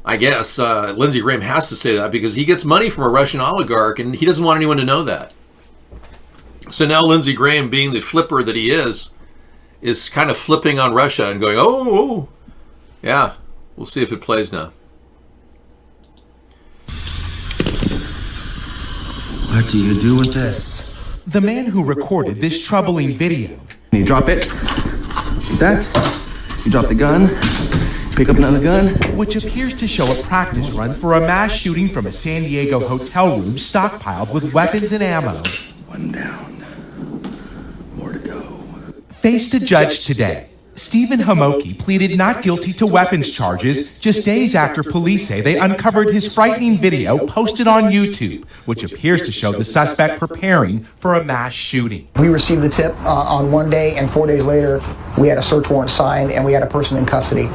I guess Lindsey Graham has to say that because he gets money from a Russian oligarch and he doesn't want anyone to know that. So now Lindsey Graham, being the flipper that he is kind of flipping on Russia and going, oh, yeah, we'll see if it plays now. What do you do with this? The man who recorded this troubling video. You drop it. Like that. You drop the gun. Pick up another gun. Which appears to show a practice run for a mass shooting from a San Diego hotel room stockpiled with weapons and ammo. One down. More to go. Faced a judge today, Stephen Homoki pleaded not guilty to weapons charges just days after police say they uncovered his frightening video posted on YouTube, which appears to show the suspect preparing for a mass shooting. We received the tip on one day, and 4 days later, we had a search warrant signed, and we had a person in custody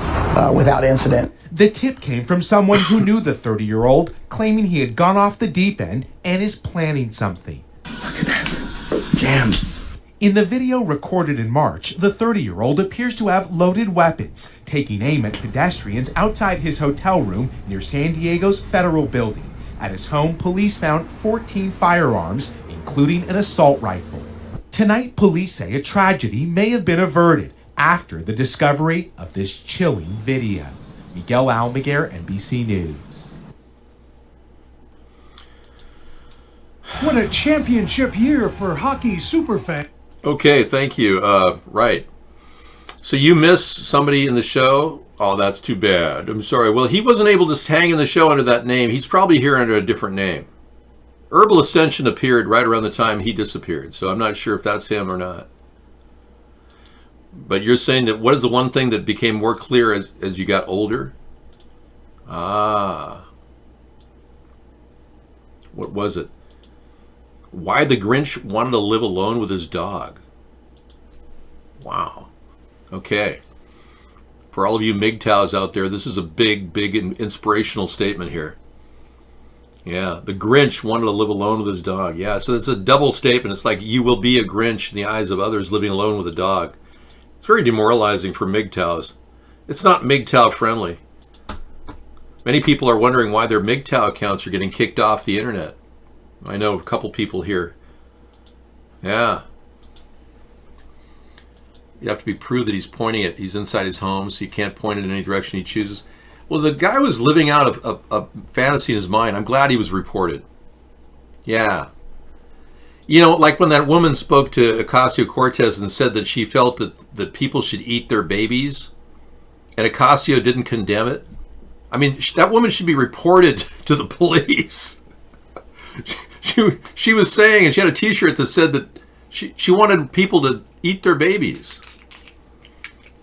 without incident. The tip came from someone who knew the 30-year-old, claiming he had gone off the deep end and is planning something. Look at that. Jams. In the video recorded in March, the 30-year-old appears to have loaded weapons, taking aim at pedestrians outside his hotel room near San Diego's Federal Building. At his home, police found 14 firearms, including an assault rifle. Tonight, police say a tragedy may have been averted after the discovery of this chilling video. Miguel Almaguer, NBC News. What a championship year for hockey superfans. Okay, thank you. Right. So you miss somebody in the show? Oh, that's too bad. I'm sorry. Well, he wasn't able to hang in the show under that name. He's probably here under a different name. Herbal Ascension appeared right around the time he disappeared, so I'm not sure if that's him or not. But you're saying that what is the one thing that became more clear as you got older? Ah. What was it? Why the Grinch wanted to live alone with his dog. Wow. Okay. For all of you MGTOWs out there, this is a big, big inspirational statement here. Yeah, the Grinch wanted to live alone with his dog. Yeah, so it's a double statement. It's like you will be a Grinch in the eyes of others living alone with a dog. It's very demoralizing for MGTOWs. It's not MGTOW friendly. Many people are wondering why their MGTOW accounts are getting kicked off the internet. I know a couple people here. Yeah. You have to be proved that he's pointing it. He's inside his home, so you can't point it in any direction he chooses. Well, the guy was living out a fantasy in his mind. I'm glad he was reported. Yeah. You know, like when that woman spoke to Ocasio-Cortez and said that she felt that people should eat their babies, and Ocasio didn't condemn it. I mean, that woman should be reported to the police. She was saying, and she had a T-shirt that said that she wanted people to eat their babies.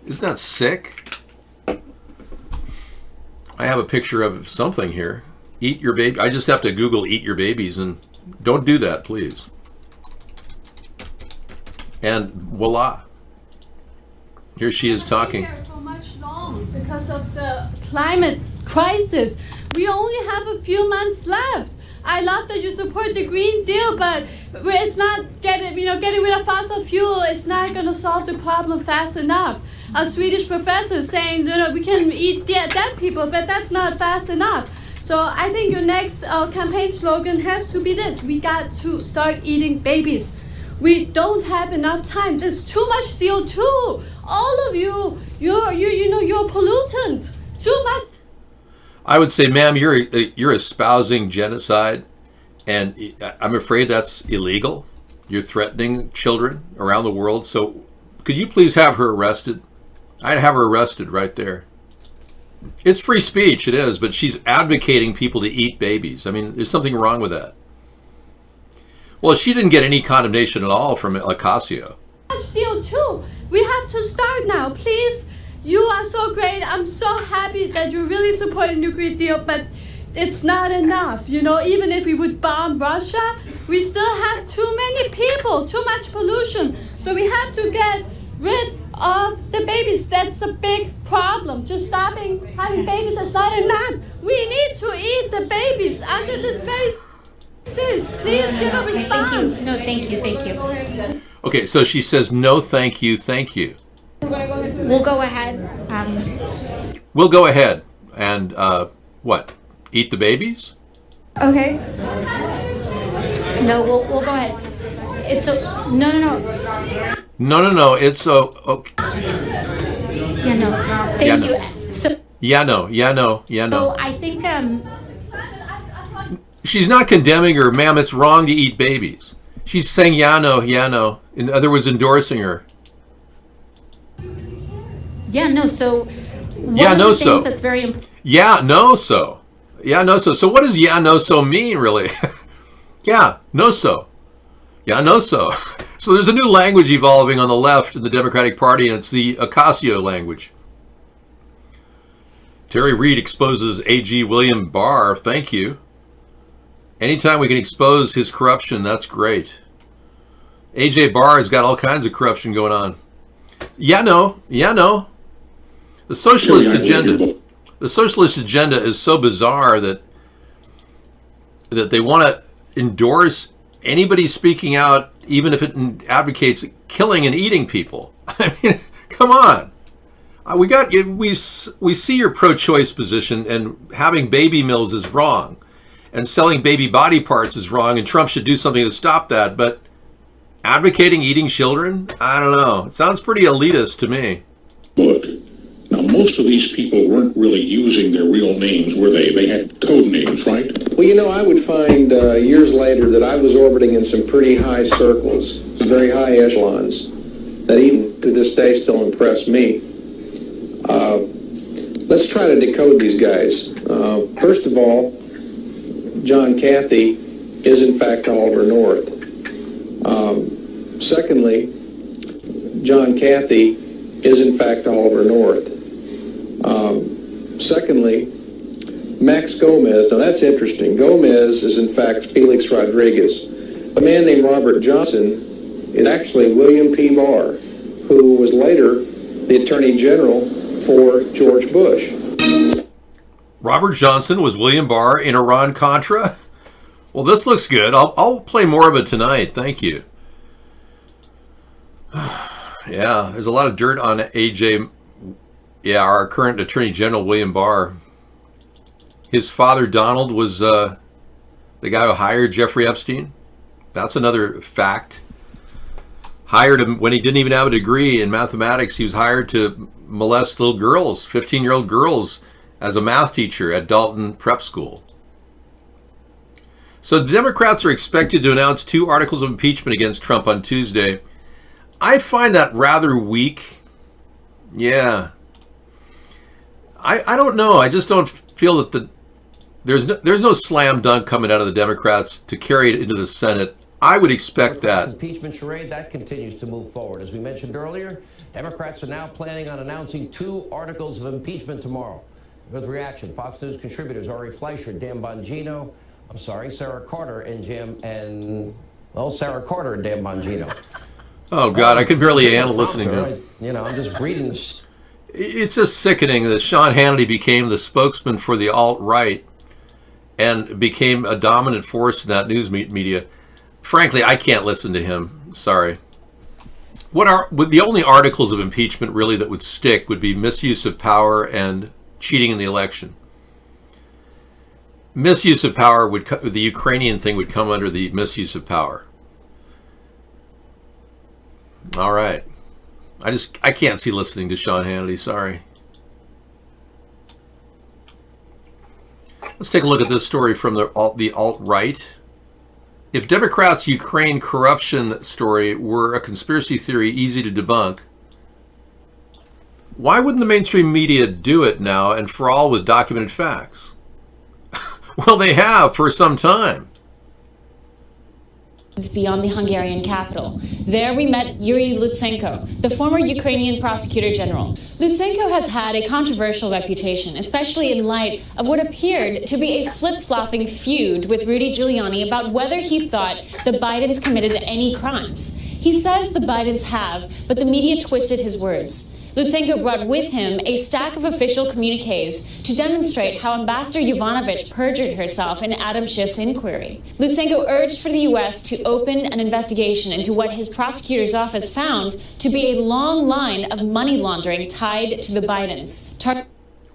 Isn't that sick? I have a picture of something here. Eat your baby. I just have to Google "eat your babies," and don't do that, please. And voila. Here she is talking. For much long because of the climate crisis. We only have a few months left. I love that you support the Green Deal, but it's not getting rid of fossil fuel. It's not going to solve the problem fast enough. A Swedish professor saying, we can eat dead people, but that's not fast enough. So I think your next campaign slogan has to be this: we got to start eating babies. We don't have enough time. There's too much CO2. All of you, you're a pollutant. Too much. I would say, ma'am, you're espousing genocide, and I'm afraid that's illegal. You're threatening children around the world. So could you please have her arrested? I'd have her arrested right there. It's free speech, it is, but she's advocating people to eat babies. I mean, there's something wrong with that. Well, she didn't get any condemnation at all from Ocasio. CO2. We have to start now, please. You are so great. I'm so happy that you're really supporting the Green Deal, but it's not enough. Even if we would bomb Russia, we still have too many people, too much pollution. So we have to get rid of the babies. That's a big problem. Just stopping having babies is not enough. We need to eat the babies. And this is very serious. Please give a response. Thank you. No, thank you. Okay, so she says, no, thank you, thank you. We'll go ahead. We'll go ahead and what? Eat the babies? Okay. No, we'll go ahead. It's so no. No. It's so okay. Yeah, no. Thank you. So. Yeah, no. So I think she's not condemning her, ma'am. It's wrong to eat babies. She's saying yeah, no. In other words, endorsing her. Yeah, no, so yeah, no, so that's very important. Yeah, no, so. Yeah, no, so. So what does yeah, no, so mean, really? Yeah, no, so. Yeah, no, so. So there's a new language evolving on the left in the Democratic Party, and it's the Ocasio language. Terry Reid exposes AG William Barr. Thank you. Anytime we can expose his corruption, that's great. AJ Barr has got all kinds of corruption going on. Yeah, no. The socialist agenda is so bizarre that they want to endorse anybody speaking out, even if it advocates killing and eating people. I mean, come on. We see your pro-choice position, and having baby mills is wrong, and selling baby body parts is wrong, and Trump should do something to stop that. But advocating eating children, I don't know. It sounds pretty elitist to me. Look, now most of these people weren't really using their real names, were they? They had code names, right? Well, I would find years later that I was orbiting in some pretty high circles, very high echelons, that even to this day still impress me. Let's try to decode these guys. First of all, John Cathy, is in fact Oliver North. Secondly, John Cathy is in fact Oliver North. Secondly, Max Gomez, now that's interesting. Gomez is in fact Felix Rodriguez. A man named Robert Johnson is actually William P. Barr, who was later the Attorney General for George Bush. Robert Johnson was William Barr in Iran-Contra? Well, this looks good. I'll play more of it tonight. Thank you. Yeah, there's a lot of dirt on AJ. Yeah, our current Attorney General, William Barr. His father, Donald, was the guy who hired Jeffrey Epstein. That's another fact. Hired him when he didn't even have a degree in mathematics. He was hired to molest little girls, 15-year-old girls, as a math teacher at Dalton Prep School. So the Democrats are expected to announce 2 articles of impeachment against Trump on Tuesday. I find that rather weak. Yeah. I don't know. I just don't feel that there's no slam dunk coming out of the Democrats to carry it into the Senate. I would expect that. Impeachment charade, that continues to move forward. As we mentioned earlier, Democrats are now planning on announcing 2 articles of impeachment tomorrow. With reaction, Fox News contributors Ari Fleischer, Dan Bongino, Sarah Carter, and Sarah Carter and Dan Bongino. Oh, God, I could barely handle listening to him. I'm just reading this. It's just sickening that Sean Hannity became the spokesman for the alt-right and became a dominant force in that news media. Frankly, I can't listen to him. Sorry. The only articles of impeachment really that would stick would be misuse of power and cheating in the election. Misuse of power the Ukrainian thing would come under the misuse of power. All right. I can't see listening to Sean Hannity. Sorry. Let's take a look at this story from the alt-right. If Democrats' Ukraine corruption story were a conspiracy theory easy to debunk, why wouldn't the mainstream media do it now and for all with documented facts? Well, they have for some time. Beyond the Hungarian capital. There we met Yuri Lutsenko, the former Ukrainian prosecutor general. Lutsenko has had a controversial reputation, especially in light of what appeared to be a flip-flopping feud with Rudy Giuliani about whether he thought the Bidens committed any crimes. He says the Bidens have, but the media twisted his words. Lutsenko brought with him a stack of official communiques to demonstrate how Ambassador Yovanovitch perjured herself in Adam Schiff's inquiry. Lutsenko urged for the U.S. to open an investigation into what his prosecutor's office found to be a long line of money laundering tied to the Bidens.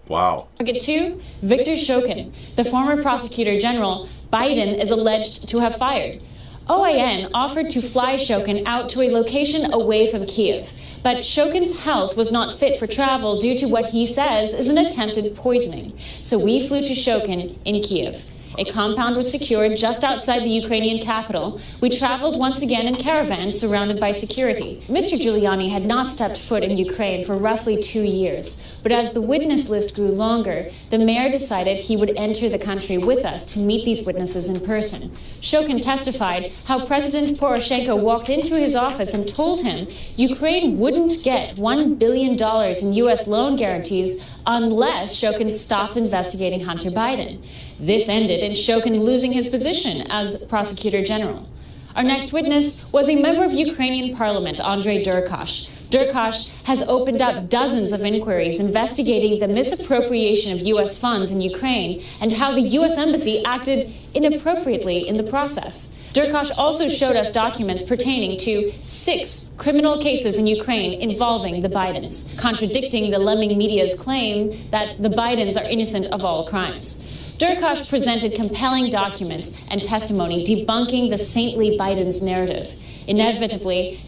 Wow. Target 2, Viktor Shokin, the former prosecutor general Biden is alleged to have fired. OAN offered to fly Shokin out to a location away from Kiev, but Shokin's health was not fit for travel due to what he says is an attempted poisoning. So we flew to Shokin in Kiev. A compound was secured just outside the Ukrainian capital. We traveled once again in caravans surrounded by security. Mr. Giuliani had not stepped foot in Ukraine for roughly 2 years, but as the witness list grew longer, the mayor decided he would enter the country with us to meet these witnesses in person. Shokin testified how President Poroshenko walked into his office and told him Ukraine wouldn't get $1 billion in U.S. loan guarantees unless Shokin stopped investigating Hunter Biden. This ended in Shokin losing his position as prosecutor general. Our next witness was a member of Ukrainian parliament, Andrei Durkash. Durkash has opened up dozens of inquiries investigating the misappropriation of U.S. funds in Ukraine and how the U.S. embassy acted inappropriately in the process. Durkash also showed us documents pertaining to 6 criminal cases in Ukraine involving the Bidens, contradicting the lemming media's claim that the Bidens are innocent of all crimes. Durkash presented compelling documents and testimony debunking the saintly Biden's narrative. Inevitably...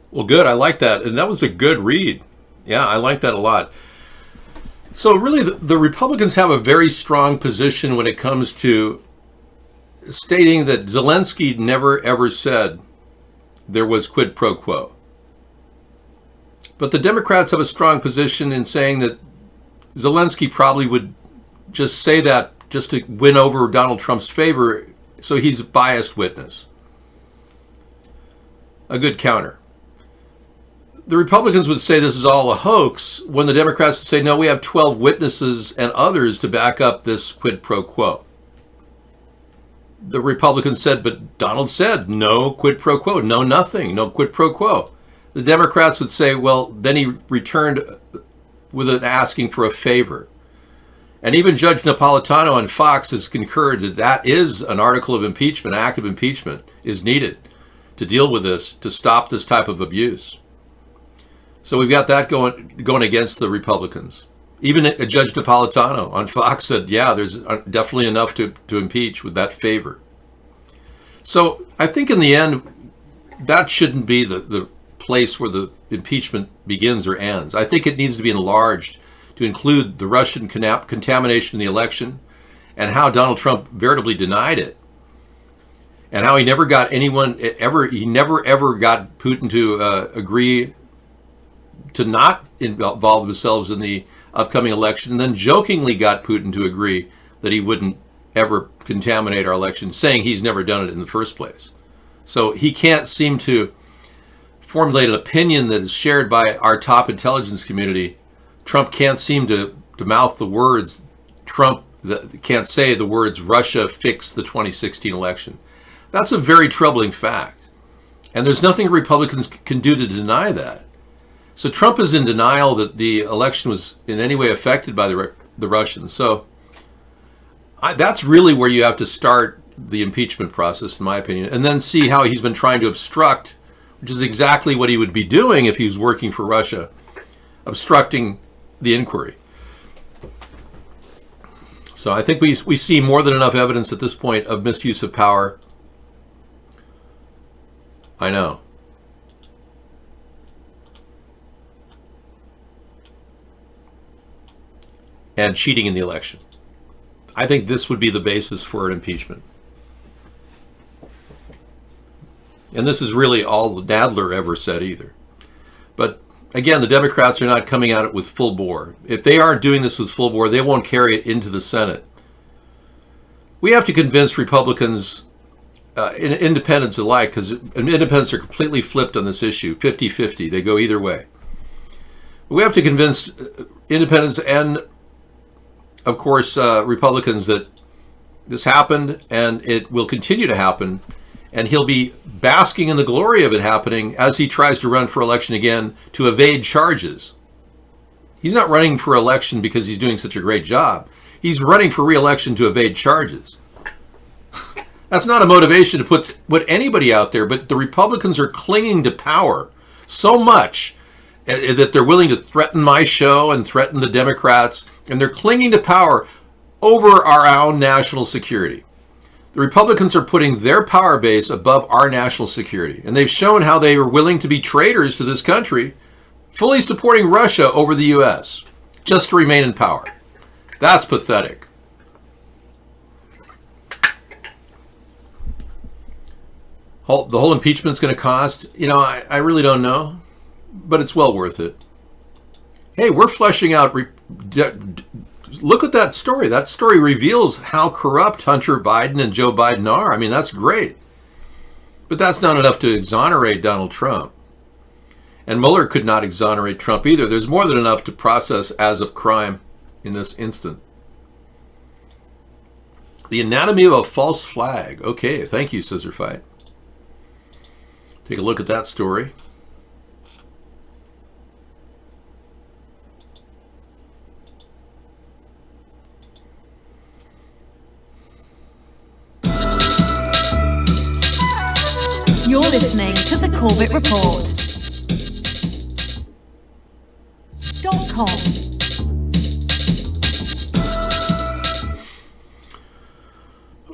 Well, good. I like that. And that was a good read. Yeah, I like that a lot. So really, the Republicans have a very strong position when it comes to stating that Zelensky never, ever said there was quid pro quo. But the Democrats have a strong position in saying that Zelensky probably would just say that just to win over Donald Trump's favor So he's a biased witness. A good counter. The Republicans would say this is all a hoax, when the Democrats would say, no, we have 12 witnesses and others to back up this quid pro quo. The Republicans said, but Donald said, no quid pro quo, no nothing, no quid pro quo. The Democrats would say, well, then he returned with an asking for a favor. And even Judge Napolitano on Fox has concurred that that is an article of impeachment, an act of impeachment is needed to deal with this, to stop this type of abuse. So we've got that going against the Republicans. Even Judge Napolitano on Fox said, yeah, there's definitely enough to impeach with that favor. So I think in the end, that shouldn't be the place where the impeachment begins or ends. I think it needs to be enlarged to include the Russian contamination in the election and how Donald Trump veritably denied it. And how he never got he never ever got Putin to agree to not involve themselves in the upcoming election, and then jokingly got Putin to agree that he wouldn't ever contaminate our election, saying he's never done it in the first place. So he can't seem to formulate an opinion that is shared by our top intelligence community. Trump can't seem to mouth the words, Trump can't say the words, Russia fixed the 2016 election. That's a very troubling fact. And there's nothing Republicans can do to deny that. So Trump is in denial that the election was in any way affected by the Russians. So that's really where you have to start the impeachment process, in my opinion, and then see how he's been trying to obstruct, which is exactly what he would be doing if he was working for Russia, obstructing the inquiry. So I think we see more than enough evidence at this point of misuse of power. I know. And cheating in the election. I think this would be the basis for an impeachment. And this is really all Nadler ever said either. But again, the Democrats are not coming at it with full bore. If they aren't doing this with full bore, they won't carry it into the Senate. We have to convince Republicans, independents alike, because independents are completely flipped on this issue, 50-50. They go either way. We have to convince independents and, of course, Republicans that this happened and it will continue to happen, and he'll be basking in the glory of it happening as he tries to run for election again to evade charges. He's not running for election because he's doing such a great job. He's running for re-election to evade charges. That's not a motivation to put anybody out there, but the Republicans are clinging to power so much that they're willing to threaten my show and threaten the Democrats, and they're clinging to power over our own national security. The Republicans are putting their power base above our national security, and they've shown how they are willing to be traitors to this country, fully supporting Russia over the U.S., just to remain in power. That's pathetic. The whole impeachment's going to cost, I really don't know, but it's well worth it. Hey, we're fleshing out, look at that story. That story reveals how corrupt Hunter Biden and Joe Biden are. I mean, that's great. But that's not enough to exonerate Donald Trump. And Mueller could not exonerate Trump either. There's more than enough to process as of crime in this instant. The anatomy of a false flag. Okay, thank you, Scissor Fight. Take a look at that story. You're listening to The Corbett Report. .com.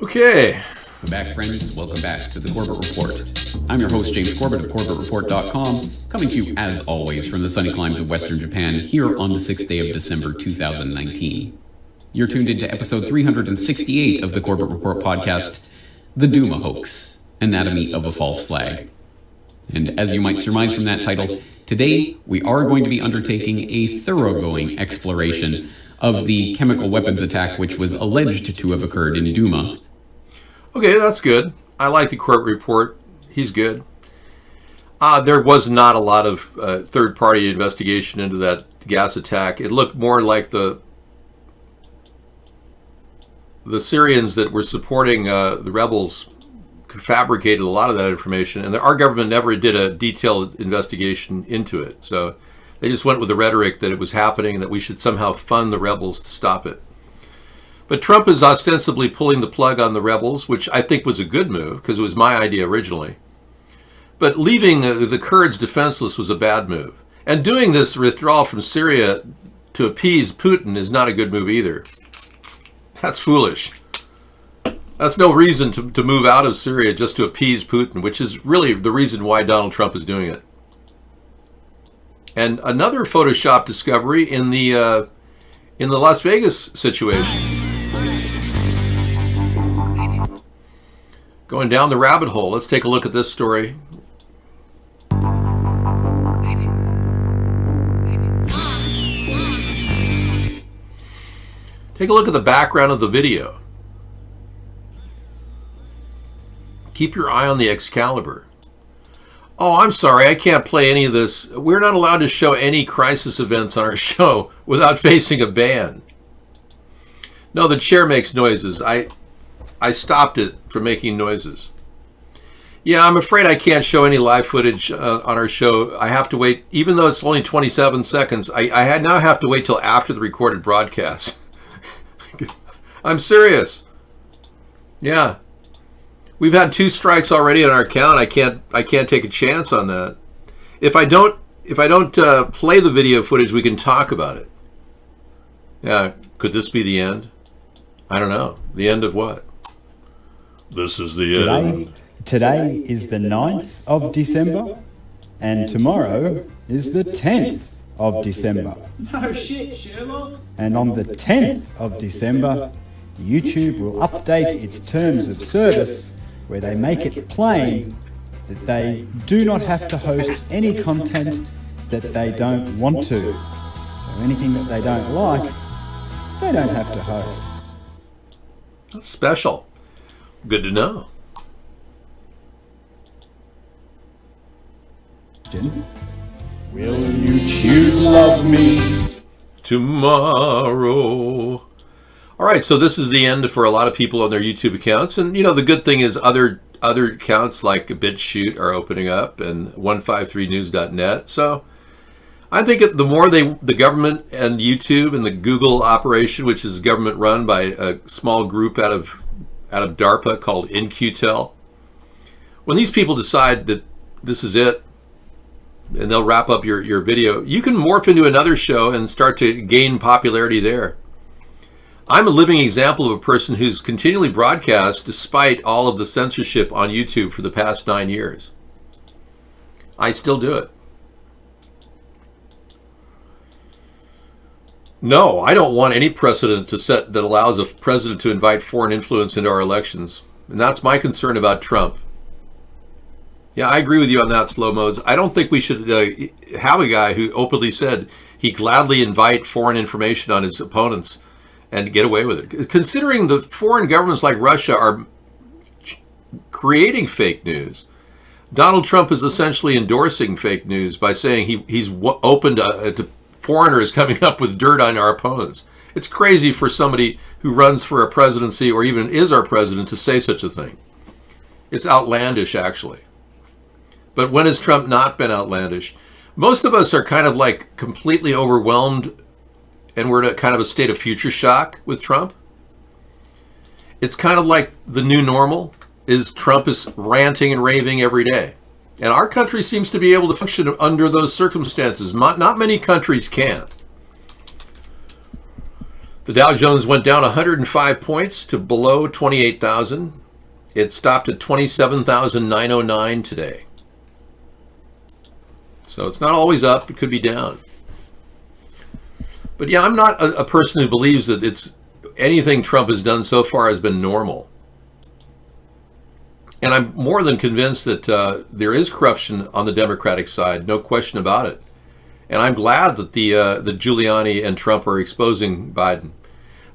Okay. Welcome back, friends. Welcome back to The Corbett Report. I'm your host, James Corbett of CorbettReport.com, coming to you, as always, from the sunny climes of Western Japan, here on the 6th day of December, 2019. You're tuned into episode 368 of the Corbett Report podcast, The Duma Hoax, Anatomy of a False Flag. And as you might surmise from that title, today we are going to be undertaking a thoroughgoing exploration of the chemical weapons attack which was alleged to have occurred in Duma. Okay, that's good. I like the court report. He's good. There was not a lot of third-party investigation into that gas attack. It looked more like the Syrians that were supporting the rebels fabricated a lot of that information, and our government never did a detailed investigation into it. So they just went with the rhetoric that it was happening and that we should somehow fund the rebels to stop it. But Trump is ostensibly pulling the plug on the rebels, which I think was a good move because it was my idea originally. But leaving the Kurds defenseless was a bad move. And doing this withdrawal from Syria to appease Putin is not a good move either. That's foolish. That's no reason to move out of Syria just to appease Putin, which is really the reason why Donald Trump is doing it. And another Photoshop discovery in the Las Vegas situation. Going down the rabbit hole, let's take a look at this story. Take a look at the background of the video. Keep your eye on the Excalibur. Oh, I'm sorry, I can't play any of this. We're not allowed to show any crisis events on our show without facing a ban. No, the chair makes noises. I stopped it from making noises. Yeah, I'm afraid I can't show any live footage on our show. I have to wait, even though it's only 27 seconds, I now have to wait till after the recorded broadcast. I'm serious. Yeah. We've had 2 strikes already on our account. I can't take a chance on that. If I don't play the video footage, we can talk about it. Yeah, could this be the end? I don't know. The end of what? This is the end. Today is the 9th of December, and tomorrow is the 10th of December. No shit, Sherlock. And on the 10th of December, YouTube will update its terms of service where they make it plain that they do not have to host any content that they don't want to. So anything that they don't like, they don't have to host. That's special. Good to know. Will you love me tomorrow? All right, so this is the end for a lot of people on their YouTube accounts. And, the good thing is other accounts like BitChute are opening up and 153news.net. So I think the more the government and YouTube and the Google operation, which is government run by a small group out of DARPA called InQtel, when these people decide that this is it, and they'll wrap up your video, you can morph into another show and start to gain popularity there. I'm a living example of a person who's continually broadcast despite all of the censorship on YouTube for the past 9 years. I still do it. No, I don't want any precedent that allows a president to invite foreign influence into our elections. And that's my concern about Trump. Yeah, I agree with you on that, Slow Modes. I don't think we should have a guy who openly said he'd gladly invite foreign information on his opponents and get away with it. Considering the foreign governments like Russia are creating fake news, Donald Trump is essentially endorsing fake news by saying he's open to foreigners coming up with dirt on our opponents. It's crazy for somebody who runs for a presidency or even is our president to say such a thing. It's outlandish, actually. But when has Trump not been outlandish? Most of us are kind of like completely overwhelmed, and we're in a kind of a state of future shock with Trump. It's kind of like the new normal is Trump is ranting and raving every day. And our country seems to be able to function under those circumstances. Not many countries can. The Dow Jones went down 105 points to below 28,000. It stopped at 27,909 today. So it's not always up, it could be down. But yeah, I'm not a person who believes that anything Trump has done so far has been normal. And I'm more than convinced that there is corruption on the Democratic side, no question about it. And I'm glad that the Giuliani and Trump are exposing Biden.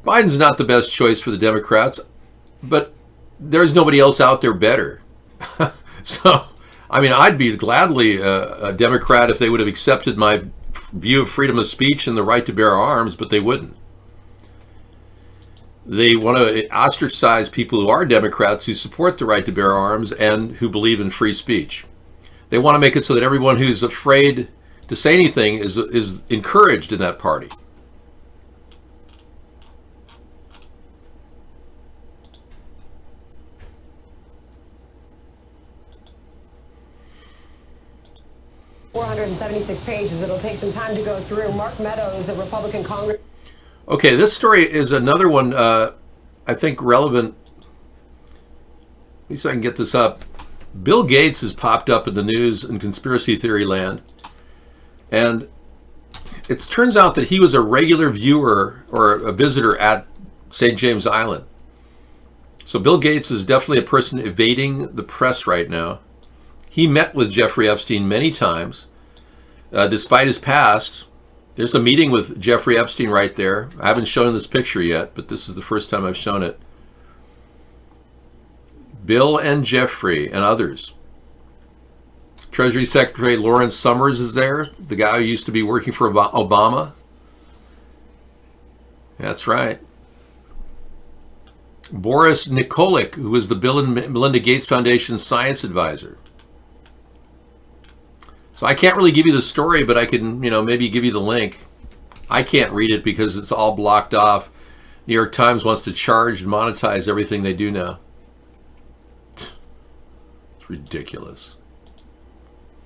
Biden's not the best choice for the Democrats, but there's nobody else out there better. So, I mean, I'd be gladly a Democrat if they would have accepted my view of freedom of speech and the right to bear arms, but they wouldn't. They want to ostracize people who are Democrats who support the right to bear arms and who believe in free speech. They want to make it so that everyone who's afraid to say anything is encouraged in that party. .476 pages. It'll take some time to go through. Mark Meadows, a Republican Congress. Okay, this story is another one I think relevant. At least I can get this up. Bill Gates has popped up in the news in conspiracy theory land. And it turns out that he was a regular viewer or a visitor at St. James Island. So Bill Gates is definitely a person evading the press right now. He met with Jeffrey Epstein many times. Despite his past, there's a meeting with Jeffrey Epstein right there. I haven't shown this picture yet, but this is the first time I've shown it. Bill and Jeffrey and others. Treasury Secretary Lawrence Summers is there, the guy who used to be working for Obama. That's right. Boris Nikolic, who was the Bill and Melinda Gates Foundation science advisor. So I can't really give you the story, but I can, maybe give you the link. I can't read it because it's all blocked off. New York Times wants to charge and monetize everything they do now. It's ridiculous.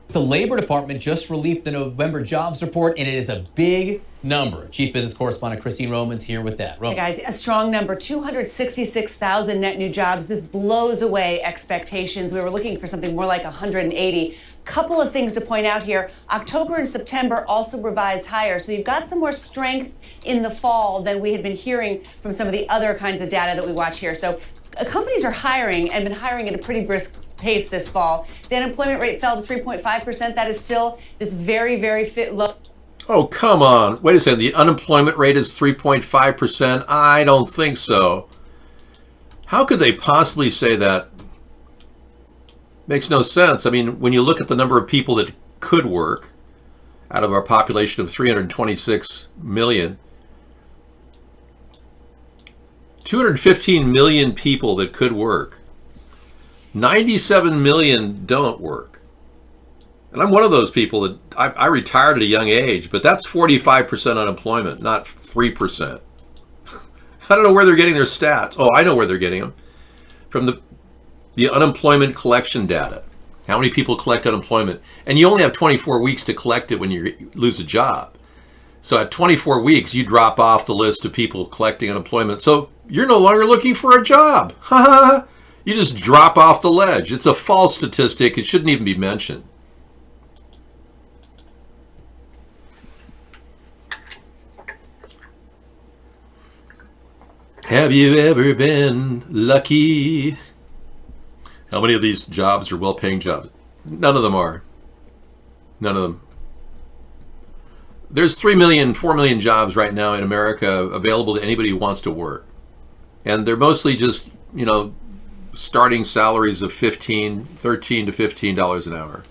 The Labor Department just released the November jobs report, and it is a big number. Chief Business Correspondent Christine Roman's here with that. Hey guys, a strong number, 266,000 net new jobs. This blows away expectations. We were looking for something more like 180. Couple of things to point out here. October and September also revised higher. So you've got some more strength in the fall than we had been hearing from some of the other kinds of data that we watch here. So companies are hiring and been hiring at a pretty brisk pace this fall. The unemployment rate fell to 3.5%. That is still this very, very low. Oh, come on. Wait a second. The unemployment rate is 3.5%? I don't think so. How could they possibly say that? Makes no sense. I mean, when you look at the number of people that could work out of our population of 326 million, 215 million people that could work, 97 million don't work. And I'm one of those people that I retired at a young age, but that's 45% unemployment, not 3%. I don't know where they're getting their stats. Oh, I know where they're getting them. From the unemployment collection data. How many people collect unemployment? And you only have 24 weeks to collect it when you lose a job. So at 24 weeks, you drop off the list of people collecting unemployment. So you're no longer looking for a job. You just drop off the ledge. It's a false statistic. It shouldn't even be mentioned. Have you ever been lucky? How many of these jobs are well-paying jobs? None of them are. None of them. There's 4 million jobs right now in America available to anybody who wants to work. And they're mostly just, starting salaries of $13 to $15 an hour,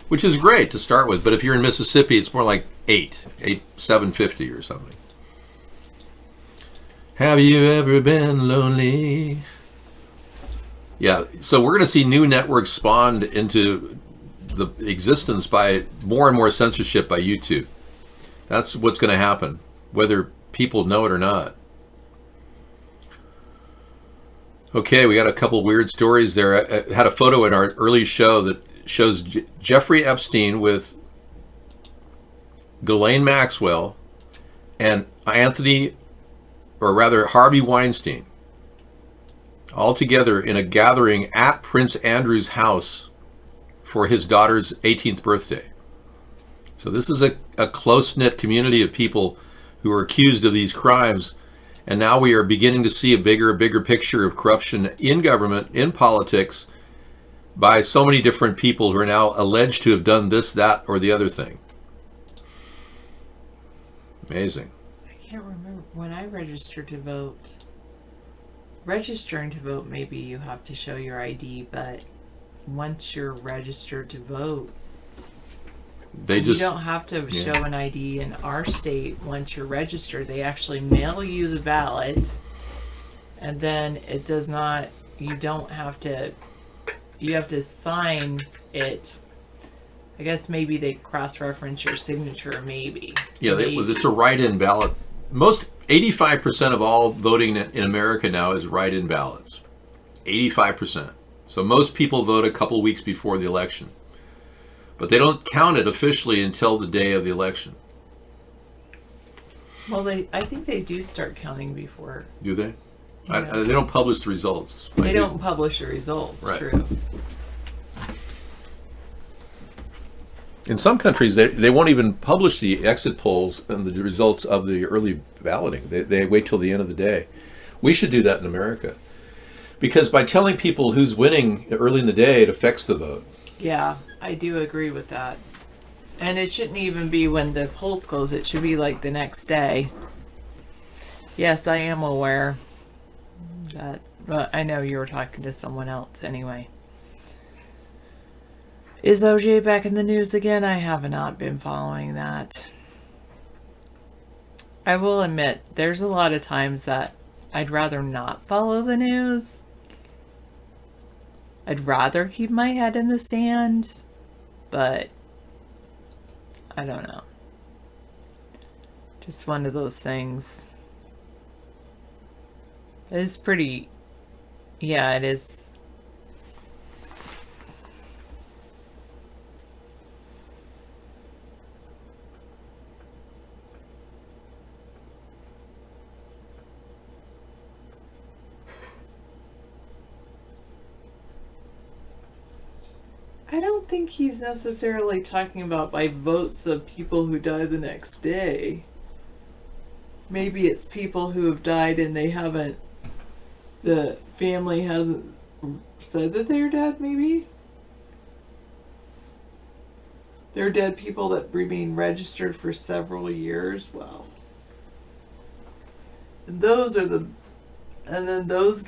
which is great to start with. But if you're in Mississippi, it's more like $7.50 or something. Have you ever been lonely? Yeah, so we're going to see new networks spawned into the existence by more and more censorship by YouTube. That's what's going to happen, whether people know it or not. Okay, we got a couple weird stories there. I had a photo in our early show that shows Jeffrey Epstein with Ghislaine Maxwell and Harvey Weinstein, all together in a gathering at Prince Andrew's house for his daughter's 18th birthday. So this is a close-knit community of people who are accused of these crimes, and now we are beginning to see a bigger picture of corruption in government, in politics, by so many different people who are now alleged to have done this, that, or the other thing. Amazing. I can't remember when I registered to vote. registering to vote, maybe you have to show your ID, but once you're registered to vote, you don't have to show an ID in our state. Once you're registered, they actually mail you the ballot, and then it does not, you don't have to, you have to sign it. I guess maybe they cross-reference your signature, maybe. Yeah, it's a write-in ballot. Most 85% of all voting in America now is write-in ballots. 85%. So most people vote a couple weeks before the election. But they don't count it officially until the day of the election. Well, I think they do start counting before. Do they? Yeah. They don't publish the results. They don't publish the results, right. True. In some countries, they won't even publish the exit polls and the results of the early balloting. They wait till the end of the day. We should do that in America. Because by telling people who's winning early in the day, it affects the vote. Yeah, I do agree with that. And it shouldn't even be when the polls close. It should be like the next day. Yes, I am aware that, but I know you were talking to someone else anyway. Is OJ back in the news again? I have not been following that. I will admit, there's a lot of times that I'd rather not follow the news. I'd rather keep my head in the sand, but I don't know. Just one of those things. It is pretty, yeah, it is. I don't think he's necessarily talking about by votes of people who die the next day. Maybe it's people who have died and they haven't, the family hasn't said that they're dead, maybe? They're dead people that remain registered for several years. Wow. And those are the, and then those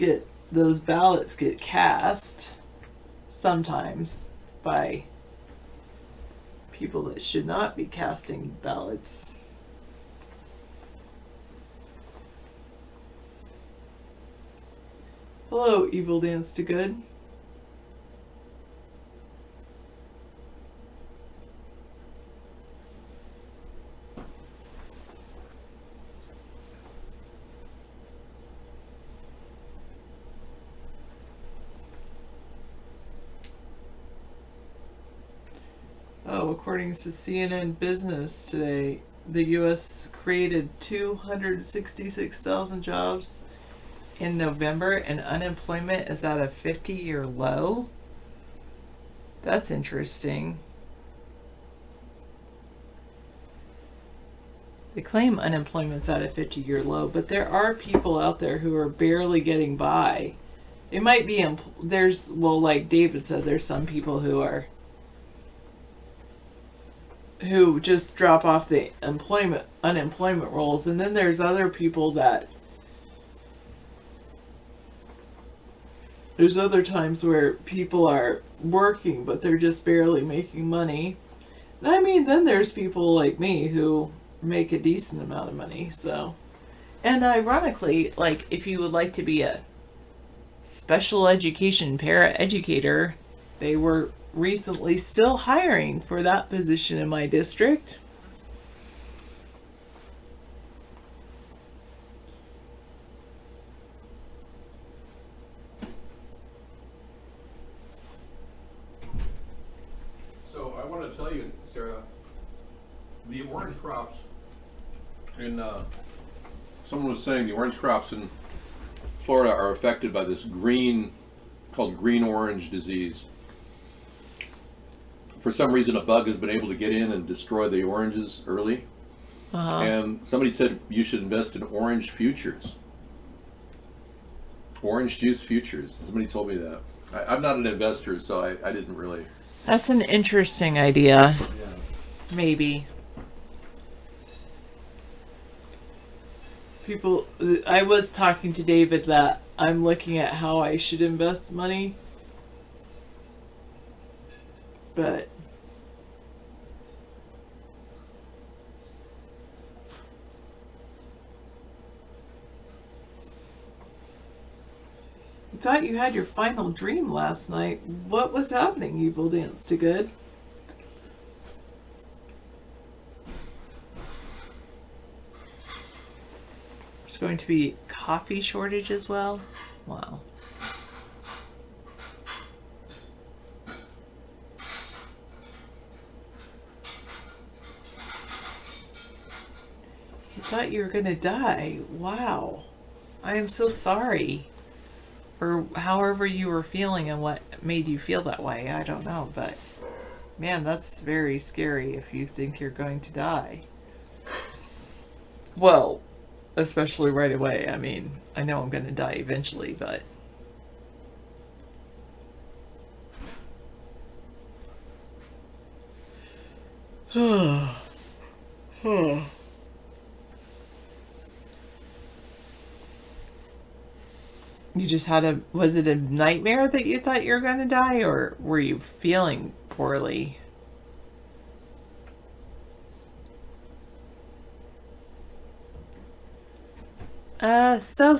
ballots get cast sometimes by people that should not be casting ballots. Hello, Evil Dance to Good. Oh, according to CNN Business today, the U.S. created 266,000 jobs in November, and unemployment is at a 50-year low. That's interesting. They claim unemployment's at a 50-year low, but there are people out there who are barely getting by. It might be, well, like David said, there's some people who just drop off the unemployment rolls, and then there's other people that there's other times where people are working but they're just barely making money. And I mean, then there's people like me who make a decent amount of money. So, and ironically, like, if you would like to be a special education para-educator, they were recently still hiring for that position in my district. So I want to tell you, Sarah, the orange crops in, someone was saying the orange crops in Florida are affected by this called green-orange disease. For some reason, a bug has been able to get in and destroy the oranges early. Uh-huh. And somebody said you should invest in orange futures. Orange juice futures. Somebody told me that. I'm not an investor, so I didn't really. That's an interesting idea. Yeah. Maybe. I was talking to David that I'm looking at how I should invest money. But you thought you had your final dream last night. What was happening, Evil Dance to Good? There's going to be coffee shortage as well. Wow. You thought you were going to die. Wow. I am so sorry. Or however you were feeling and what made you feel that way. I don't know, but man, that's very scary if you think you're going to die. Well, especially right away. I mean, I know I'm going to die eventually, but you just had was it a nightmare that you thought you were going to die, or were you feeling poorly? So.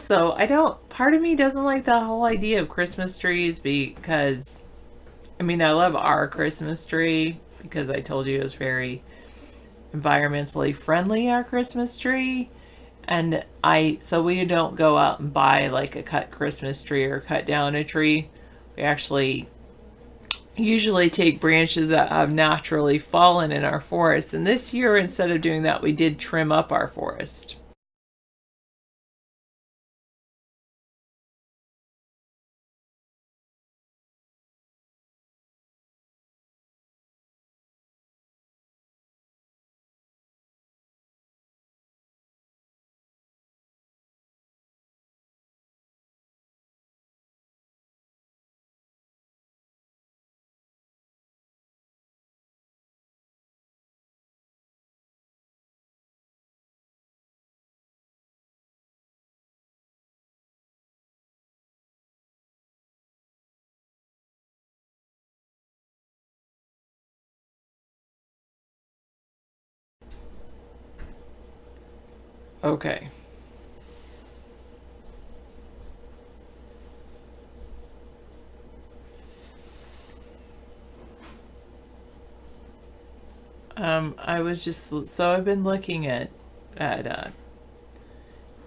Part of me doesn't like the whole idea of Christmas trees because, I mean, I love our Christmas tree because I told you it was very environmentally friendly, our Christmas tree. And so we don't go out and buy like a cut Christmas tree or cut down a tree. We actually usually take branches that have naturally fallen in our forest. And this year, instead of doing that, we did trim up our forest. Okay. I was just, so I've been looking at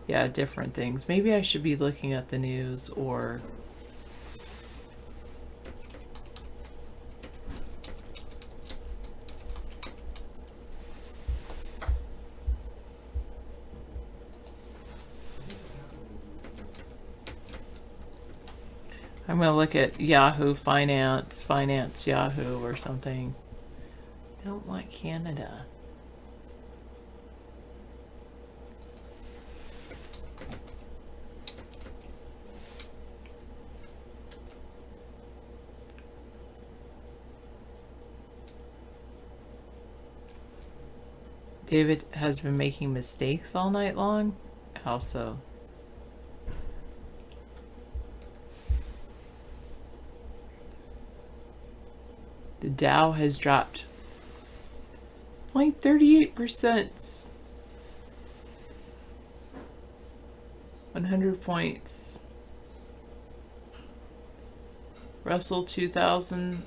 yeah, different things. Maybe I should be looking at the news or I'm going to look at Yahoo Finance Yahoo or something. I don't like Canada. David has been making mistakes all night long. How so? The Dow has dropped 0.38%. 100 points. Russell 2000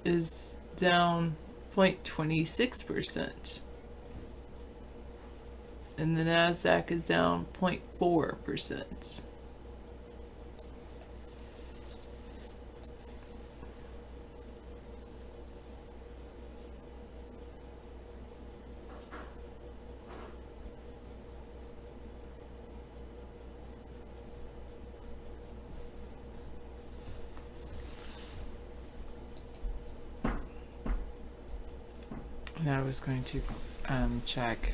is down 0.26%. And the NASDAQ is down 0.4%. And I was going to check.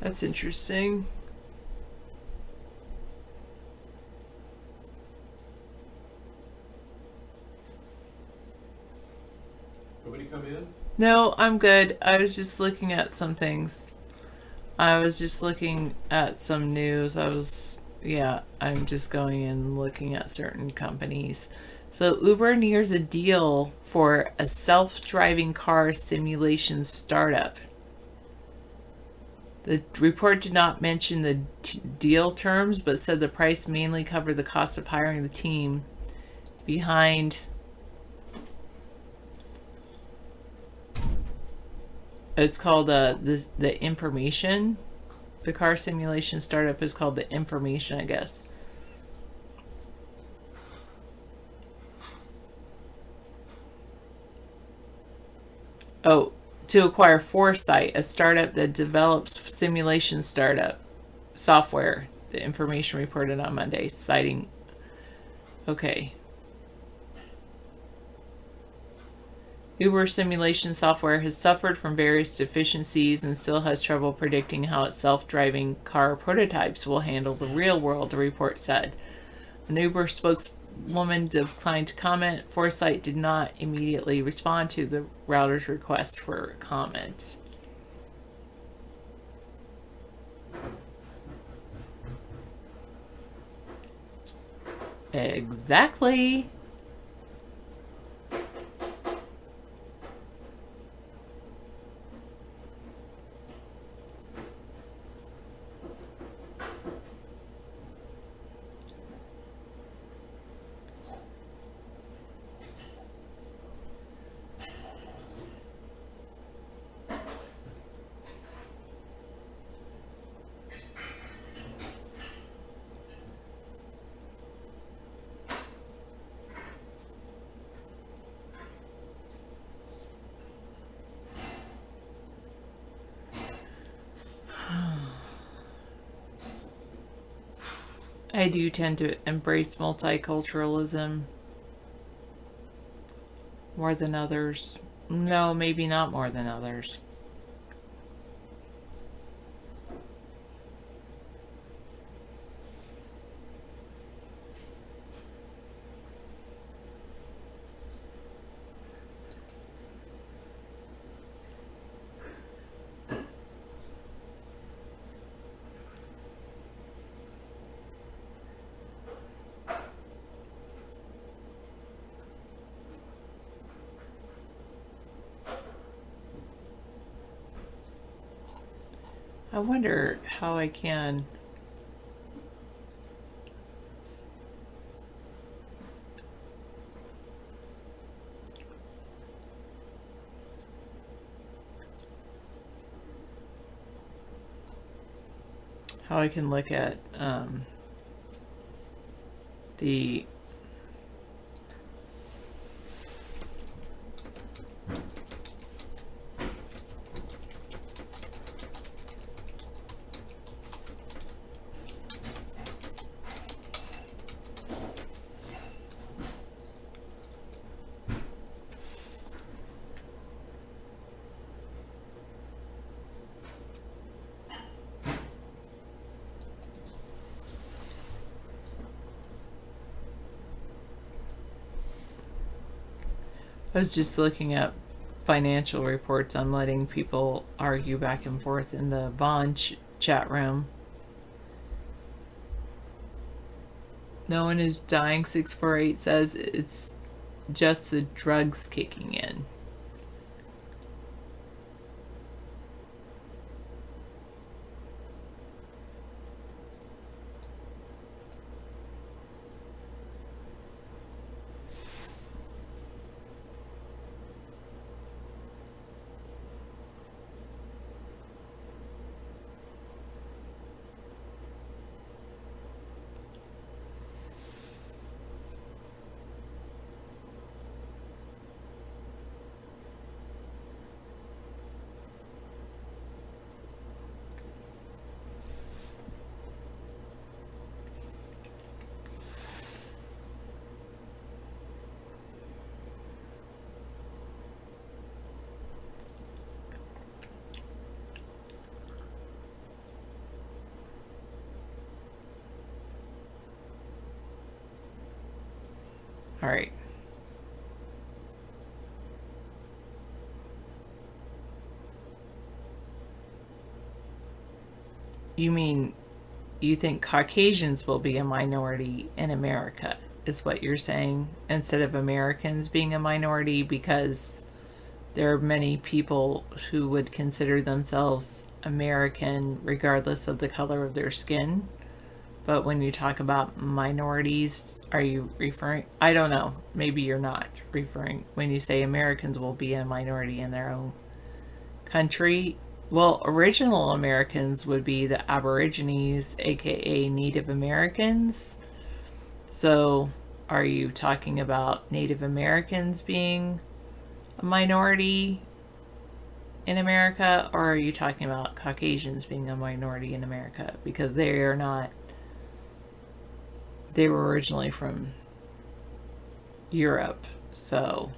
That's interesting. Nobody come in? No, I'm good. I was just looking at some things. I was just looking at some news. I'm just going and looking at certain companies. So Uber nears a deal for a self-driving car simulation startup. The report did not mention the deal terms, but said the price mainly covered the cost of hiring the team behind. It's called the information. The car simulation startup is called the information, I guess. Oh, to acquire Foresight, a startup that develops simulation startup software. The information reported on Monday, citing. Okay. Uber simulation software has suffered from various deficiencies and still has trouble predicting how its self-driving car prototypes will handle the real world, the report said. An Uber spokeswoman declined to comment. Foresight did not immediately respond to the router's request for comment. Exactly. I do tend to embrace multiculturalism more than others. No, maybe not more than others. I wonder how I can look at the I was just looking at financial reports. I'm letting people argue back and forth in the Vaughn chat room. No one is dying. 648 says it's just the drugs kicking in. All right. You mean you think Caucasians will be a minority in America, is what you're saying, instead of Americans being a minority, because there are many people who would consider themselves American regardless of the color of their skin. But when you talk about minorities, are you referring, I don't know, maybe you're not referring, when you say Americans will be a minority in their own country. Well, original Americans would be the Aborigines, aka Native Americans. So, are you talking about Native Americans being a minority in America, or are you talking about Caucasians being a minority in America? Because they are not, they were originally from Europe, so...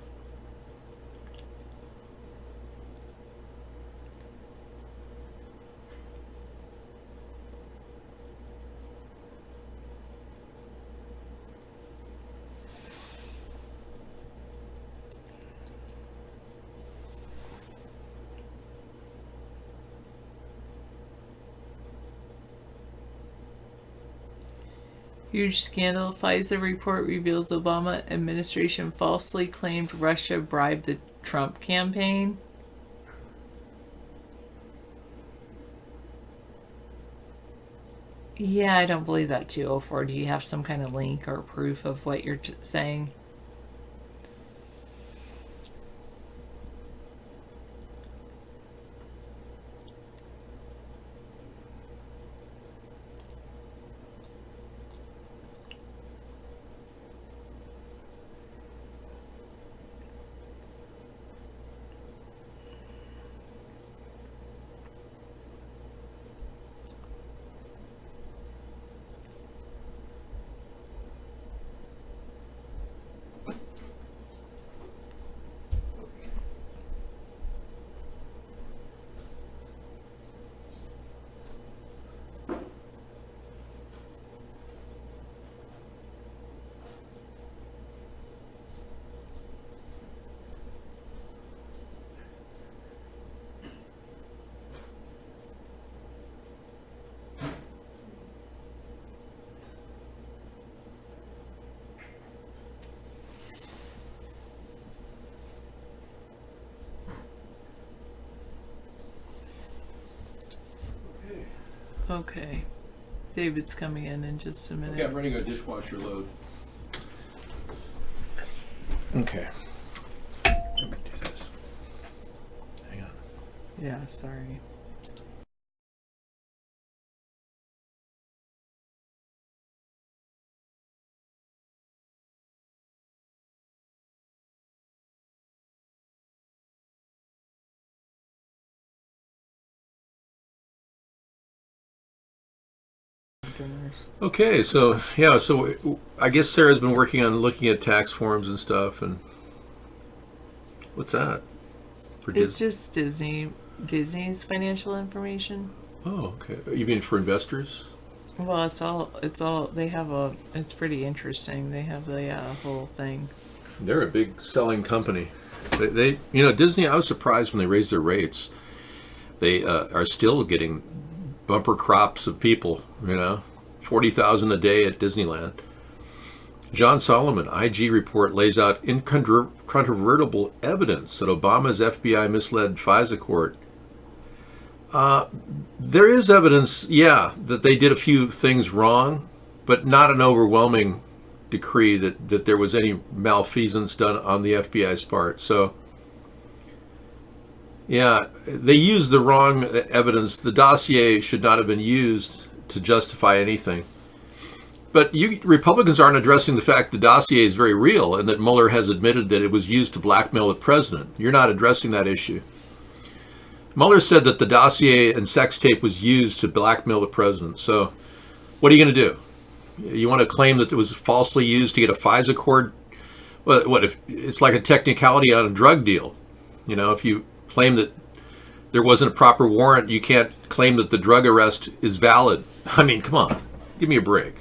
Huge scandal. FISA report reveals Obama administration falsely claimed Russia bribed the Trump campaign. Yeah, I don't believe that too, 04. Do you have some kind of link or proof of what you're saying? Okay. David's coming in just a minute. Okay, I'm running a dishwasher load. Okay. Let me do this. Hang on. Yeah, sorry. Okay, so yeah, so I guess Sarah's been working on looking at tax forms and stuff, and what's that? It's just Disney's financial information. Oh, okay. You mean for investors? Well, it's all they have it's pretty interesting. They have the whole thing. They're a big selling company. They Disney, I was surprised when they raised their rates. They are still getting bumper crops of people, 40,000 a day at Disneyland. John Solomon, IG report lays out incontrovertible evidence that Obama's FBI misled FISA court. There is evidence, that they did a few things wrong, but not an overwhelming decree that there was any malfeasance done on the FBI's part. So, yeah, they used the wrong evidence. The dossier should not have been used to justify anything. But you Republicans aren't addressing the fact the dossier is very real and that Mueller has admitted that it was used to blackmail the president. You're not addressing that issue. Mueller said that the dossier and sex tape was used to blackmail the president. So what are you going to do? You want to claim that it was falsely used to get a FISA court? What if it's like a technicality on a drug deal? If you claim that there wasn't a proper warrant, you can't claim that the drug arrest is valid. I mean, come on, give me a break.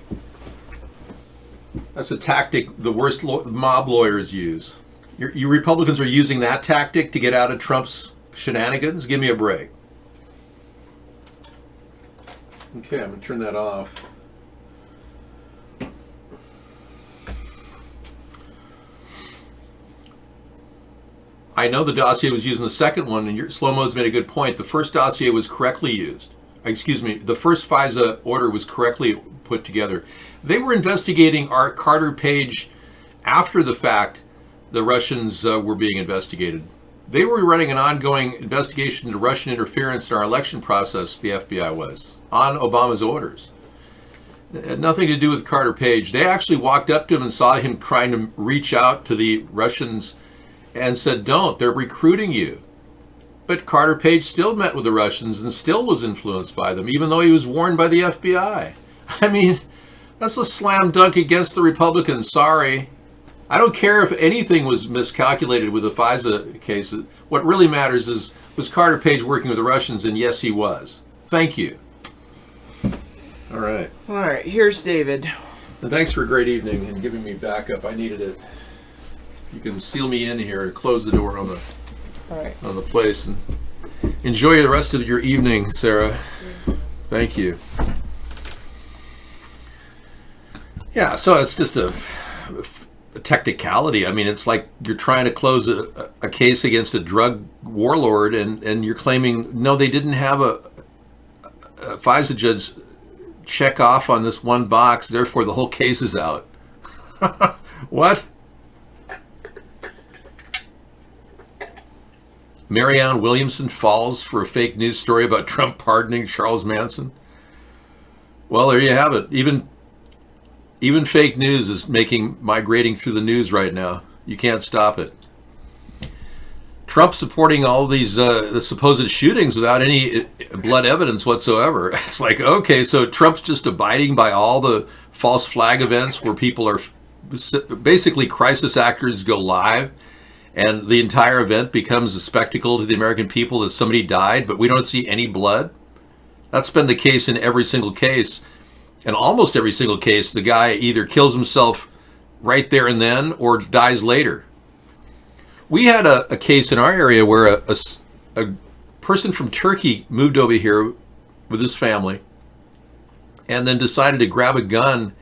That's a tactic the worst mob lawyers use. You Republicans are using that tactic to get out of Trump's shenanigans? Give me a break. Okay, I'm going to turn that off. I know the dossier was using the second one, and your Slow Mo's made a good point. The first dossier was correctly used. Excuse me, the first FISA order was correctly put together. They were investigating our Carter Page after the fact the Russians were being investigated. They were running an ongoing investigation into Russian interference in our election process, the FBI was, on Obama's orders. It had nothing to do with Carter Page. They actually walked up to him and saw him trying to reach out to the Russians and said, don't, they're recruiting you. But Carter Page still met with the Russians and still was influenced by them, even though he was warned by the FBI. I mean, that's a slam dunk against the Republicans, sorry. I don't care if anything was miscalculated with the FISA case. What really matters is, was Carter Page working with the Russians? And yes, he was. Thank you. All right. All right, here's David. And thanks for a great evening and giving me backup. I needed it. You can seal me in here and close the door on the place. And enjoy the rest of your evening, Sarah. Thank you. Yeah, so it's just a technicality. I mean, it's like you're trying to close a case against a drug warlord, and you're claiming, no, they didn't have a FISA judge check off on this one box, therefore the whole case is out. What? Marianne Williamson falls for a fake news story about Trump pardoning Charles Manson. Well, there you have it. Even fake news is migrating through the news right now. You can't stop it. Trump supporting all these the supposed shootings without any blood evidence whatsoever. It's like, okay, so Trump's just abiding by all the false flag events where people are basically crisis actors go live, and the entire event becomes a spectacle to the American people that somebody died, but we don't see any blood. That's been the case in every single case. In almost every single case, the guy either kills himself right there and then or dies later. We had a case in our area where a person from Turkey moved over here with his family and then decided to grab a gun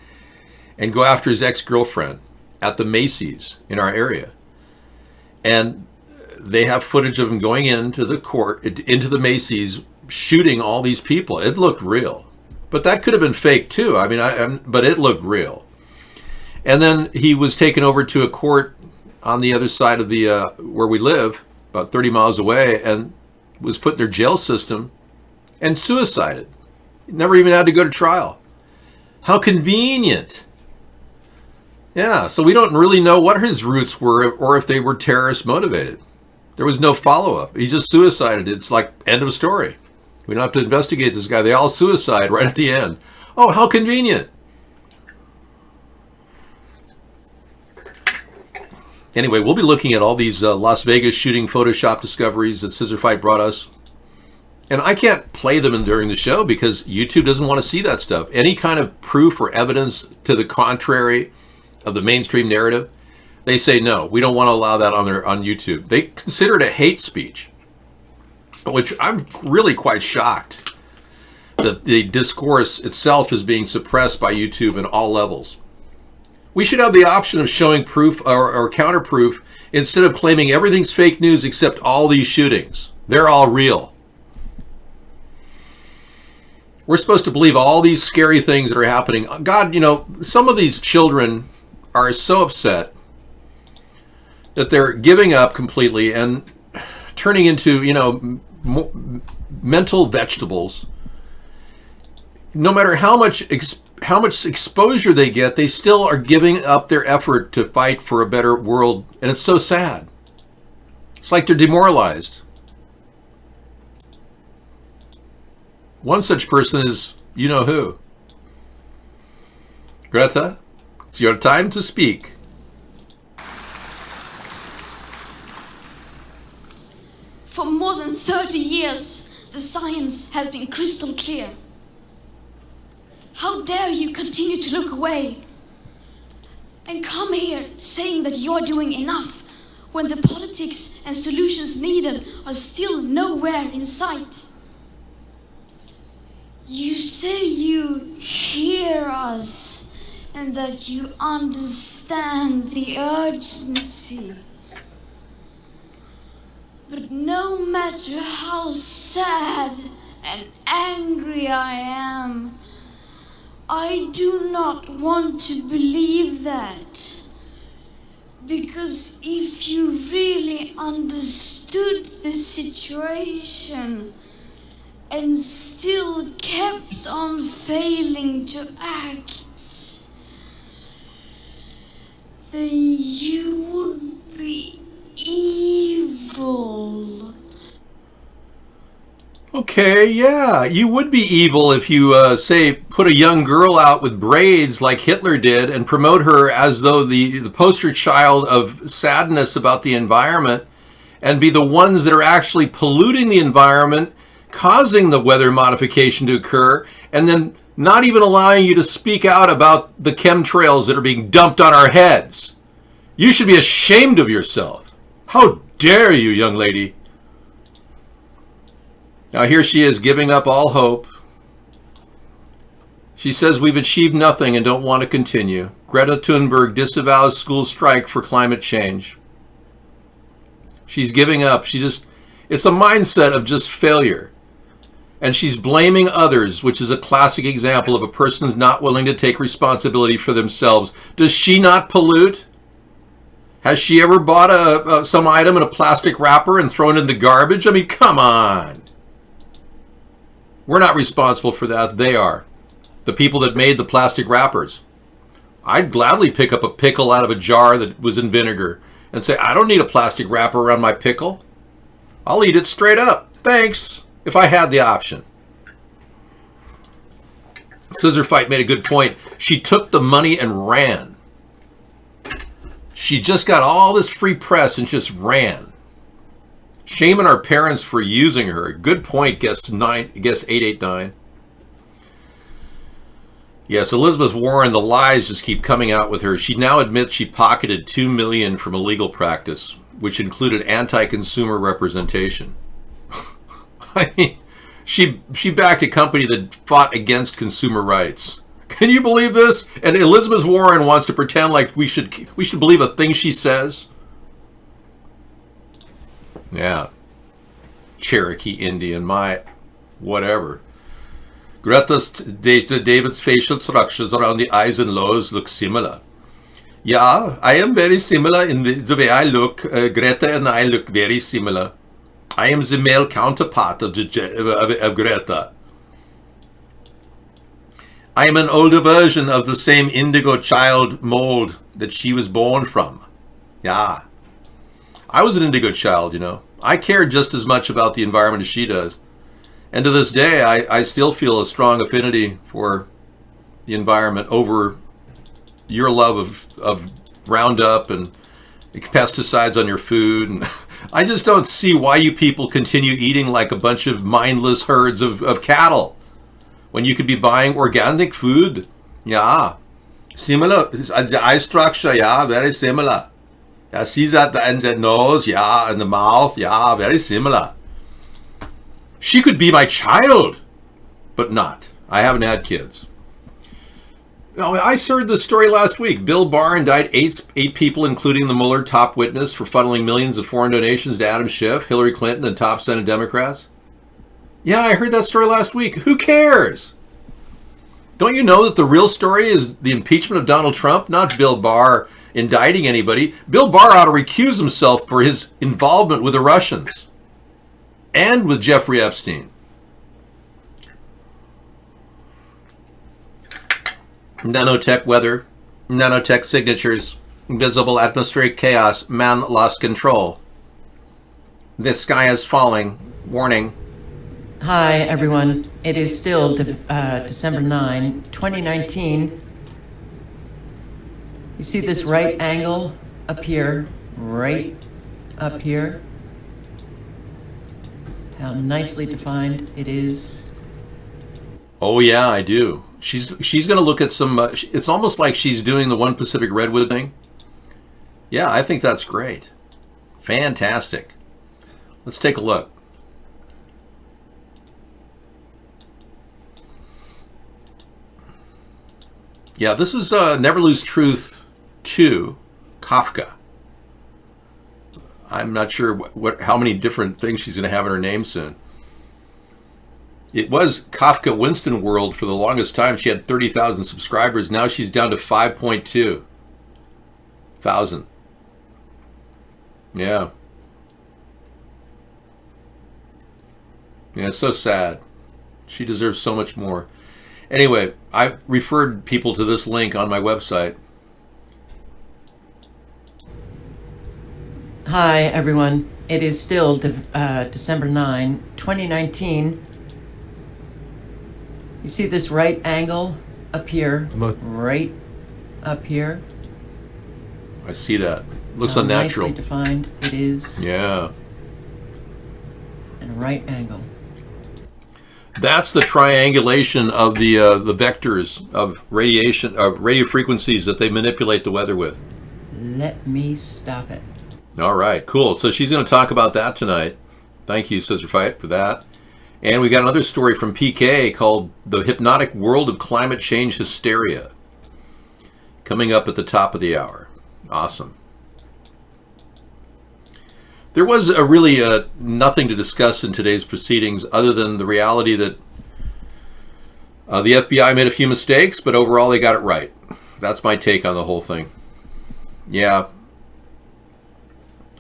and go after his ex-girlfriend at the Macy's in our area. And they have footage of him going into the Macy's, shooting all these people. It looked real. But that could have been fake too. I mean, but it looked real. And then he was taken over to a court on the other side of the where we live, about 30 miles away, and was put in their jail system and suicided. Never even had to go to trial. How convenient. Yeah, so we don't really know what his roots were or if they were terrorist motivated. There was no follow-up. He just suicided. It's like end of story. We don't have to investigate this guy. They all suicide right at the end. Oh, how convenient. Anyway, we'll be looking at all these Las Vegas shooting Photoshop discoveries that Scissor Fight brought us. And I can't play them during the show because YouTube doesn't want to see that stuff. Any kind of proof or evidence to the contrary of the mainstream narrative, they say no, we don't want to allow that on YouTube. They consider it a hate speech, which I'm really quite shocked that the discourse itself is being suppressed by YouTube in all levels. We should have the option of showing proof or counterproof instead of claiming everything's fake news except all these shootings. They're all real. We're supposed to believe all these scary things that are happening. God, some of these children are so upset that they're giving up completely and turning into, mental vegetables. No matter how much exposure they get, they still are giving up their effort to fight for a better world, and it's so sad. It's like they're demoralized. One such person is you-know-who. Greta, it's your time to speak. For more than 30 years, the science has been crystal clear. How dare you continue to look away? and come here saying that you're doing enough when the politics and solutions needed are still nowhere in sight. You say you hear us and that you understand the urgency. But no matter how sad and angry I am, I do not want to believe that. Because if you really understood the situation and still kept on failing to act, then you would be evil. Okay, yeah, you would be evil if you, say, put a young girl out with braids like Hitler did and promote her as though the poster child of sadness about the environment, and be the ones that are actually polluting the environment, causing the weather modification to occur, and then not even allowing you to speak out about the chemtrails that are being dumped on our heads. You should be ashamed of yourself. How dare you, young lady? Now here she is giving up all hope. She says we've achieved nothing and don't want to continue. Greta Thunberg disavows school strike for climate change. She's giving up. It's a mindset of just failure. And she's blaming others, which is a classic example of a person who's not willing to take responsibility for themselves. Does she not pollute? Has she ever bought some item in a plastic wrapper and thrown it in the garbage? I mean, come on. We're not responsible for that. They are. The people that made the plastic wrappers. I'd gladly pick up a pickle out of a jar that was in vinegar and say, I don't need a plastic wrapper around my pickle. I'll eat it straight up. Thanks. If I had the option. Scissor Fight made a good point. She took the money and ran. She just got all this free press and just ran. Shame on our parents for using her. Good point, guess 889. Yes, Elizabeth Warren, the lies just keep coming out with her. She now admits she pocketed $2 million from illegal practice, which included anti-consumer representation. I mean, she backed a company that fought against consumer rights. Can you believe this? And Elizabeth Warren wants to pretend like we should believe a thing she says. Yeah. Cherokee Indian, my whatever. David's facial structures around the eyes and nose look similar. Yeah, I am very similar in the way I look. Greta and I look very similar. I am the male counterpart of Greta. I am an older version of the same indigo child mold that she was born from. Yeah. I was an indigo child, you know. I cared just as much about the environment as she does. And to this day, I still feel a strong affinity for the environment over your love of Roundup and pesticides on your food. And I just don't see why you people continue eating like a bunch of mindless herds of cattle when you could be buying organic food. Yeah. Similar. The eye structure, yeah, very similar. Yeah, see that in the nose, yeah, and the mouth, yeah, very similar. She could be my child, but not. I haven't had kids. Now, I heard this story last week. Bill Barr indicted eight people, including the Mueller top witness, for funneling millions of foreign donations to Adam Schiff, Hillary Clinton, and top Senate Democrats. Yeah, I heard that story last week. Who cares? Don't you know that the real story is the impeachment of Donald Trump, not Bill Barr indicting anybody? Bill Barr ought to recuse himself for his involvement with the Russians and with Jeffrey Epstein. Nanotech weather, nanotech signatures, visible atmospheric chaos, man lost control. The sky is falling. Warning. Hi, everyone. It is still December 9, 2019. You see this right angle up here, right up here? How nicely defined it is. Oh yeah, I do. She's going to look at some. It's almost like she's doing the One Pacific Redwood thing. Yeah, I think that's great. Fantastic. Let's take a look. Yeah, this is Never Lose Truth 2, Kafka. I'm not sure how many different things she's going to have in her name soon. It was Kafka Winston World for the longest time. She had 30,000 subscribers. Now she's down to 5.2 thousand. Yeah. Yeah, it's so sad. She deserves so much more. Anyway, I've referred people to this link on my website. Hi, everyone. It is still December 9, 2019. You see this right angle up here? Right up here? I see that. Looks How unnatural. Nicely defined it is. Yeah. And a right angle. That's the triangulation of the vectors of radiation, radio frequencies that they manipulate the weather with. Let me stop it. All right, cool. So she's going to talk about that tonight. Thank you, Sister Fight, for that. And we got another story from PK called The Hypnotic World of Climate Change Hysteria, coming up at the top of the hour. Awesome. There was really nothing to discuss in today's proceedings other than the reality that the FBI made a few mistakes, but overall they got it right. That's my take on the whole thing. Yeah.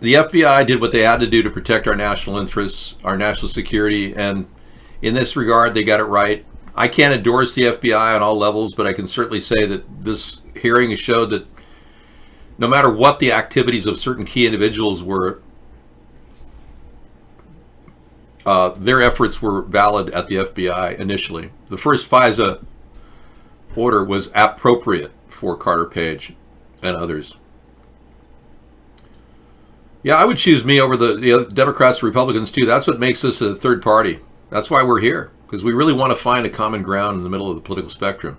The FBI did what they had to do to protect our national interests, our national security, and in this regard, they got it right. I can't endorse the FBI on all levels, but I can certainly say that this hearing showed that no matter what the activities of certain key individuals were, their efforts were valid at the FBI initially. The first FISA order was appropriate for Carter Page and others. Yeah, I would choose me over the other Democrats and Republicans too. That's what makes us a third party. That's why we're here, because we really want to find a common ground in the middle of the political spectrum.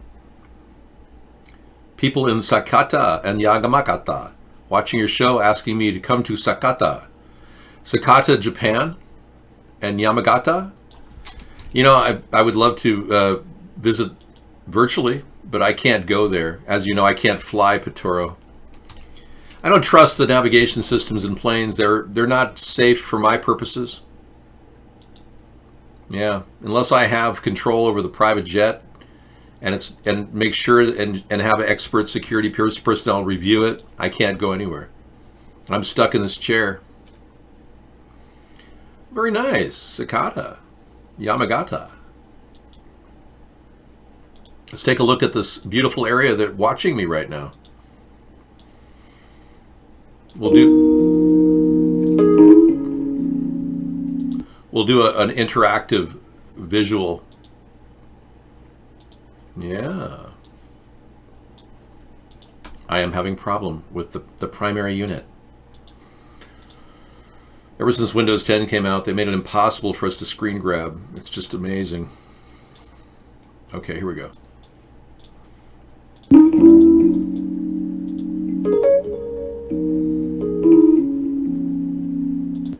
People in Sakata and Yamaguchi watching your show asking me to come to Sakata, Japan, and Yamagata. You know, I would love to visit virtually, but I can't go there. As you know, I can't fly Petoro. I don't trust the navigation systems in planes. They're not safe for my purposes. Yeah, unless I have control over the private jet and make sure and have expert security personnel review it, I can't go anywhere. I'm stuck in this chair. Very nice, Sakata, Yamagata. Let's take a look at this beautiful area that's watching me right now. We'll do an interactive visual. Yeah. I am having problem with the primary unit. Ever since Windows 10 came out, they made it impossible for us to screen grab. It's just amazing. Okay, here we go.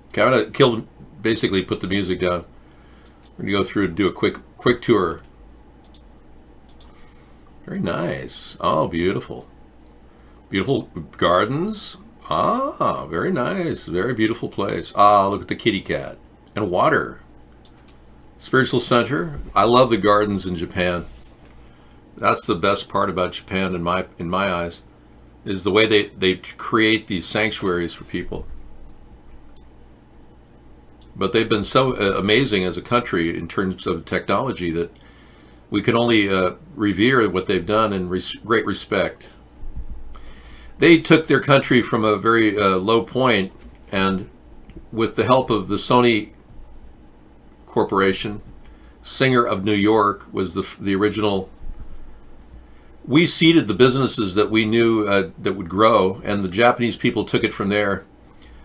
Okay, I'm gonna basically put the music down. We're gonna go through and do a quick tour. Very nice. Oh, beautiful. Beautiful gardens. Ah, very nice. Very beautiful place. Ah, look at the kitty cat. And water. Spiritual center. I love the gardens in Japan. That's the best part about Japan in my eyes, is the way they create these sanctuaries for people. But they've been so amazing as a country in terms of technology that we can only revere what they've done in great respect. They took their country from a very low point, and with the help of the Sony Corporation, Singer of New York was the original. We seeded the businesses that we knew that would grow, and the Japanese people took it from there.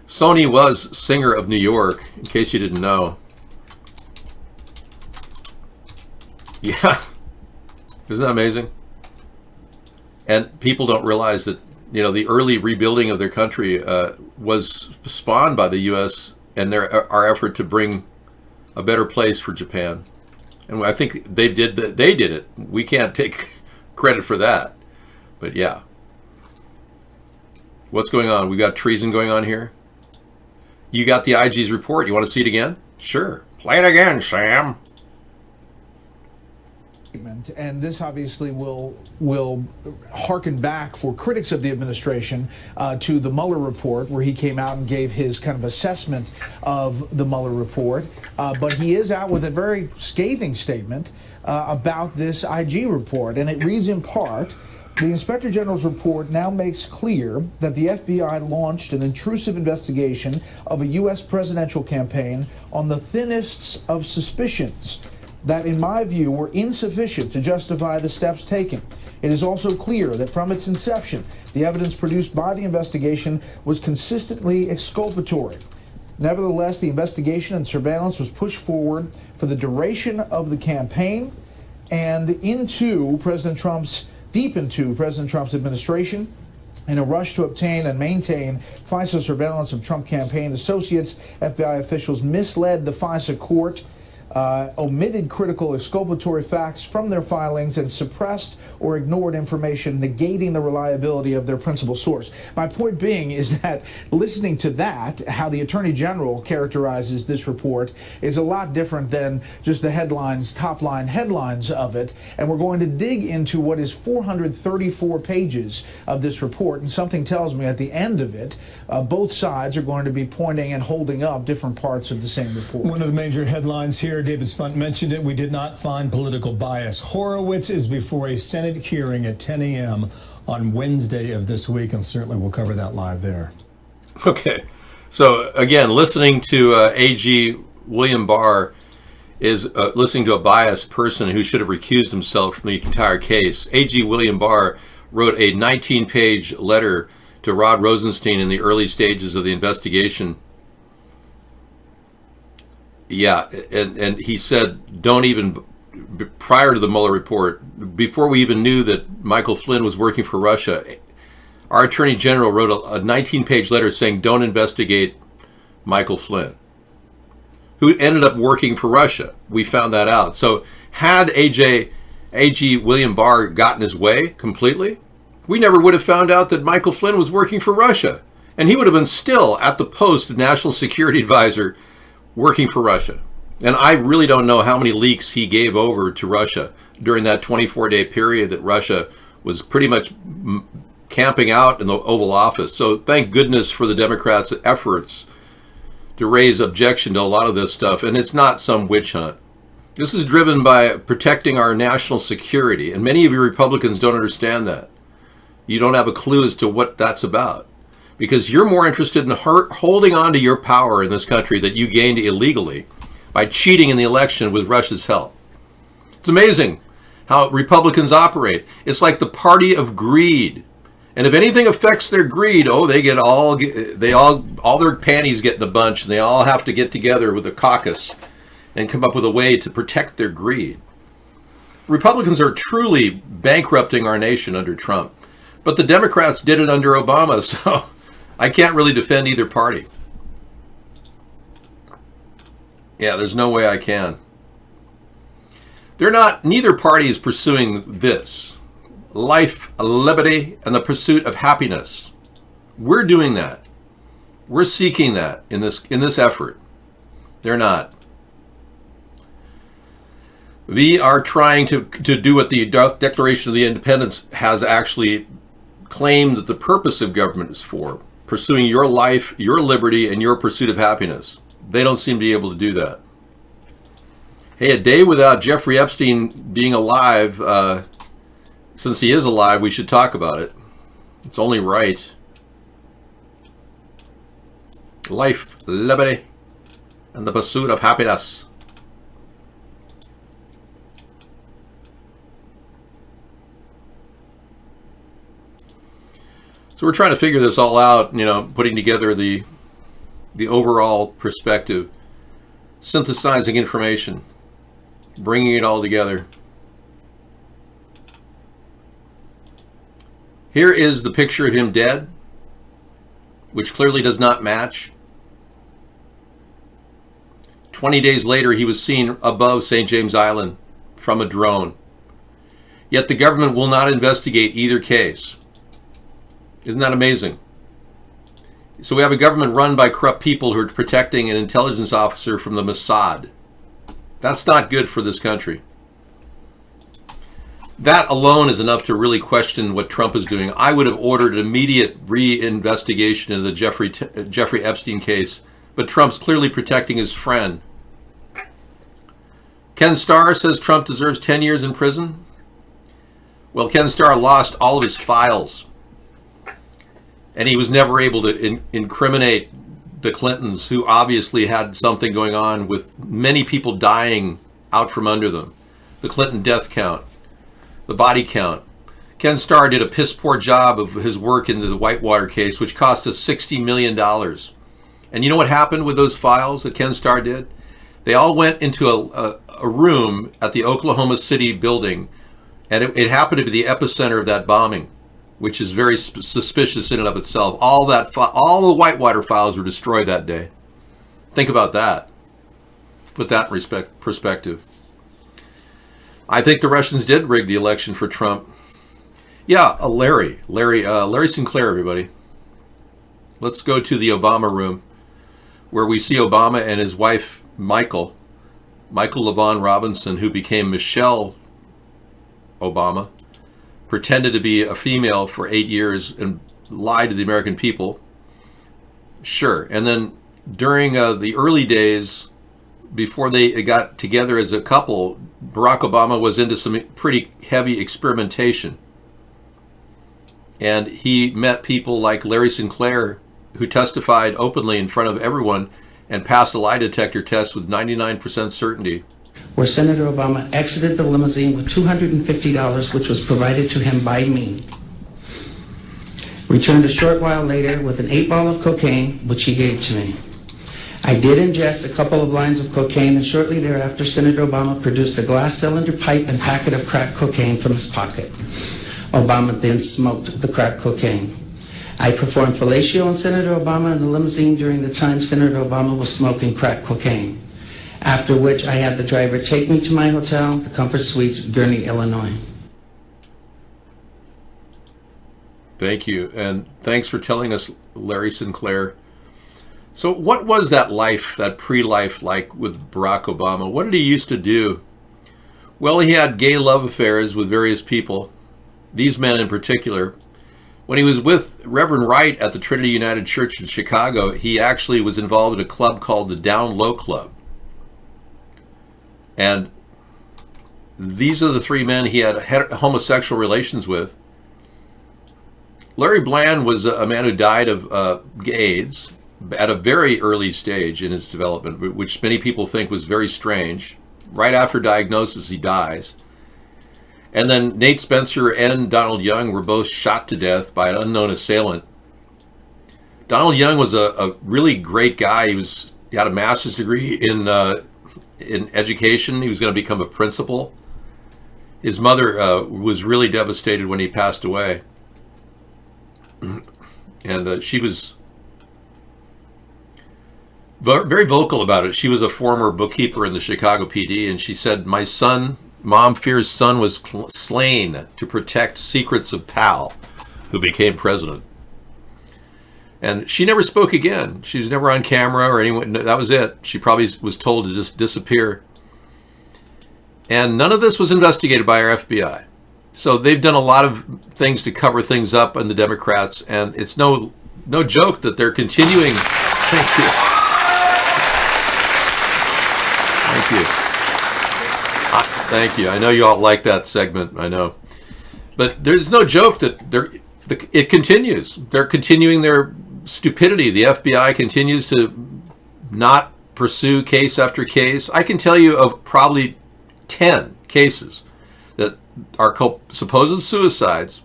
Sony was Singer of New York, in case you didn't know. Yeah. Isn't that amazing? And people don't realize that, the early rebuilding of their country was spawned by the U.S. and our effort to bring a better place for Japan. And I think they did it. We can't take credit for that. But yeah. What's going on? We got treason going on here? You got the IG's report. You want to see it again? Sure. Play it again, Sam. And this obviously will harken back for critics of the administration to the Mueller report, where he came out and gave his kind of assessment of the Mueller report. But he is out with a very scathing statement about this IG report. And it reads in part, the Inspector General's report now makes clear that the FBI launched an intrusive investigation of a U.S. presidential campaign on the thinnest of suspicions that, in my view, were insufficient to justify the steps taken. It is also clear that from its inception, the evidence produced by the investigation was consistently exculpatory. Nevertheless, the investigation and surveillance was pushed forward for the duration of the campaign and deep into President Trump's administration. In a rush to obtain and maintain FISA surveillance of Trump campaign associates, FBI officials misled the FISA court, omitted critical exculpatory facts from their filings, and suppressed or ignored information negating the reliability of their principal source. My point being is that listening to that, how the Attorney General characterizes this report, is a lot different than just the headlines, top-line headlines of it. And we're going to dig into what is 434 pages of this report, and something tells me at the end of it, both sides are going to be pointing and holding up different parts of the same report. One of the major headlines here, David Spunt mentioned it, we did not find political bias. Horowitz is before a Senate hearing at 10 a.m. on Wednesday of this week, and certainly we'll cover that live there. Okay. So, again, listening to AG William Barr is listening to a biased person who should have recused himself from the entire case. AG William Barr wrote a 19-page letter to Rod Rosenstein in the early stages of the investigation. Yeah, and he said, don't even, prior to the Mueller report, before we even knew that Michael Flynn was working for Russia, our Attorney General wrote a 19-page letter saying, don't investigate Michael Flynn, who ended up working for Russia. We found that out. So had AG William Barr gotten his way completely, we never would have found out that Michael Flynn was working for Russia. And he would have been still at the post of National Security Advisor working for Russia. And I really don't know how many leaks he gave over to Russia during that 24-day period that Russia was pretty much camping out in the Oval Office. So thank goodness for the Democrats' efforts to raise objection to a lot of this stuff. And it's not some witch hunt. This is driven by protecting our national security. And many of you Republicans don't understand that. You don't have a clue as to what that's about, because you're more interested in holding on to your power in this country that you gained illegally by cheating in the election with Russia's help. It's amazing how Republicans operate. It's like the party of greed. And if anything affects their greed, all their panties get in a bunch, and they all have to get together with a caucus and come up with a way to protect their greed. Republicans are truly bankrupting our nation under Trump. But the Democrats did it under Obama, so I can't really defend either party. Yeah, there's no way I can. Neither party is pursuing this. Life, liberty, and the pursuit of happiness. We're doing that. We're seeking that in this effort. They're not. We are trying to do what the Declaration of the Independence has actually claimed that the purpose of government is for, pursuing your life, your liberty, and your pursuit of happiness. They don't seem to be able to do that. Hey, a day without Jeffrey Epstein being alive, since he is alive, we should talk about it. It's only right. Life, liberty, and the pursuit of happiness. So we're trying to figure this all out, putting together the overall perspective, synthesizing information, bringing it all together. Here is the picture of him dead, which clearly does not match. 20 days later, he was seen above St. James Island from a drone. Yet the government will not investigate either case. Isn't that amazing? So we have a government run by corrupt people who are protecting an intelligence officer from the Mossad. That's not good for this country. That alone is enough to really question what Trump is doing. I would have ordered an immediate reinvestigation of the Jeffrey Epstein case, but Trump's clearly protecting his friend. Ken Starr says Trump deserves 10 years in prison. Well, Ken Starr lost all of his files, and he was never able to incriminate the Clintons, who obviously had something going on with many people dying out from under them. The Clinton death count, the body count. Ken Starr did a piss poor job of his work into the Whitewater case, which cost us $60 million. And you know what happened with those files that Ken Starr did? They all went into a room at the Oklahoma City building, and it happened to be the epicenter of that bombing, which is very suspicious in and of itself. All the Whitewater files were destroyed that day. Think about that. Put that in perspective. I think the Russians did rig the election for Trump. Yeah, Larry Sinclair, everybody. Let's go to the Obama room, where we see Obama and his wife, Michael LaVaughn Robinson, who became Michelle Obama, pretended to be a female for 8 years and lied to the American people. Sure. And then during the early days, before they got together as a couple, Barack Obama was into some pretty heavy experimentation. And he met people like Larry Sinclair, who testified openly in front of everyone and passed a lie detector test with 99% certainty. Where Senator Obama exited the limousine with $250, which was provided to him by me. Returned a short while later with an 8-ball of cocaine, which he gave to me. I did ingest a couple of lines of cocaine, and shortly thereafter, Senator Obama produced a glass cylinder pipe and packet of crack cocaine from his pocket. Obama then smoked the crack cocaine. I performed fellatio on Senator Obama in the limousine during the time Senator Obama was smoking crack cocaine. After which I had the driver take me to my hotel, the Comfort Suites, Gurnee, Illinois. Thank you, and thanks for telling us, Larry Sinclair. So what was that life, that pre-life, like with Barack Obama? What did he used to do? Well, he had gay love affairs with various people, these men in particular. When he was with Reverend Wright at the Trinity United Church in Chicago, he actually was involved in a club called the Down Low Club. And these are the three men he had homosexual relations with. Larry Bland was a man who died of AIDS at a very early stage in his development, which many people think was very strange. Right after diagnosis, he dies. And then Nate Spencer and Donald Young were both shot to death by an unknown assailant. Donald Young was a really great guy. He had a master's degree in education. He was going to become a principal. His mother was really devastated when he passed away. And she was very vocal about it. She was a former bookkeeper in the Chicago PD, and she said, Mom fears son was slain to protect secrets of Pal, who became president. And she never spoke again. She was never on camera or anyone. That was it. She probably was told to just disappear. And none of this was investigated by our FBI. So they've done a lot of things to cover things up in the Democrats, and it's no joke that they're continuing. Thank you. Thank you. Thank you. I know you all like that segment. I know. But there's no joke that it continues. They're continuing their stupidity. The FBI continues to not pursue case after case. I can tell you of probably 10 cases that are supposed suicides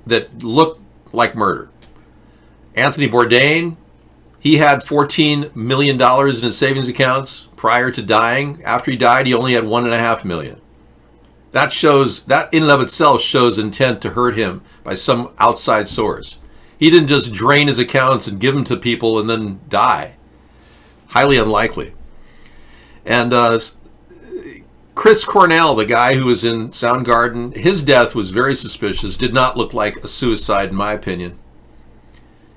that look like murder. Anthony Bourdain, he had $14 million in his savings accounts prior to dying. After he died, he only had $1.5 million. That in and of itself shows intent to hurt him by some outside source. He didn't just drain his accounts and give them to people and then die. Highly unlikely. And Chris Cornell, the guy who was in Soundgarden, his death was very suspicious. Did not look like a suicide, in my opinion.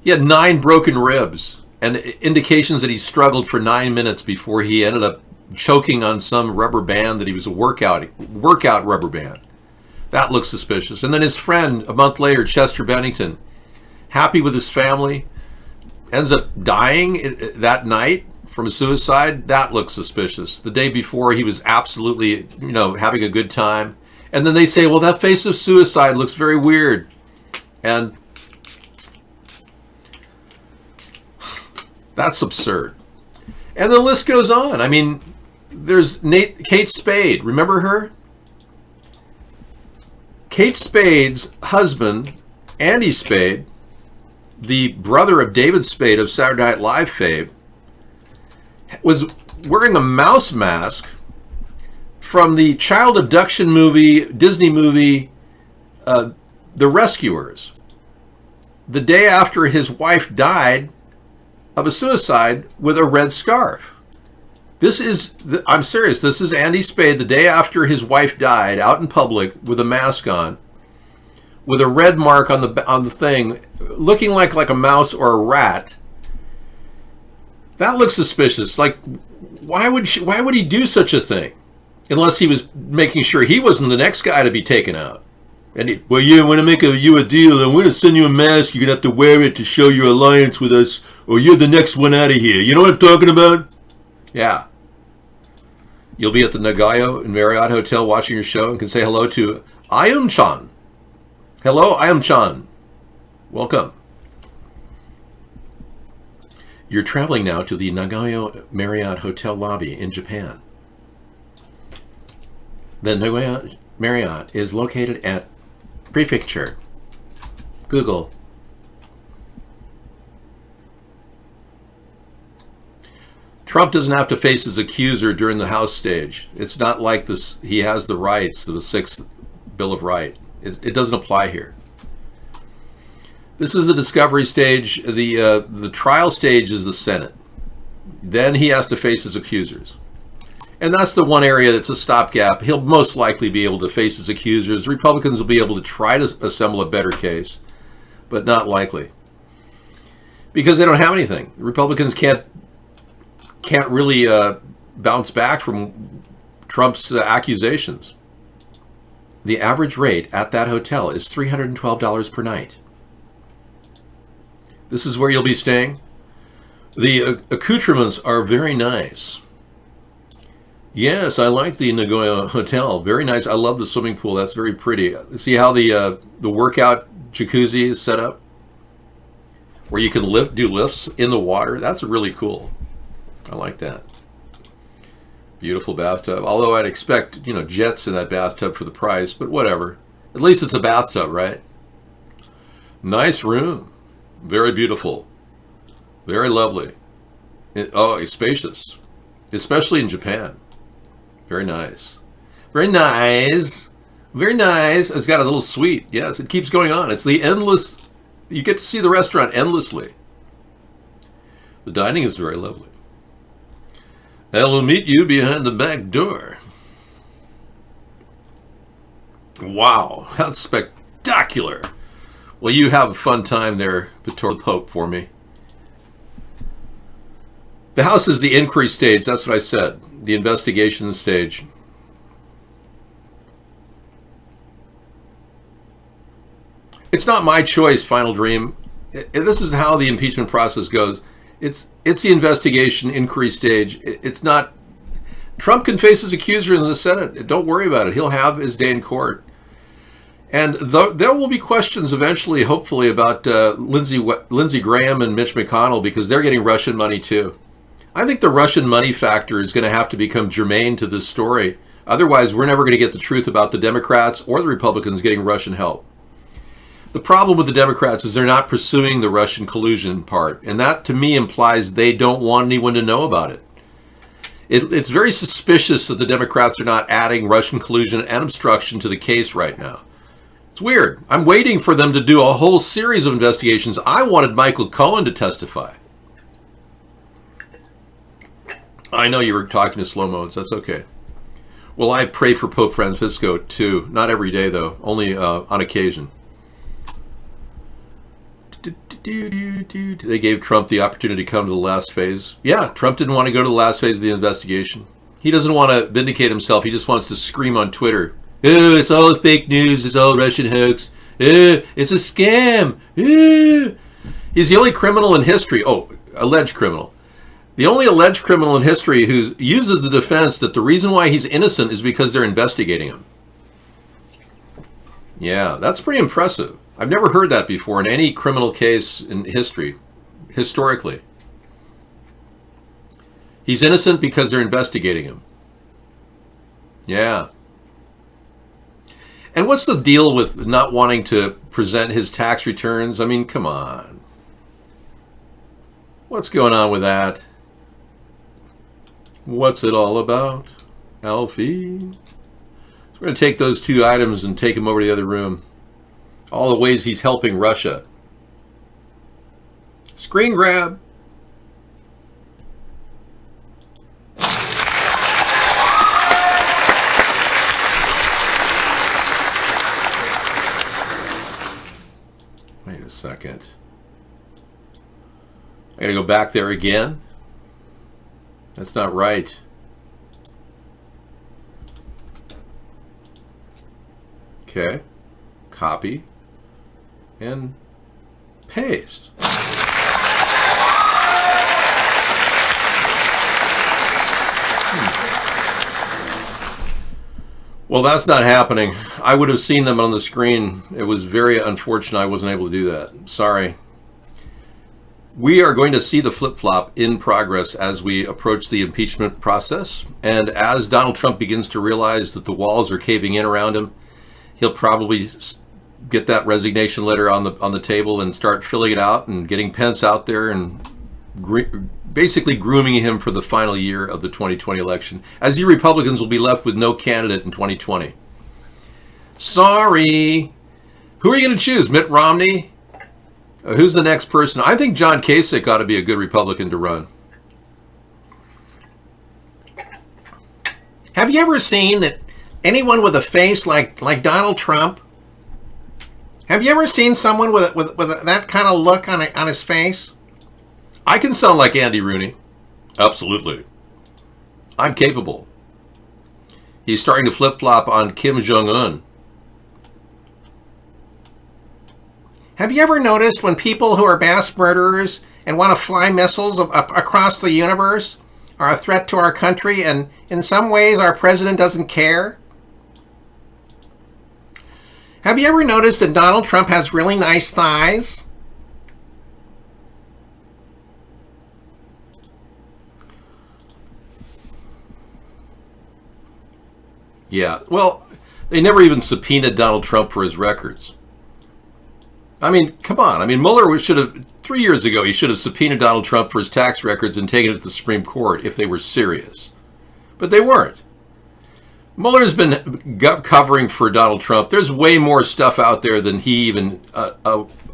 He had 9 broken ribs and indications that he struggled for 9 minutes before he ended up choking on some rubber band that he was a workout rubber band. That looks suspicious. And then his friend, a month later, Chester Bennington, happy with his family, ends up dying that night from a suicide. That looks suspicious. The day before, he was absolutely, having a good time. And then they say, well, that face of suicide looks very weird. And that's absurd. And the list goes on. I mean, there's Kate Spade. Remember her? Kate Spade's husband, Andy Spade, the brother of David Spade of Saturday Night Live fame, was wearing a mouse mask from the child abduction movie, Disney movie, The Rescuers. The day after his wife died of a suicide with a red scarf. I'm serious, this is Andy Spade the day after his wife died out in public with a mask on, with a red mark on the thing, looking like a mouse or a rat. That looks suspicious. Like, why would he do such a thing? Unless he was making sure he wasn't the next guy to be taken out. And I want to make you a deal. I'm going to send you a mask. You're going to have to wear it to show your alliance with us, or you're the next one out of here. You know what I'm talking about? Yeah. You'll be at the Nagayo in Marriott Hotel watching your show and can say hello to Ayum-chan. Hello, Ayum-chan. Welcome. You're traveling now to the Nagayo Marriott Hotel lobby in Japan. The Nagayo Marriott is located at Prefecture. Google. Trump doesn't have to face his accuser during the House stage. It's not like this. He has the rights to the 6th Bill of Rights. It doesn't apply here. This is the discovery stage. The trial stage is the Senate. Then he has to face his accusers. And that's the one area that's a stopgap. He'll most likely be able to face his accusers. Republicans will be able to try to assemble a better case, but not likely. Because they don't have anything. Republicans can't really bounce back from Trump's accusations. The average rate at that hotel is $312 per night. This is where you'll be staying. The accoutrements are very nice. Yes, I like the Nagoya Hotel. Very nice. I love the swimming pool. That's very pretty. See how the workout jacuzzi is set up? Where you can do lifts in the water. That's really cool. I like that. Beautiful bathtub. Although I'd expect, jets in that bathtub for the price, but whatever. At least it's a bathtub, right? Nice room. Very beautiful. Very lovely. It's spacious. Especially in Japan. Very nice. Very nice. Very nice. It's got a little suite. Yes, it keeps going on. It's the endless... You get to see the restaurant endlessly. The dining is very lovely. I will meet you behind the back door. Wow, that's spectacular. Well, you have a fun time there, Vittorio Pope, for me. The House is the inquiry stage. That's what I said. The investigation stage. It's not my choice, Final Dream. This is how the impeachment process goes. It's the investigation inquiry stage. It's not... Trump can face his accuser in the Senate. Don't worry about it. He'll have his day in court. And there will be questions eventually, hopefully, about Lindsey Graham and Mitch McConnell, because they're getting Russian money too. I think the Russian money factor is going to have to become germane to this story. Otherwise, we're never going to get the truth about the Democrats or the Republicans getting Russian help. The problem with the Democrats is they're not pursuing the Russian collusion part. And that, to me, implies they don't want anyone to know about it. It's very suspicious that the Democrats are not adding Russian collusion and obstruction to the case right now. It's weird. I'm waiting for them to do a whole series of investigations. I wanted Michael Cohen to testify. I know you were talking to slow modes. That's okay. Well, I pray for Pope Francisco too. Not every day, though. Only on occasion. They gave Trump the opportunity to come to the last phase. Yeah, Trump didn't want to go to the last phase of the investigation. He doesn't want to vindicate himself. He just wants to scream on Twitter, "Oh, it's all fake news. It's all Russian hoax. Oh, it's a scam." Oh. He's the only criminal in history. Oh, alleged criminal. The only alleged criminal in history who uses the defense that the reason why he's innocent is because they're investigating him. Yeah, that's pretty impressive. I've never heard that before in any criminal case in history, historically. He's innocent because they're investigating him. Yeah. And what's the deal with not wanting to present his tax returns? I mean, come on. What's going on with that? What's it all about, Alfie? So we're going to take those two items and take them over to the other room. All the ways he's helping Russia. Screen grab. Wait a second. I gotta go back there again. That's not right. Okay. Copy. And paste. Well, that's not happening. I would have seen them on the screen. It was very unfortunate I wasn't able to do that. Sorry. We are going to see the flip-flop in progress as we approach the impeachment process. And as Donald Trump begins to realize that the walls are caving in around him, he'll probably get that resignation letter on the table and start filling it out and getting Pence out there and basically grooming him for the final year of the 2020 election, as you Republicans will be left with no candidate in 2020. Sorry. Who are you going to choose? Mitt Romney? Who's the next person? I think John Kasich ought to be a good Republican to run. Have you ever seen that anyone with a face like Donald Trump? Have you ever seen someone with that kind of look on his face? I can sound like Andy Rooney. Absolutely. I'm capable. He's starting to flip-flop on Kim Jong-un. Have you ever noticed when people who are mass murderers and want to fly missiles across the universe are a threat to our country, and in some ways our president doesn't care? Have you ever noticed that Donald Trump has really nice thighs? Yeah, well, they never even subpoenaed Donald Trump for his records. I mean, come on. I mean, Mueller should have, 3 years ago, he should have subpoenaed Donald Trump for his tax records and taken it to the Supreme Court if they were serious. But they weren't. Mueller's been covering for Donald Trump. There's way more stuff out there than he even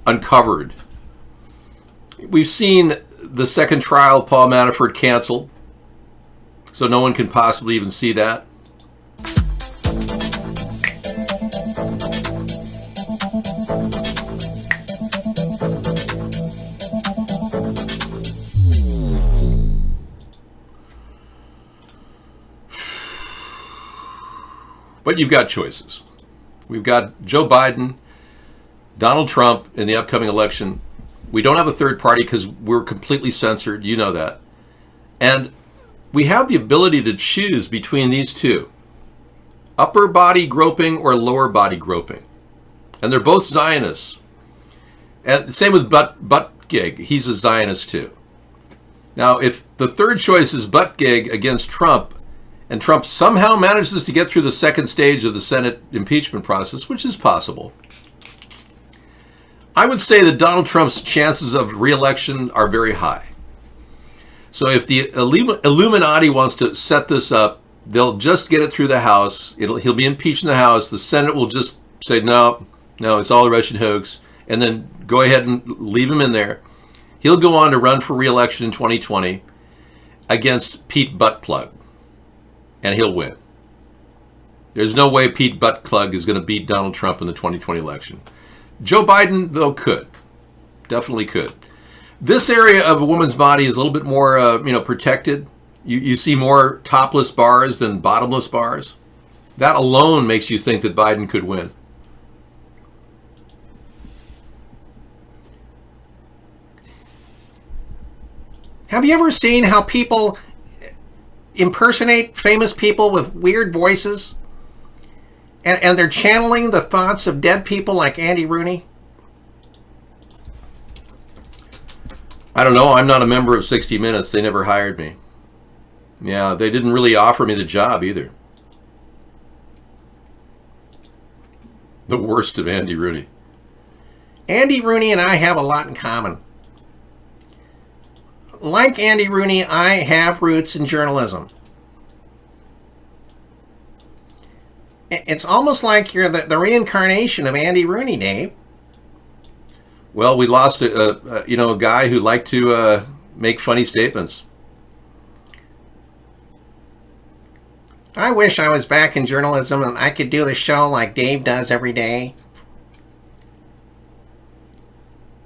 uncovered. We've seen the second trial, Paul Manafort, canceled, so no one can possibly even see that. But you've got choices. We've got Joe Biden, Donald Trump in the upcoming election. We don't have a third party because we're completely censored. You know that. And we have the ability to choose between these two. Upper body groping or lower body groping. And they're both Zionists. And same with Buttigieg. He's a Zionist too. Now, if the third choice is Buttigieg against Trump, and Trump somehow manages to get through the second stage of the Senate impeachment process, which is possible, I would say that Donald Trump's chances of re-election are very high. So if the Illuminati wants to set this up, they'll just get it through the House. He'll be impeached in the House. The Senate will just say, no, it's all a Russian hoax, and then go ahead and leave him in there. He'll go on to run for re-election in 2020 against Pete Buttplug, and he'll win. There's no way Pete Buttplug is going to beat Donald Trump in the 2020 election. Joe Biden, though, could. Definitely could. This area of a woman's body is a little bit more, protected. You see more topless bars than bottomless bars. That alone makes you think that Biden could win. Have you ever seen how people impersonate famous people with weird voices? And they're channeling the thoughts of dead people like Andy Rooney? I don't know. I'm not a member of 60 Minutes. They never hired me. Yeah, they didn't really offer me the job either. The worst of Andy Rooney. Andy Rooney and I have a lot in common. Like Andy Rooney, I have roots in journalism. It's almost like you're the reincarnation of Andy Rooney, Dave. Well, we lost a guy who liked to make funny statements. I wish I was back in journalism and I could do the show like Dave does every day.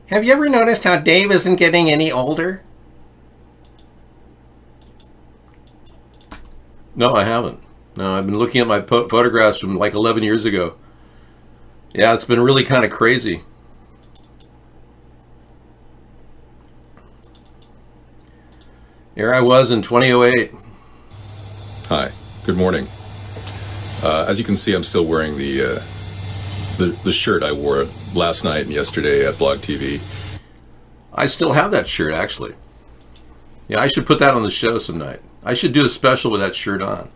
Have you ever noticed how Dave isn't getting any older? No, I haven't. No, I've been looking at my photographs from like 11 years ago. Yeah, it's been really kind of crazy. Here I was in 2008. Hi, good morning. As you can see, I'm still wearing the shirt I wore last night and yesterday at Blog TV. I still have that shirt, actually. Yeah, I should put that on the show some night. I should do a special with that shirt on.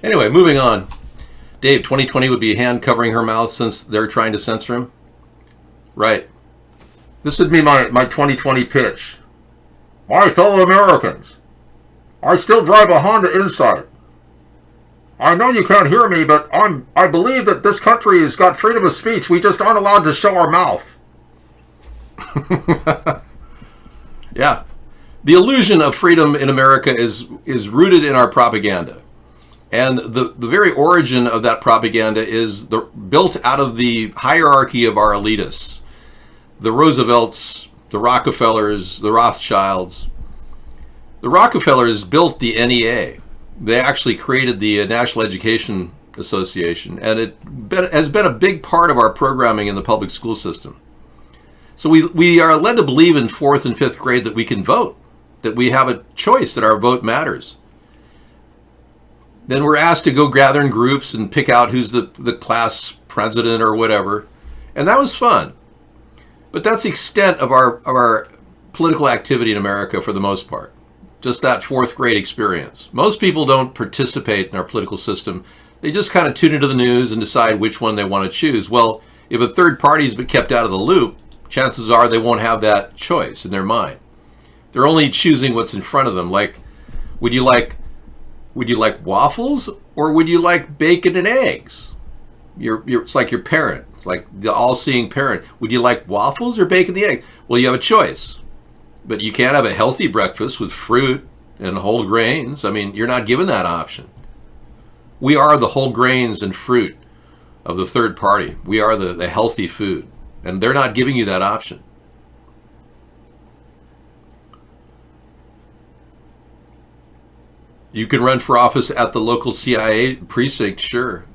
Anyway, moving on. Dave, 2020 would be a hand covering her mouth since they're trying to censor him? Right. This would be my 2020 pitch. My fellow Americans, I still drive a Honda Insight. I know you can't hear me, but I believe that this country has got freedom of speech. We just aren't allowed to show our mouth. Yeah. The illusion of freedom in America is rooted in our propaganda. And the very origin of that propaganda is built out of the hierarchy of our elitists. The Roosevelts, the Rockefellers, the Rothschilds. The Rockefellers built the NEA. They actually created the National Education Association, and it has been a big part of our programming in the public school system. So we are led to believe in 4th and 5th grade that we can vote, that we have a choice, that our vote matters. Then we're asked to go gather in groups and pick out who's the class president or whatever. And that was fun. But that's the extent of our political activity in America for the most part. Just that 4th grade experience. Most people don't participate in our political system. They just kind of tune into the news and decide which one they want to choose. Well, if a third party's been kept out of the loop, chances are they won't have that choice in their mind. They're only choosing what's in front of them. Like, would you like waffles or would you like bacon and eggs? It's like your parent. It's like the all-seeing parent. Would you like waffles or bacon and eggs? Well, you have a choice. But you can't have a healthy breakfast with fruit and whole grains. I mean, you're not given that option. We are the whole grains and fruit of the third party. We are the healthy food. And they're not giving you that option. You can run for office at the local CIA precinct, sure.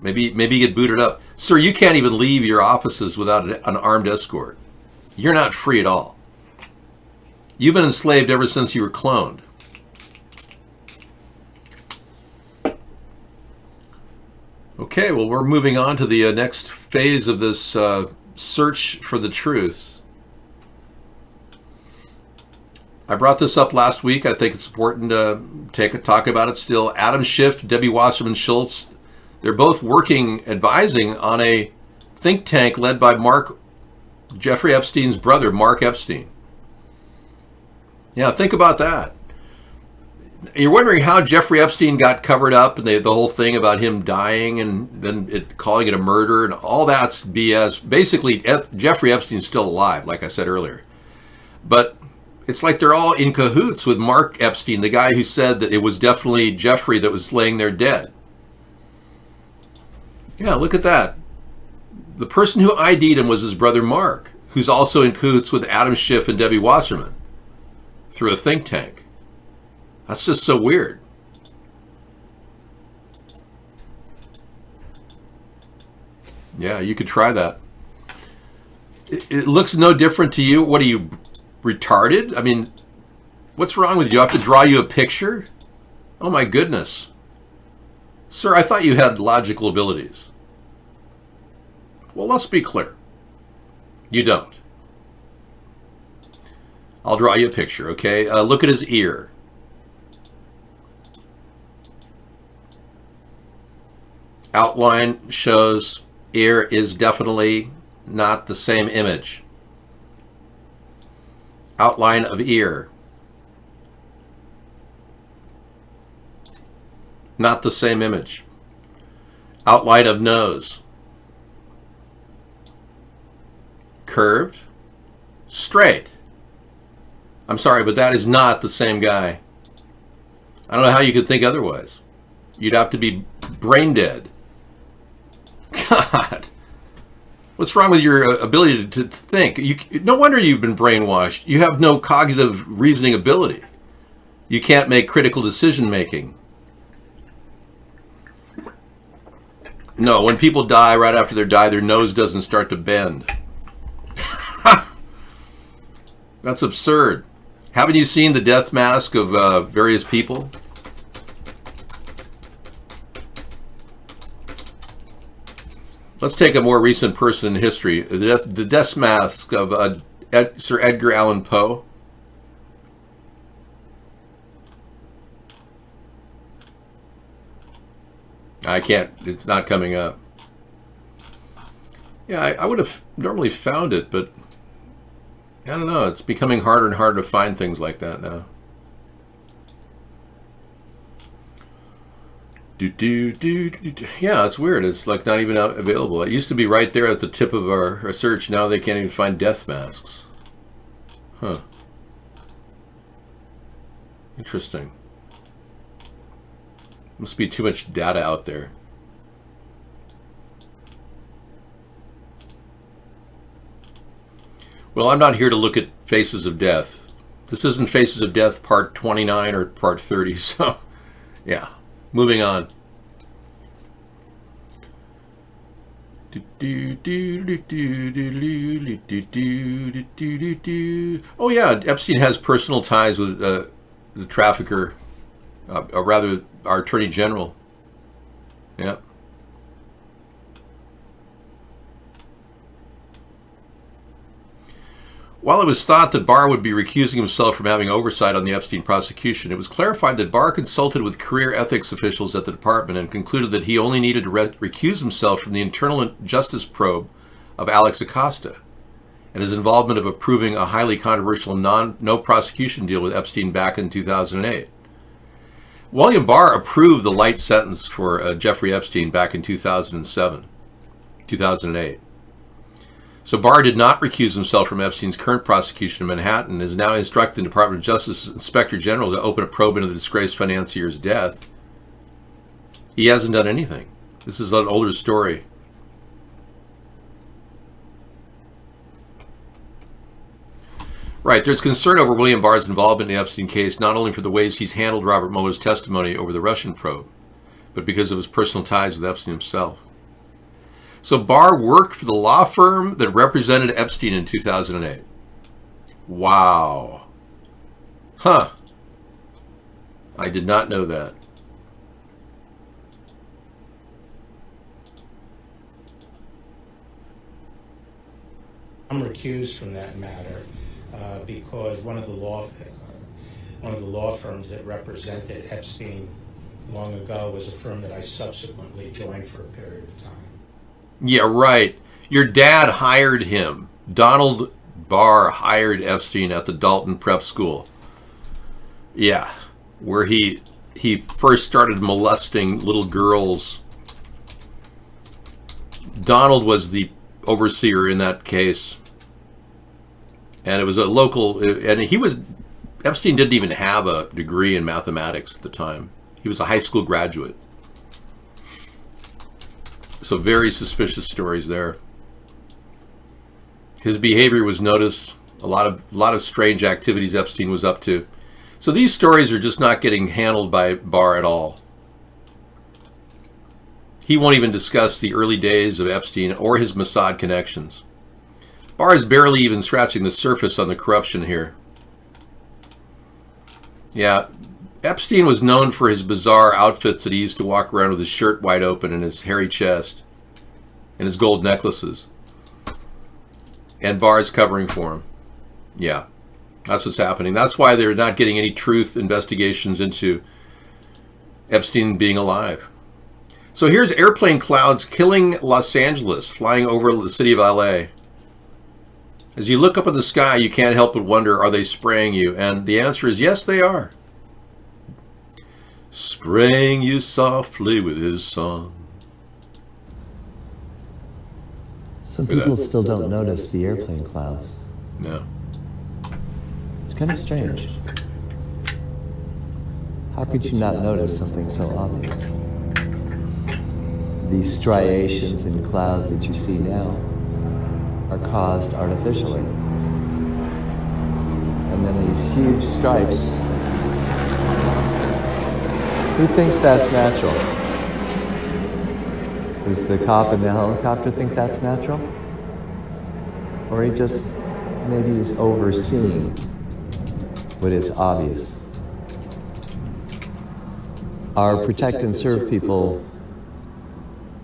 Maybe you get booted up. Sir, you can't even leave your offices without an armed escort. You're not free at all. You've been enslaved ever since you were cloned. Okay, well, we're moving on to the next phase of this search for the truth. I brought this up last week. I think it's important to talk about it still. Adam Schiff, Debbie Wasserman Schultz, they're both advising on a think tank led by Jeffrey Epstein's brother, Mark Epstein. Yeah, think about that. You're wondering how Jeffrey Epstein got covered up and the whole thing about him dying and then calling it a murder and all that's BS. Basically, Jeffrey Epstein's still alive, like I said earlier. But it's like they're all in cahoots with Mark Epstein, the guy who said that it was definitely Jeffrey that was laying there dead. Yeah, look at that. The person who ID'd him was his brother Mark, who's also in cahoots with Adam Schiff and Debbie Wasserman through a think tank. That's just so weird. Yeah, you could try that. It looks no different to you. What are you, retarded? I mean, what's wrong with you? I have to draw you a picture? Oh my goodness. Sir, I thought you had logical abilities. Well, let's be clear. You don't. I'll draw you a picture, okay? Look at his ear. Outline shows ear is definitely not the same image. Outline of ear. Not the same image. Outline of nose. Curved. Straight. I'm sorry, but that is not the same guy. I don't know how you could think otherwise. You'd have to be brain dead. God. What's wrong with your ability to think? No wonder you've been brainwashed. You have no cognitive reasoning ability. You can't make critical decision making. No, when people die, right after they die, their nose doesn't start to bend. That's absurd. Haven't you seen the death mask of various people? Let's take a more recent person in history. The death mask of Sir Edgar Allan Poe. I can't, it's not coming up. Yeah, I would have normally found it, but I don't know. It's becoming harder and harder to find things like that now. Yeah, it's weird. It's like not even available. It used to be right there at the tip of our search. Now they can't even find death masks. Huh. Interesting. Must be too much data out there. Well, I'm not here to look at Faces of Death. This isn't Faces of Death part 29 or part 30, so yeah. Moving on. Oh yeah, Epstein has personal ties with the trafficker, or rather our Attorney General. Yep. While it was thought that Barr would be recusing himself from having oversight on the Epstein prosecution, it was clarified that Barr consulted with career ethics officials at the department and concluded that he only needed to recuse himself from the internal justice probe of Alex Acosta and his involvement of approving a highly controversial no prosecution deal with Epstein back in 2008. William Barr approved the light sentence for Jeffrey Epstein back in 2008. So Barr did not recuse himself from Epstein's current prosecution in Manhattan and is now instructing the Department of Justice Inspector General to open a probe into the disgraced financier's death. He hasn't done anything. This is an older story. Right, there's concern over William Barr's involvement in the Epstein case, not only for the ways he's handled Robert Mueller's testimony over the Russian probe, but because of his personal ties with Epstein himself. So Barr worked for the law firm that represented Epstein in 2008. Wow. Huh. I did not know that. I'm recused from that matter because one of the law firms that represented Epstein long ago was a firm that I subsequently joined for a period of time. Yeah, right. Your dad hired him. Donald Barr hired Epstein at the Dalton Prep School. Yeah, where he first started molesting little girls. Donald was the overseer in that case, and it was a local. And Epstein didn't even have a degree in mathematics at the time. He was a high school graduate. So very suspicious stories there. His behavior was noticed. A lot of strange activities Epstein was up to. So these stories are just not getting handled by Barr at all. He won't even discuss the early days of Epstein or his Mossad connections. Barr is barely even scratching the surface on the corruption here. Yeah, Epstein was known for his bizarre outfits that he used to walk around with his shirt wide open and his hairy chest and his gold necklaces. And Barr is covering for him. Yeah, that's what's happening. That's why they're not getting any truth investigations into Epstein being alive. So here's airplane clouds killing Los Angeles, flying over the city of LA. As you look up at the sky, you can't help but wonder, are they spraying you? And the answer is yes, they are. Spraying you softly with his song. Some people still don't notice the airplane clouds. No. It's kind of strange. How could you not notice something so obvious? These striations in clouds that you see now are caused artificially. And then these huge stripes. Who thinks that's natural? Does the cop in the helicopter think that's natural? Or he just maybe is overseeing what is obvious? Our protect and serve people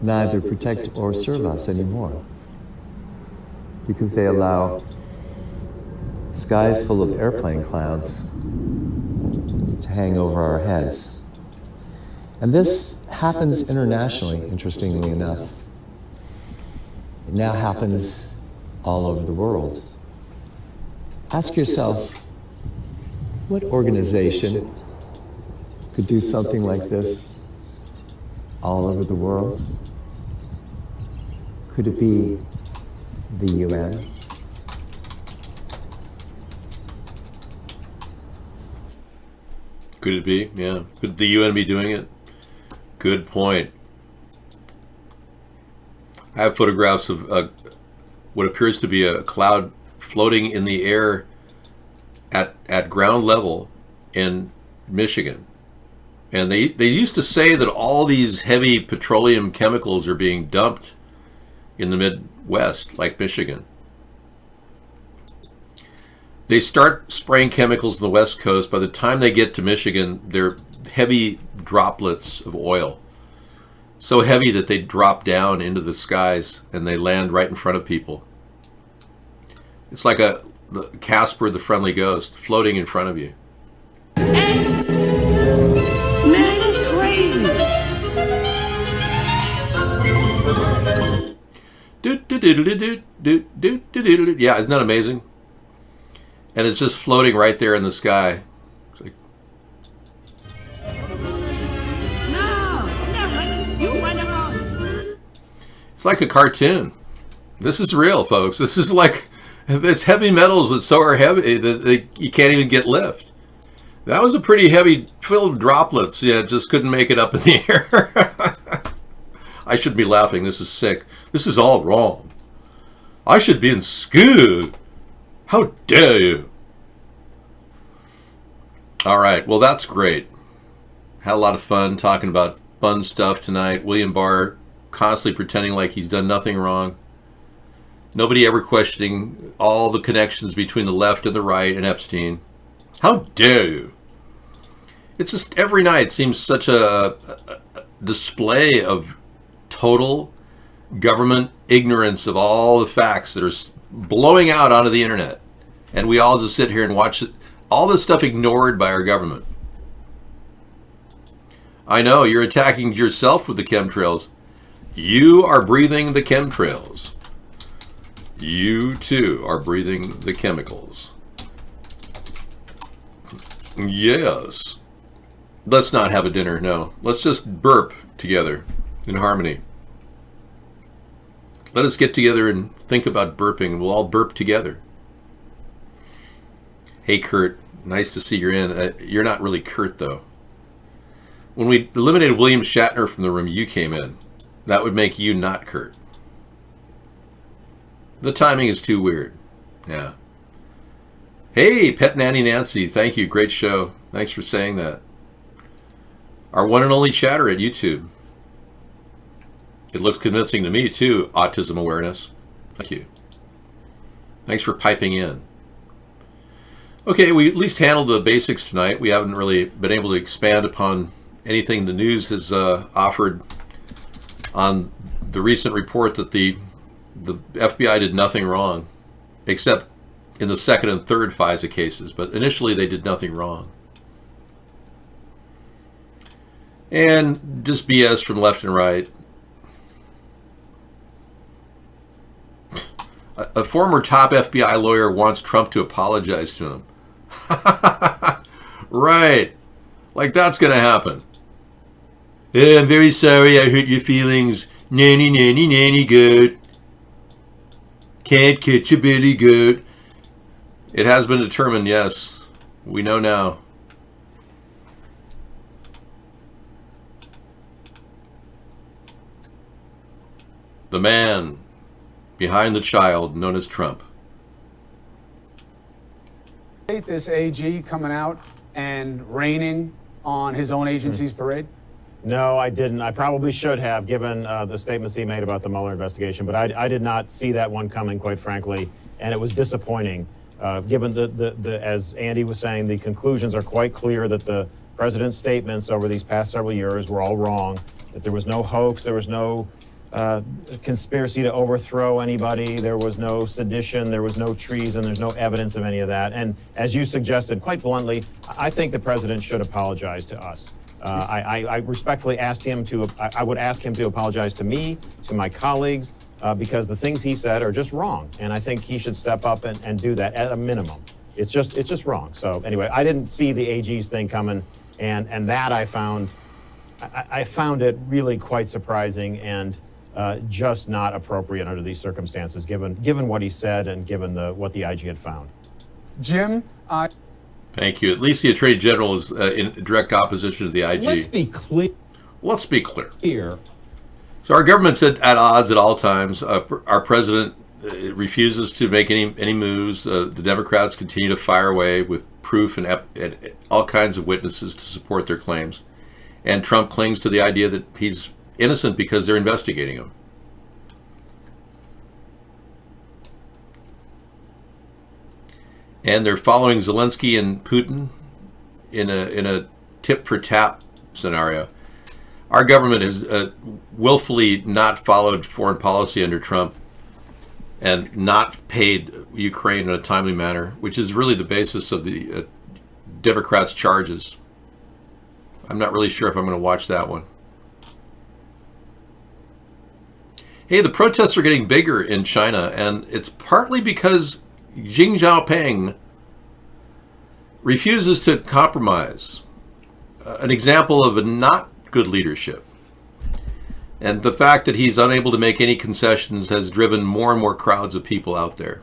neither protect or serve us anymore because they allow skies full of airplane clouds to hang over our heads. And this happens internationally, interestingly enough. It now happens all over the world. Ask yourself, what organization could do something like this all over the world? Could it be the UN? Could it be? Yeah. Could the UN be doing it? Good point. I have photographs of what appears to be a cloud floating in the air at ground level in Michigan. And they used to say that all these heavy petroleum chemicals are being dumped in the Midwest, like Michigan. They start spraying chemicals on the West Coast. By the time they get to Michigan, they're heavy droplets of oil. So heavy that they drop down into the skies and they land right in front of people. It's like the Casper the Friendly Ghost floating in front of you. Man is crazy. Yeah, isn't that amazing? And it's just floating right there in the sky. It's like, it's like a cartoon. This is real, folks. This is like, it's heavy metals that so are heavy that you can't even get lift. That was a pretty heavy, filled with droplets. Yeah, just couldn't make it up in the air. I should be laughing. This is sick. This is all wrong. I should be in school. How dare you? All right. Well, that's great. Had a lot of fun talking about fun stuff tonight. William Barr constantly pretending like he's done nothing wrong. Nobody ever questioning all the connections between the left and the right and Epstein. How dare you? It's just every night seems such a display of total government ignorance of all the facts that are blowing out onto the internet. And we all just sit here and watch it, all this stuff ignored by our government. I know, you're attacking yourself with the chemtrails. You are breathing the chemtrails. You too are breathing the chemicals. Yes. Let's not have a dinner, no. Let's just burp together in harmony. Let us get together and think about burping, and we'll all burp together. Hey, Kurt, nice to see you're in. You're not really Kurt, though. When we eliminated William Shatner from the room, you came in. That would make you not Kurt. The timing is too weird. Yeah. Hey, Pet Nanny Nancy, thank you. Great show. Thanks for saying that. Our one and only chatter at YouTube. It looks convincing to me, too, autism awareness. Thank you. Thanks for piping in. Okay, we at least handled the basics tonight. We haven't really been able to expand upon anything the news has offered on the recent report that the FBI did nothing wrong, except in the second and third FISA cases. But initially, they did nothing wrong. And just BS from left and right. A former top FBI lawyer wants Trump to apologize to him. Right. Like that's going to happen. Hey, I'm very sorry I hurt your feelings. Nanny, nanny, nanny, good. Can't catch a billy goat. It has been determined, yes. We know now. The man behind the child known as Trump. This AG coming out and raining on his own agency's parade? No, I didn't. I probably should have, given the statements he made about the Mueller investigation, but I did not see that one coming, quite frankly, and it was disappointing. Given as Andy was saying, the conclusions are quite clear that the president's statements over these past several years were all wrong, that there was no hoax, there was no conspiracy to overthrow anybody, there was no sedition, there was no treason, there's no evidence of any of that. And as you suggested, quite bluntly, I think the president should apologize to us. I respectfully asked him to, I would ask him to apologize to me, to my colleagues, because the things he said are just wrong. And I think he should step up and do that at a minimum. It's just wrong. So anyway, I didn't see the AG's thing coming, and that I found it really quite surprising and just not appropriate under these circumstances, given what he said and given what the IG had found. Jim, Thank you. At least the Attorney General is in direct opposition to the IG. Let's be clear. Let's be clear. So our government's at odds at all times. Our president refuses to make any moves. The Democrats continue to fire away with proof and all kinds of witnesses to support their claims. And Trump clings to the idea that he's innocent because they're investigating him. And they're following Zelensky and Putin in a tit-for-tat scenario. Our government has willfully not followed foreign policy under Trump and not paid Ukraine in a timely manner, which is really the basis of the Democrats' charges. I'm not really sure if I'm going to watch that one. Hey, the protests are getting bigger in China, and it's partly because Xi Jinping refuses to compromise. An example of a not good leadership. And the fact that he's unable to make any concessions has driven more and more crowds of people out there.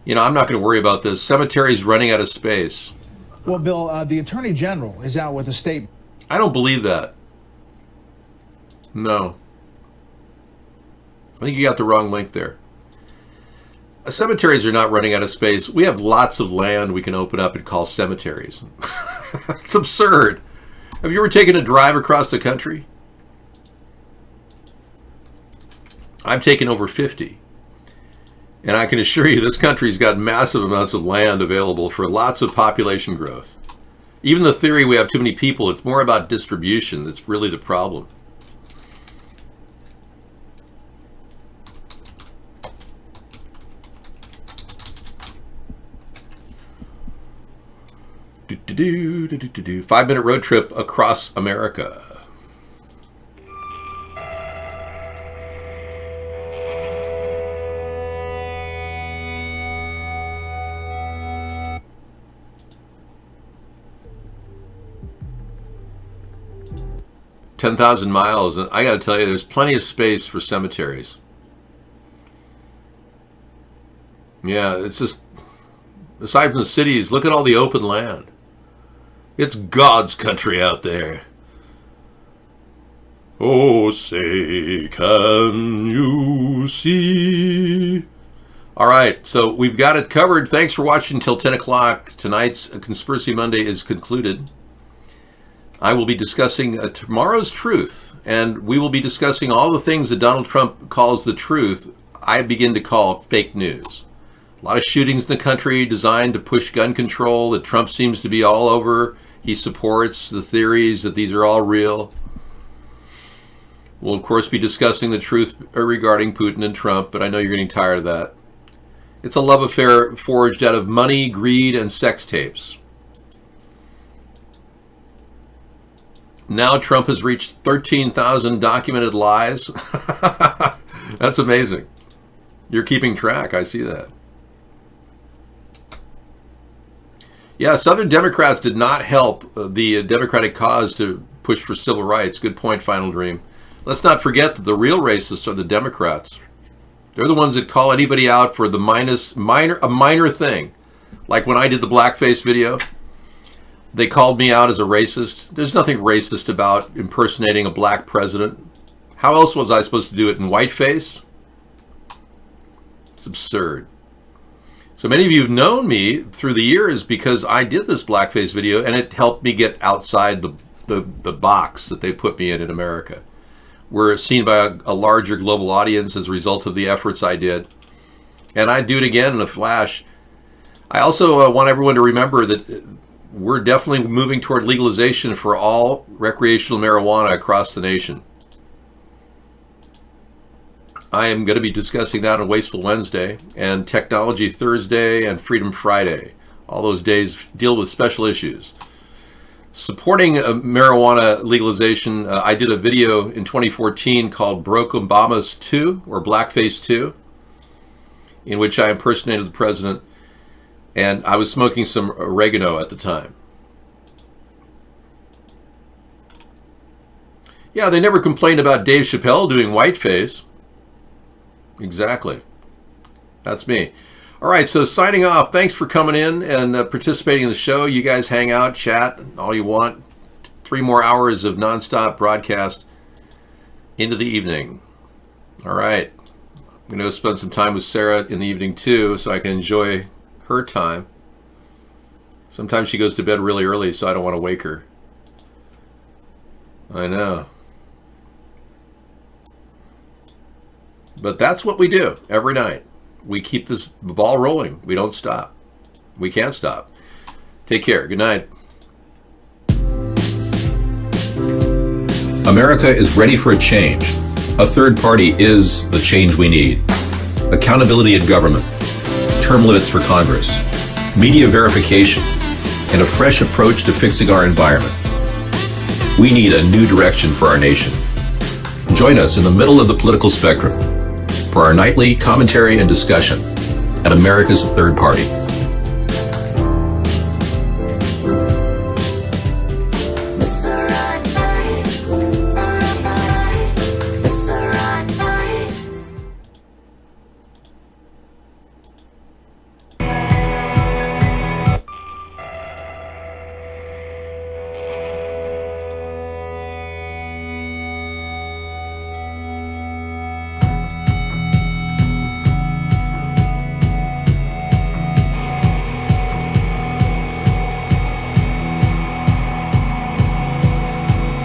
You know, I'm not going to worry about this. Cemeteries running out of space. Well, Bill, the Attorney General is out with a statement. I don't believe that. No. I think you got the wrong link there. Cemeteries are not running out of space. We have lots of land we can open up and call cemeteries. It's absurd. Have you ever taken a drive across the country? I've taken over 50. And I can assure you this country's got massive amounts of land available for lots of population growth. Even the theory we have too many people, it's more about distribution that's really the problem. Do-do-do. 5-minute road trip across America. 10,000 miles, and I got to tell you, there's plenty of space for cemeteries. Yeah, it's just, aside from the cities, look at all the open land. It's God's country out there. Oh, say, can you see? All right, so we've got it covered. Thanks for watching until 10 o'clock. Tonight's Conspiracy Monday is concluded. I will be discussing tomorrow's truth, and we will be discussing all the things that Donald Trump calls the truth, I begin to call fake news. A lot of shootings in the country designed to push gun control that Trump seems to be all over. He supports the theories that these are all real. We'll, of course, be discussing the truth regarding Putin and Trump, but I know you're getting tired of that. It's a love affair forged out of money, greed, and sex tapes. Now Trump has reached 13,000 documented lies. That's amazing. You're keeping track. I see that. Yeah, Southern Democrats did not help the Democratic cause to push for civil rights. Good point, Final Dream. Let's not forget that the real racists are the Democrats. They're the ones that call anybody out for the minor thing. Like when I did the blackface video, they called me out as a racist. There's nothing racist about impersonating a black president. How else was I supposed to do it in whiteface? It's absurd. So many of you have known me through the years because I did this blackface video, and it helped me get outside the box that they put me in America. We're seen by a larger global audience as a result of the efforts I did. And I'd do it again in a flash. I also want everyone to remember that we're definitely moving toward legalization for all recreational marijuana across the nation. I am going to be discussing that on Wasteful Wednesday and Technology Thursday and Freedom Friday. All those days deal with special issues. Supporting marijuana legalization, I did a video in 2014 called Broke Obama's 2, or Blackface 2, in which I impersonated the president, and I was smoking some oregano at the time. Yeah, they never complained about Dave Chappelle doing whiteface. Exactly. That's me. All right, so signing off. Thanks for coming in and participating in the show. You guys hang out, chat, all you want. 3 more hours of nonstop broadcast into the evening. All right. I'm going to go spend some time with Sarah in the evening, too, so I can enjoy her time. Sometimes she goes to bed really early, so I don't want to wake her. I know. But that's what we do every night. We keep this ball rolling. We don't stop. We can't stop. Take care. Good night. America is ready for a change. A third party is the change we need. Accountability in government, term limits for Congress, media verification, and a fresh approach to fixing our environment. We need a new direction for our nation. Join us in the middle of the political spectrum for our nightly commentary and discussion at America's Third Party.